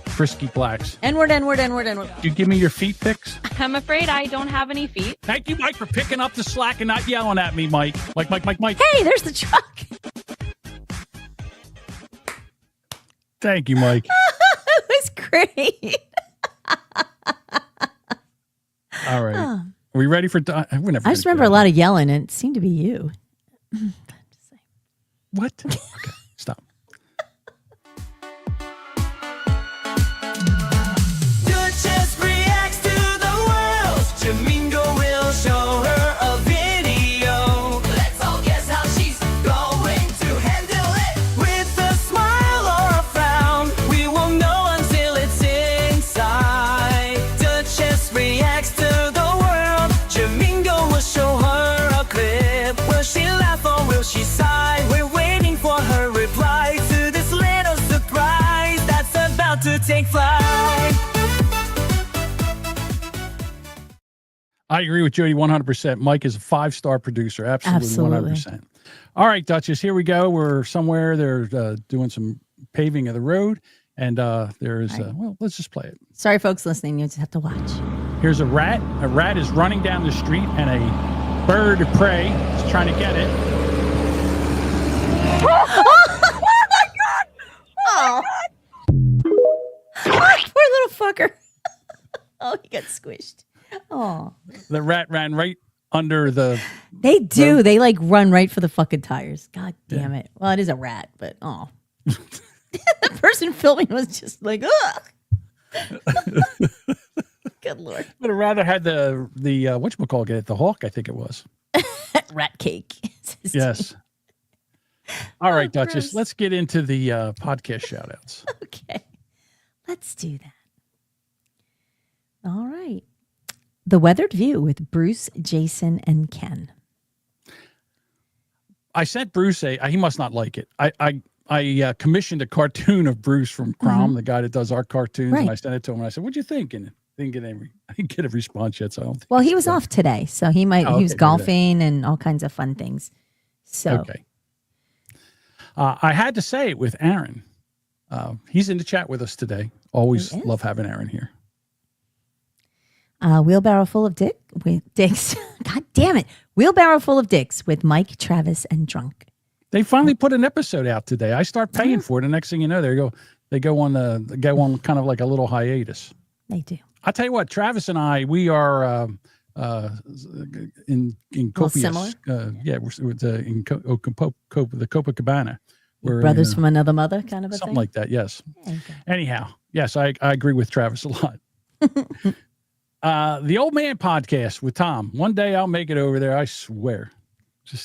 Frisky blacks. N-word. You give me your feet pics? I'm afraid I don't have any feet. Thank you, Mike, for picking up the slack and not yelling at me, Mike. Mike. Hey, there's the truck. Thank you, Mike. It was great. All right. Oh. Are we ready for... I just remember a lot of yelling, and it seemed to be you. What? Okay, stop. Duchess reacts to the world. Jamingo will show her a video. Let's all guess how she's going to handle it. With a smile or a frown, we won't know until it's inside. Duchess reacts to the world. Jamingo will show her a clip. Will she laugh or will she sigh? We're waiting for her reply to this little surprise that's about to take flight. I agree with Jody 100%. Mike is a 5-star producer. Absolutely. 100%. All right, Duchess, here we go. We're somewhere. They're doing some paving of the road. And there's, well, let's just play it. Sorry, folks listening. You just have to watch. Here's a rat. A rat is running down the street, and a bird of prey is trying to get it. Oh my God! Oh. Poor little fucker. Oh, he got squished. Oh. The rat ran right under the... They do. They like run right for the fucking tires. God damn it. Well, it is a rat, but oh. The person filming was just like, ugh. Look Good Lord. Would have rather had the whatchamacallit get it, the hawk, I think it was. Rat cake. Yes. All right, Oh, Duchess, gross. let's get into the podcast shout outs. Okay. Let's do that. All right. The Weathered View with Bruce, Jason, and Ken. I sent Bruce he must not like it. I commissioned a cartoon of Bruce from Crom, the guy that does our cartoons, and I sent it to him. And I said, "What'd you think?" And I didn't get a response yet. So I don't think. Well, he was off today, so he might. Oh, he was okay, maybe golfing and all kinds of fun things. So okay. I had to say it with Aaron. He's in the chat with us today. Always love having Aaron here. Wheelbarrow full of dicks. God damn it! Wheelbarrow full of dicks with Mike, Travis, and Drunk. They finally put an episode out today. I start paying for it. The next thing you know, they go on kind of like a little hiatus. They do. I'll tell you what, Travis and I, we are in copious. Similar? We're in the Copacabana. We're Brothers from another mother, kind of a something thing. like that. Yes. Okay. Anyhow, yes, I agree with Travis a lot. The Old Man Podcast with Tom. One day I'll make it over there. I swear.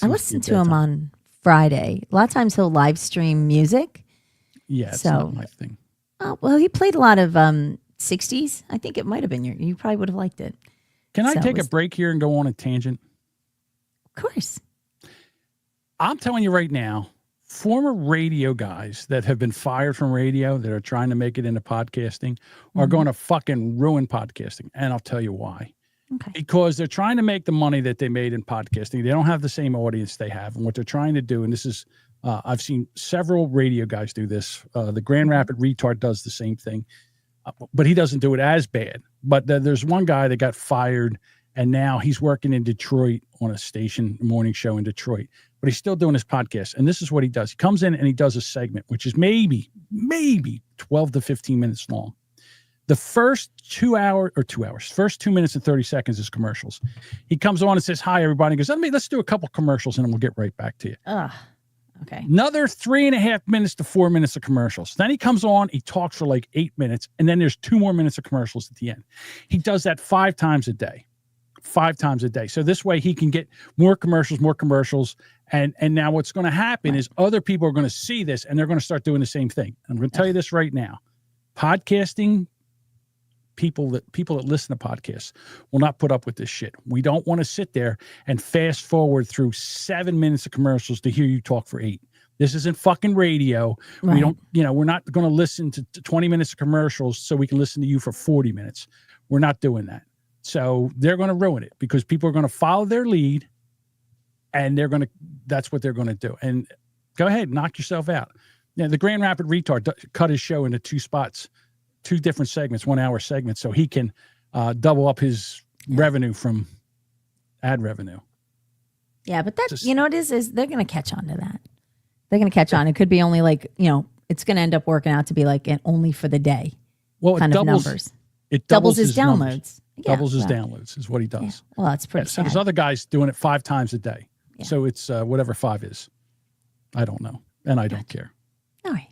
I listened to him on Friday. A lot of times he'll live stream music. Yeah, it's not my thing. Oh, well, he played a lot of 60s. I think it might have been you probably would have liked it. Can I So take a break here and go on a tangent? Of course. I'm telling you right now, former radio guys that have been fired from radio that are trying to make it into podcasting are going to fucking ruin podcasting. And I'll tell you why. Okay. Because they're trying to make the money that they made in podcasting. They don't have the same audience they have. And what they're trying to do, and this is, I've seen several radio guys do this. The Grand Rapid Retard does the same thing, but he doesn't do it as bad. But there's one guy that got fired, and now he's working in Detroit on a morning show in Detroit. But he's still doing his podcast. And this is what he does. He comes in and he does a segment, which is maybe 12 to 15 minutes long. The first 2 hours, first 2 minutes and 30 seconds is commercials. He comes on and says, "Hi, everybody." He goes, let's do a couple commercials and then we'll get right back to you. Okay. Another 3.5 minutes to 4 minutes of commercials. Then he comes on, he talks for like 8 minutes, and then there's 2 more minutes of commercials at the end. He does that 5 times a day. 5 times a day. So this way he can get more commercials. And now what's going to happen is other people are going to see this and they're going to start doing the same thing. I'm going to tell you this right now. Podcasting people that listen to podcasts will not put up with this shit. We don't want to sit there and fast forward through 7 minutes of commercials to hear you talk for 8. This isn't fucking radio. Right. We don't, we're not going to listen to 20 minutes of commercials so we can listen to you for 40 minutes. We're not doing that. So they're going to ruin it because people are going to follow their lead and that's what they're going to do. And go ahead, knock yourself out. The Grand Rapid Retard cut his show into 2 spots, 2 different segments, 1 hour segments, so he can double up his revenue from ad revenue. Yeah, but that, it is they're going to catch on to that. They're going to catch on. It could be only like, it's going to end up working out to be like an only for the day kind of numbers. It doubles his downloads. Yeah, doubles his downloads is what he does. Yeah. Well, that's pretty So there's other guys doing it 5 times a day. Yeah. So it's whatever 5 is. I don't know. And I don't care. All right.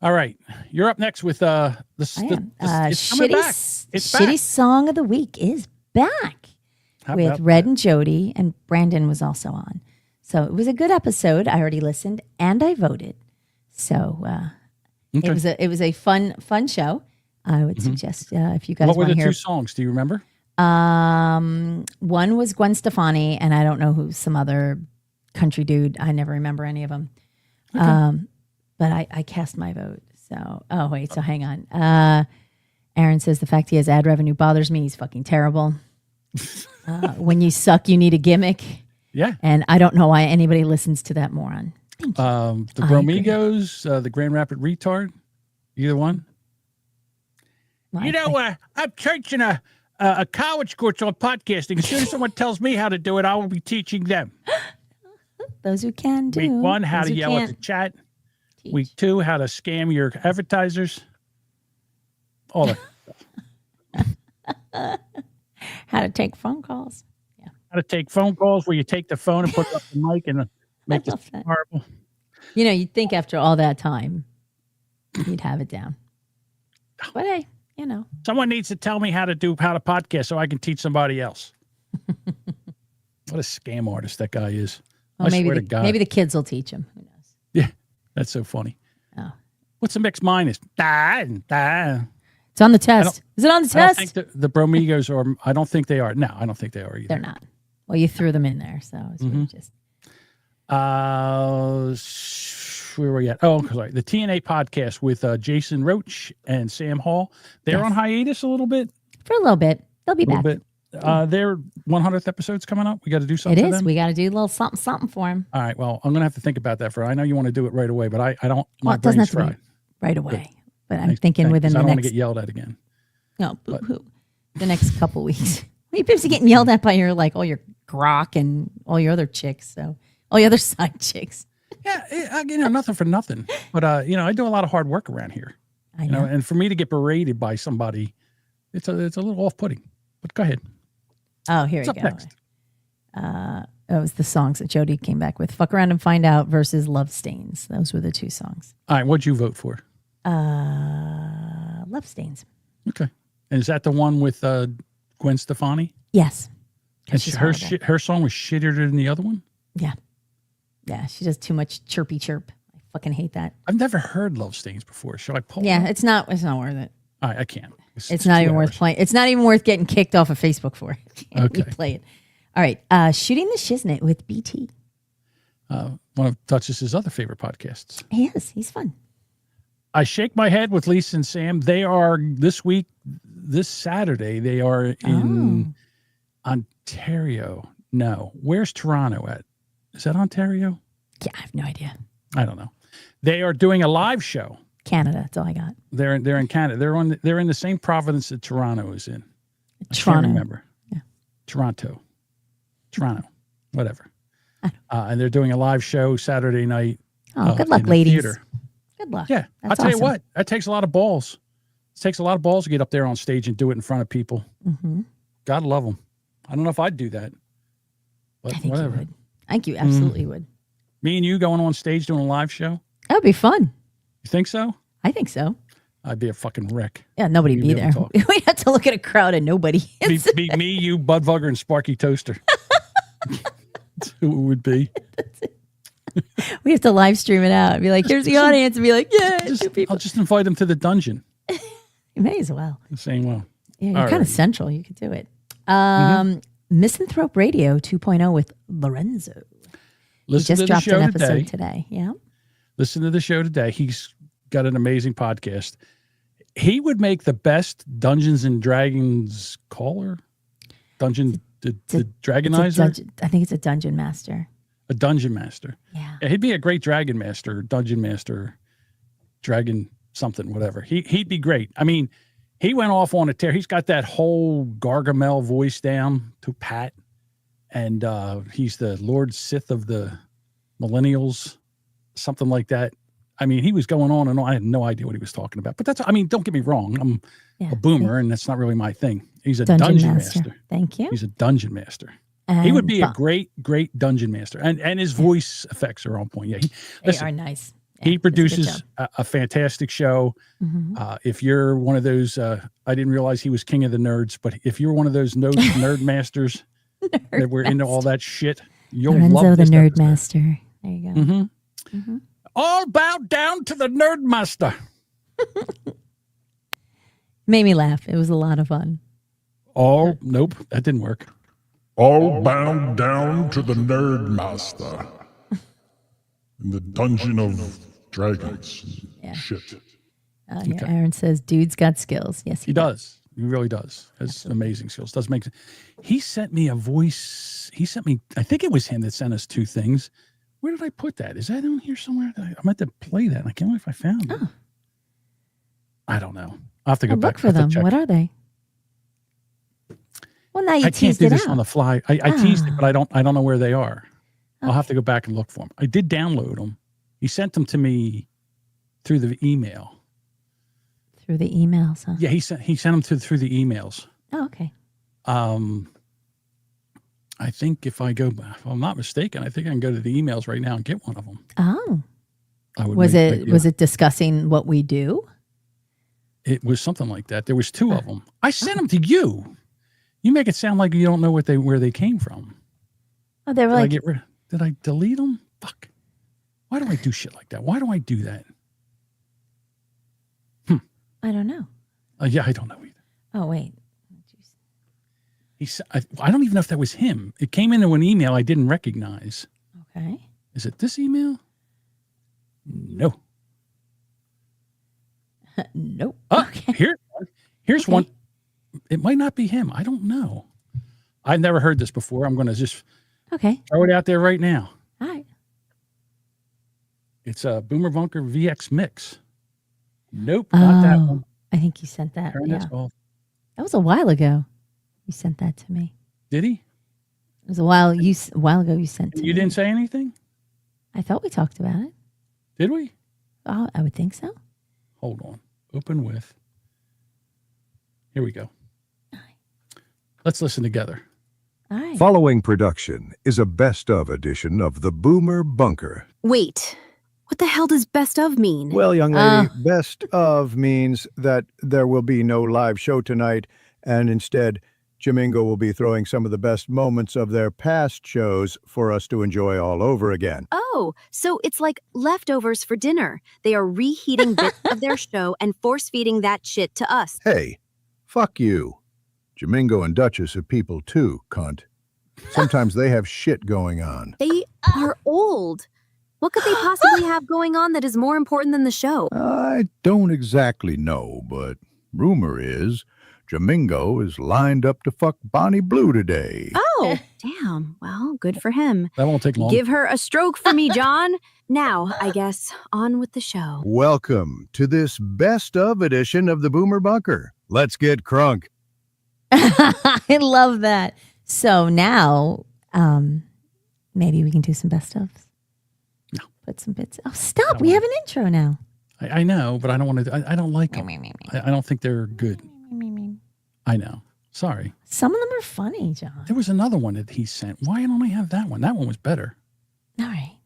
All right. You're up next with it's coming back. It's back. Shitty Song of the Week is back with Red and Jody, and Brandon was also on. So it was a good episode. I already listened and I voted. So it was a fun show. I would suggest if you guys want to hear. What were the 2 songs? Do you remember? One was Gwen Stefani, and I don't know who, some other country dude. I never remember any of them. Okay. But I cast my vote. So, so hang on. Aaron says the fact he has ad revenue bothers me. He's fucking terrible. When you suck, you need a gimmick. Yeah. And I don't know why anybody listens to that moron. The Bromigos, the Grand Rapid Retard, either one. I'm teaching a college course on podcasting. As soon as someone tells me how to do it, I will be teaching them. Those who can do. Week 1, how to yell at the chat. Teach. Week 2, how to scam your advertisers. All that stuff. How to take phone calls. Yeah. How to take phone calls where you take the phone and put it up the mic and make it horrible. You'd think after all that time, you'd have it down. But hey, you know. Someone needs to tell me how to podcast so I can teach somebody else. What a scam artist that guy is. Well, I swear to God. Maybe the kids will teach him. Who knows? Yeah, that's so funny. Oh. What's the mixed minus? It's on the test. Is it on the test? I don't think the Bromigos are. I don't think they are. No, I don't think they are either. They're not. Well, you threw them in there, so it's really just. Where were we at? Oh, sorry. The TNA podcast with Jason Roach and Sam Hall. They're on hiatus a little bit. For a little bit. They'll be back. Bit. Their 100th episode's coming up. We got to do something. It is. For them. We got to do a little something for him. All right. Well, I'm gonna have to think about that. I know you want to do it right away, but I don't. Well, it doesn't have to be right away. But I'm thinking within the I don't next. want to get yelled at again. No, boo-hoo. The next couple weeks. You're busy getting yelled at by your all your grok and all your other chicks. So all your other side chicks. Yeah, nothing for nothing. But I do a lot of hard work around here. I know. And for me to get berated by somebody, it's a little off-putting. But go ahead. Oh, here What's we up go. next? It was the songs that Jody came back with. Fuck Around and Find Out versus Love Stains. Those were the two songs. All right, what'd you vote for? Love Stains. Okay. And is that the one with Gwen Stefani? Yes. And her song was shittier than the other one? Yeah. Yeah, she does too much chirpy chirp. I fucking hate that. I've never heard Love Stains before. Shall I pull it Yeah, up? it's not worth it. All right, I can't. It's not even worth playing. It's not even worth getting kicked off of Facebook for. Okay. We play it. All right. Shooting the Shiznit with BT. One of Duchess's other favorite podcasts. He is. He's fun. I Shake My Head with Lisa and Sam. They are this Saturday, they are in Ontario. No. Where's Toronto at? Is that Ontario? Yeah, I have no idea. I don't know. They are doing a live show. Canada. That's all I got. They're in Canada. They're in the same province that Toronto is in. I Toronto. can't remember. Yeah. Toronto, whatever. And they're doing a live show Saturday night. Oh, good luck, in the ladies. theater. Good luck. Yeah, I'll tell you what. That takes a lot of balls. It takes a lot of balls to get up there on stage and do it in front of people. Mm-hmm. God love them. I don't know if I'd do that, but I think whatever. you would. I think you absolutely would. Me and you going on stage doing a live show. That would be fun. You think so? I think so. I'd be a fucking wreck. Yeah, nobody'd be there. We'd have to look at a crowd and nobody. Be me, you, Budvugger, and Sparky Toaster. That's who it would be. We have to live stream it out. Be like, here's the audience, and be like, yeah, two people. I'll just invite them to the dungeon. You may as well. The same way. Yeah, you're kind of central. You could do it. Misanthrope Radio 2.0 with Lorenzo. Listen he just to dropped the show an episode today. Yeah. Listen to the show today. He's got an amazing podcast. He would make the best Dungeons and Dragons caller. The Dragonizer? I think it's a dungeon master. A dungeon master. Yeah. He'd be a great dragon master, dungeon master, dragon something, whatever. He'd be great. I mean, he went off on a tear. He's got that whole Gargamel voice down to pat. And he's the Lord Sith of the millennials, something like that. I mean, he was going on and on. I had no idea what he was talking about. But don't get me wrong. I'm a boomer, and that's not really my thing. He's a dungeon master. Thank you. He's a dungeon master. He would be a great dungeon master. And his voice effects are on point. Yeah, They are nice. He produces a fantastic show. Mm-hmm. If you're one of those, I didn't realize he was king of the nerds, but if you're one of those nerd masters that we're into all that shit, you'll Lorenzo love the this Nerd episode. Master. There you go. Mm-hmm. Mm-hmm. All bowed down to the Nerd Master. Made me laugh. It was a lot of fun. Oh, nope. That didn't work. All bound down to the Nerd Master. In the Dungeon of Dragons. Yeah. Shit. Here, Aaron says, dude's got skills. Yes, He does. He really does. Has amazing skills. Does make. He sent me a voice. He sent me. I think it was him that sent us two things. Where did I put that? Is that on here somewhere? I meant to play that. I can't believe I found it. I don't know. I'll have to go back. Look for them. What are they? Well, now you I can't teased do it this out. on the fly. I teased it, but I don't know where they are. I'll have to go back and look for them. I did download them. He sent them to me through the email. Through the emails, huh? Yeah, he sent them through the emails. Oh, okay. I think if I'm not mistaken, I think I can go to the emails right now and get one of them. Oh. I would Was it discussing what we do? It was something like that. There was 2 of them. I sent them to you. You make it sound like you don't know where they came from. Oh, they were Did I delete them? Fuck. Why do I do shit like that? Why do I do that? I don't know. Yeah, I don't know either. Oh, wait. I don't even know if that was him. It came into an email I didn't recognize. Okay. Is it this email? No. Nope. Oh, here's one. It might not be him. I don't know. I've never heard this before. I'm going to just throw it out there right now. All right. It's a Boomer Bunker VX mix. Nope, not that one. I think you sent that. Turn Yeah. this off. That was a while ago. You sent that to me. Did he? It was a while ago you sent to me. You didn't say anything? I thought we talked about it. Did we? Oh, I would think so. Hold on. Open with. Here we go. Let's listen together. All right. Following production is a best-of edition of the Boomer Bunker. Wait, what the hell does best of mean? Well, young lady, best of means that there will be no live show tonight, and instead, Jamingo will be throwing some of the best moments of their past shows for us to enjoy all over again. Oh, so it's like leftovers for dinner. They are reheating bits of their show and force-feeding that shit to us. Hey, fuck you. Jamingo and Duchess are people too, cunt. Sometimes they have shit going on. They are old. What could they possibly have going on that is more important than the show? I don't exactly know, but rumor is Jamingo is lined up to fuck Bonnie Blue today. Oh, damn. Well, good for him. That won't take long. Give her a stroke for me, John. Now, I guess, on with the show. Welcome to this best of edition of the Boomer Bunker. Let's get crunk. I love that. So now, maybe we can do some best ofs. No. Put some bits. Oh, stop. We have an intro now. I know, but I don't want to. I don't like them. I don't think they're good. I know. Sorry. Some of them are funny, John. There was another one that he sent. Why don't I have that one? That one was better. All right.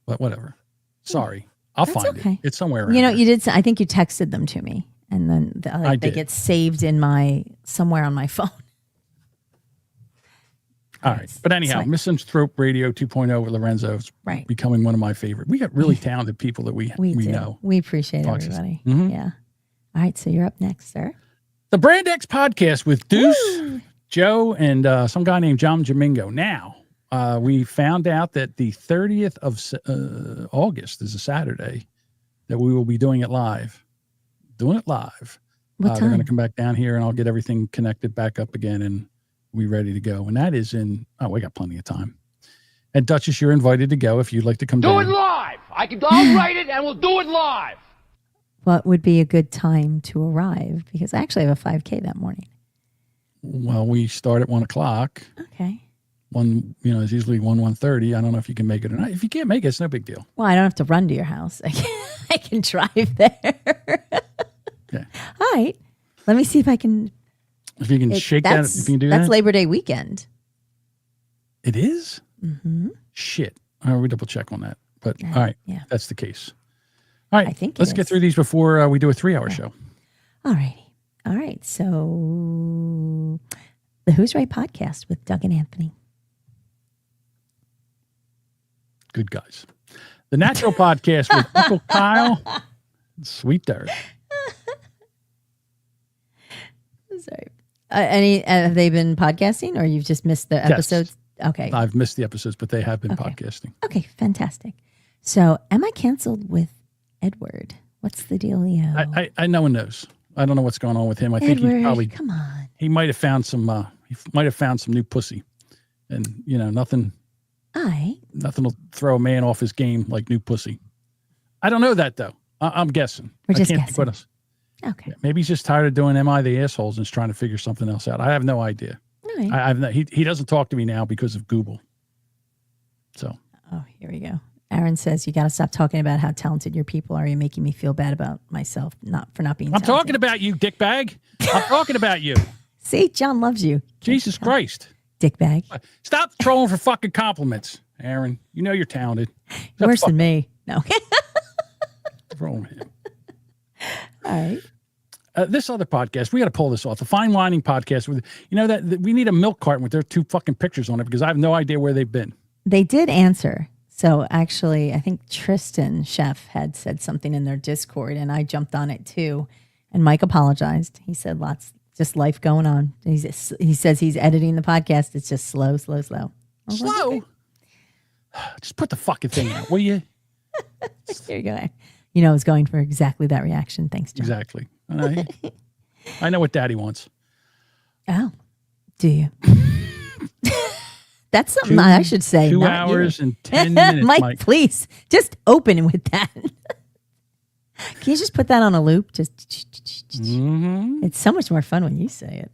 But whatever. Sorry. I'll That's find okay. it. It's somewhere around. You know, you did. I think you texted them to me, and then I they did. get saved in my somewhere on my phone. All right. But anyhow, Misanthrope Radio 2.0 with Lorenzo is becoming one of my favorite. We got really talented people that we do. know. We appreciate Foxes. everybody. Mhm. Yeah. All right. So you're up next, sir. The Brand X podcast with Deuce, Joe, and some guy named John Jamingo. Now, we found out that the 30th of August is a Saturday that we will be doing it live. Doing it live. What They're time? going to come back down here and I'll get everything connected back up again and we're ready to go. And that is in, we got plenty of time. And Duchess, you're invited to go if you'd like to come Do down. it live. I'll write it and we'll do it live. What would be a good time to arrive? Because I actually have a 5K that morning. Well, we start at 1 o'clock. Okay. It's usually 1:30. I don't know if you can make it or not. If you can't make it, it's no big deal. Well, I don't have to run to your house. I can drive there. Okay. All right. Let me see if I can. If you can shake that, if you can do that. That's Labor Day weekend. It is? Mm-hmm. Shit. All right, we double check on that. But all right, that's the case. All right, I think let's it get is. through these before we do a 3-hour show. All righty. All right. So the Who's Right podcast with Doug and Anthony. Good guys. The Natural podcast with Uncle Kyle and Sweet Dirt. Sorry. Have they been podcasting or you've just missed the Yes. episodes? Okay. I've missed the episodes, but they have been podcasting. Okay. Fantastic. So am I canceled with Edward? What's the dealio? I no one knows. I don't know what's going on with him. I think Edward, he's probably come on. He might have found some new pussy. And nothing will throw a man off his game like new pussy. I don't know that though. I'm guessing. We're just I can't guessing. think what else. Okay. Maybe he's just tired of doing "Am I the Assholes" and is trying to figure something else out. I have no idea. All right. I have no, he doesn't talk to me now because of Google. So Oh, here we go. Aaron says you got to stop talking about how talented your people are. You're making me feel bad about myself, not being. I'm talking about you, dickbag. I'm talking about you. See, John loves you. Jesus Christ. Dickbag. Stop trolling for fucking compliments, Aaron. You know you're talented. Worse than me. No. What's wrong with you? All right. This other podcast, we got to pull this off. The Fine Lining podcast with, that we need a milk carton with their 2 fucking pictures on it because I have no idea where they've been. They did answer. So actually, I think Tristan Chef had said something in their Discord, and I jumped on it too. And Mike apologized. He said just life going on. He says he's editing the podcast. It's just slow. Slow? Just put the fucking thing out, will you? There you go. I was going for exactly that reaction. Thanks, John. Exactly. I know what Daddy wants. Oh, do you? That's something I should say. 2 hours and 10 minutes, Mike, please, just open with that. Can you just put that on a loop? It's so much more fun when you say it.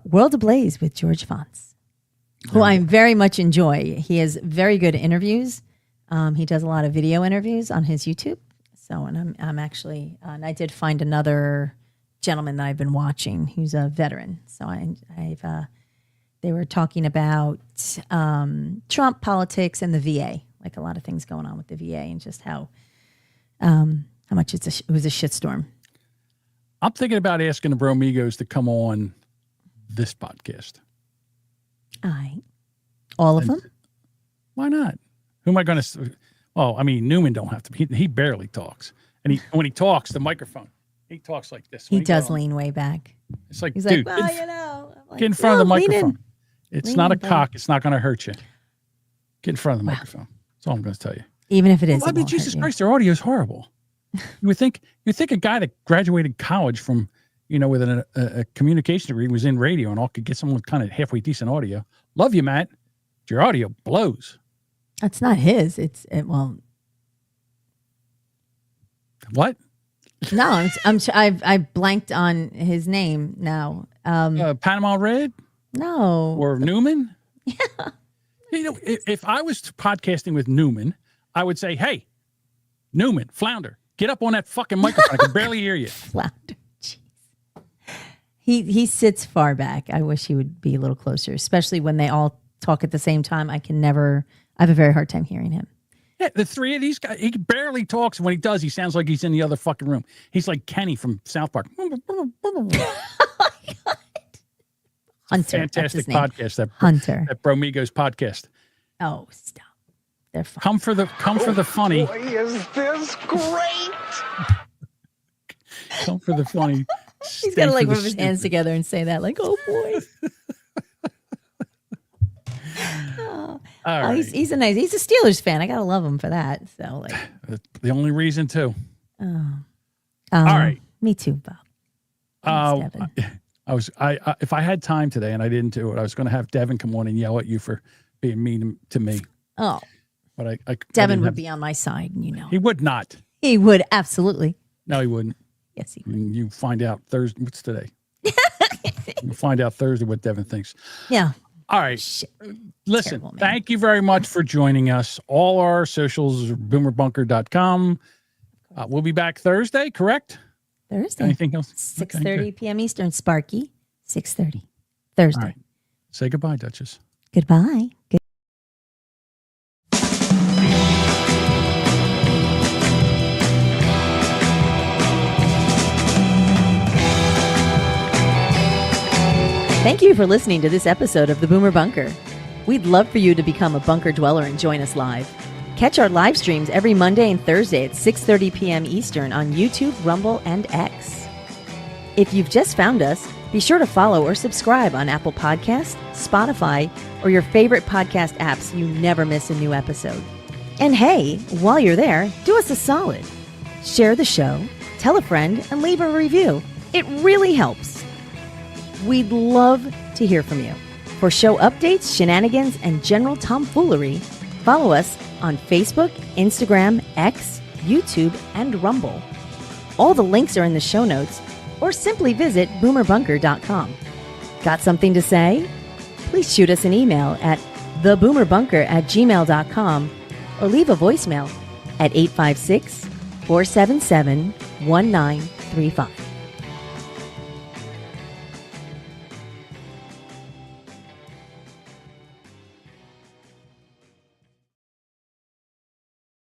World Ablaze with George Fonts, who I very much enjoy. He has very good interviews. He does a lot of video interviews on his YouTube. So, and I'm actually, and I did find another gentleman that I've been watching who's a veteran. So they were talking about Trump politics and the VA, like a lot of things going on with the VA and just how much it was a shitstorm. I'm thinking about asking the Bromigos to come on this podcast. All of them? Why not? Who am I going to? Well, I mean, Newman don't have to. He barely talks, and when he talks, the microphone, he talks like this. He does lean way back. It's like, he's dude, like, well, get in front of the microphone. It's Lean not a in, cock. It's not going to hurt you. Get in front of the microphone. That's all I'm going to tell you. Even if it is, I mean, Jesus Christ, their audio is horrible. You would think a guy that graduated college from, with a communication degree was in radio and all could get someone kind of halfway decent audio. Love you, Matt. Your audio blows. That's not his. What? No, I blanked on his name now. Panama Red? No. Or Newman? Yeah. If I was podcasting with Newman, I would say, hey, Newman, Flounder, get up on that fucking microphone. I can barely hear you. Flounder. Jeez. He sits far back. I wish he would be a little closer, especially when they all talk at the same time. I have a very hard time hearing him. Yeah, the 3 of these guys, he barely talks. When he does, he sounds like he's in the other fucking room. He's like Kenny from South Park. Hunter. Fantastic podcast. Hunter. That Bromigos podcast. Oh, stop. They're fun. Come for the funny. Boy, is this great! Come for the funny. He's got to rub his hands together and say that, like, oh boy. All right. He's a Steelers fan. I gotta love him for that. So the only reason too. All right. Me too, Bob. If I had time today and I didn't do it, I was going to have Devin come on and yell at you for being mean to me. Oh, but Devin would be on my side, He would not. He would absolutely. No, he wouldn't. Yes, he would. You find out Thursday. What's today? You'll find out Thursday what Devin thinks. Yeah. All right. Listen, thank you very much for joining us. All our socials are boomerbunker.com. We'll be back Thursday, correct? Thursday. Anything else? 6:30 p.m. Eastern. Sparky, 6:30. Thursday. All right. Say goodbye, Duchess. Goodbye. Thank you for listening to this episode of The Boomer Bunker. We'd love for you to become a bunker dweller and join us live. Catch our live streams every Monday and Thursday at 6:30 p.m. Eastern on YouTube, Rumble, and X. If you've just found us, be sure to follow or subscribe on Apple Podcasts, Spotify, or your favorite podcast apps so you never miss a new episode. And hey, while you're there, do us a solid. Share the show, tell a friend, and leave a review. It really helps. We'd love to hear from you. For show updates, shenanigans, and general tomfoolery, follow us on Facebook, Instagram, X, YouTube, and Rumble. All the links are in the show notes, or simply visit boomerbunker.com. Got something to say? Please shoot us an email at theboomerbunker@gmail.com or leave a voicemail at 856-477-1935.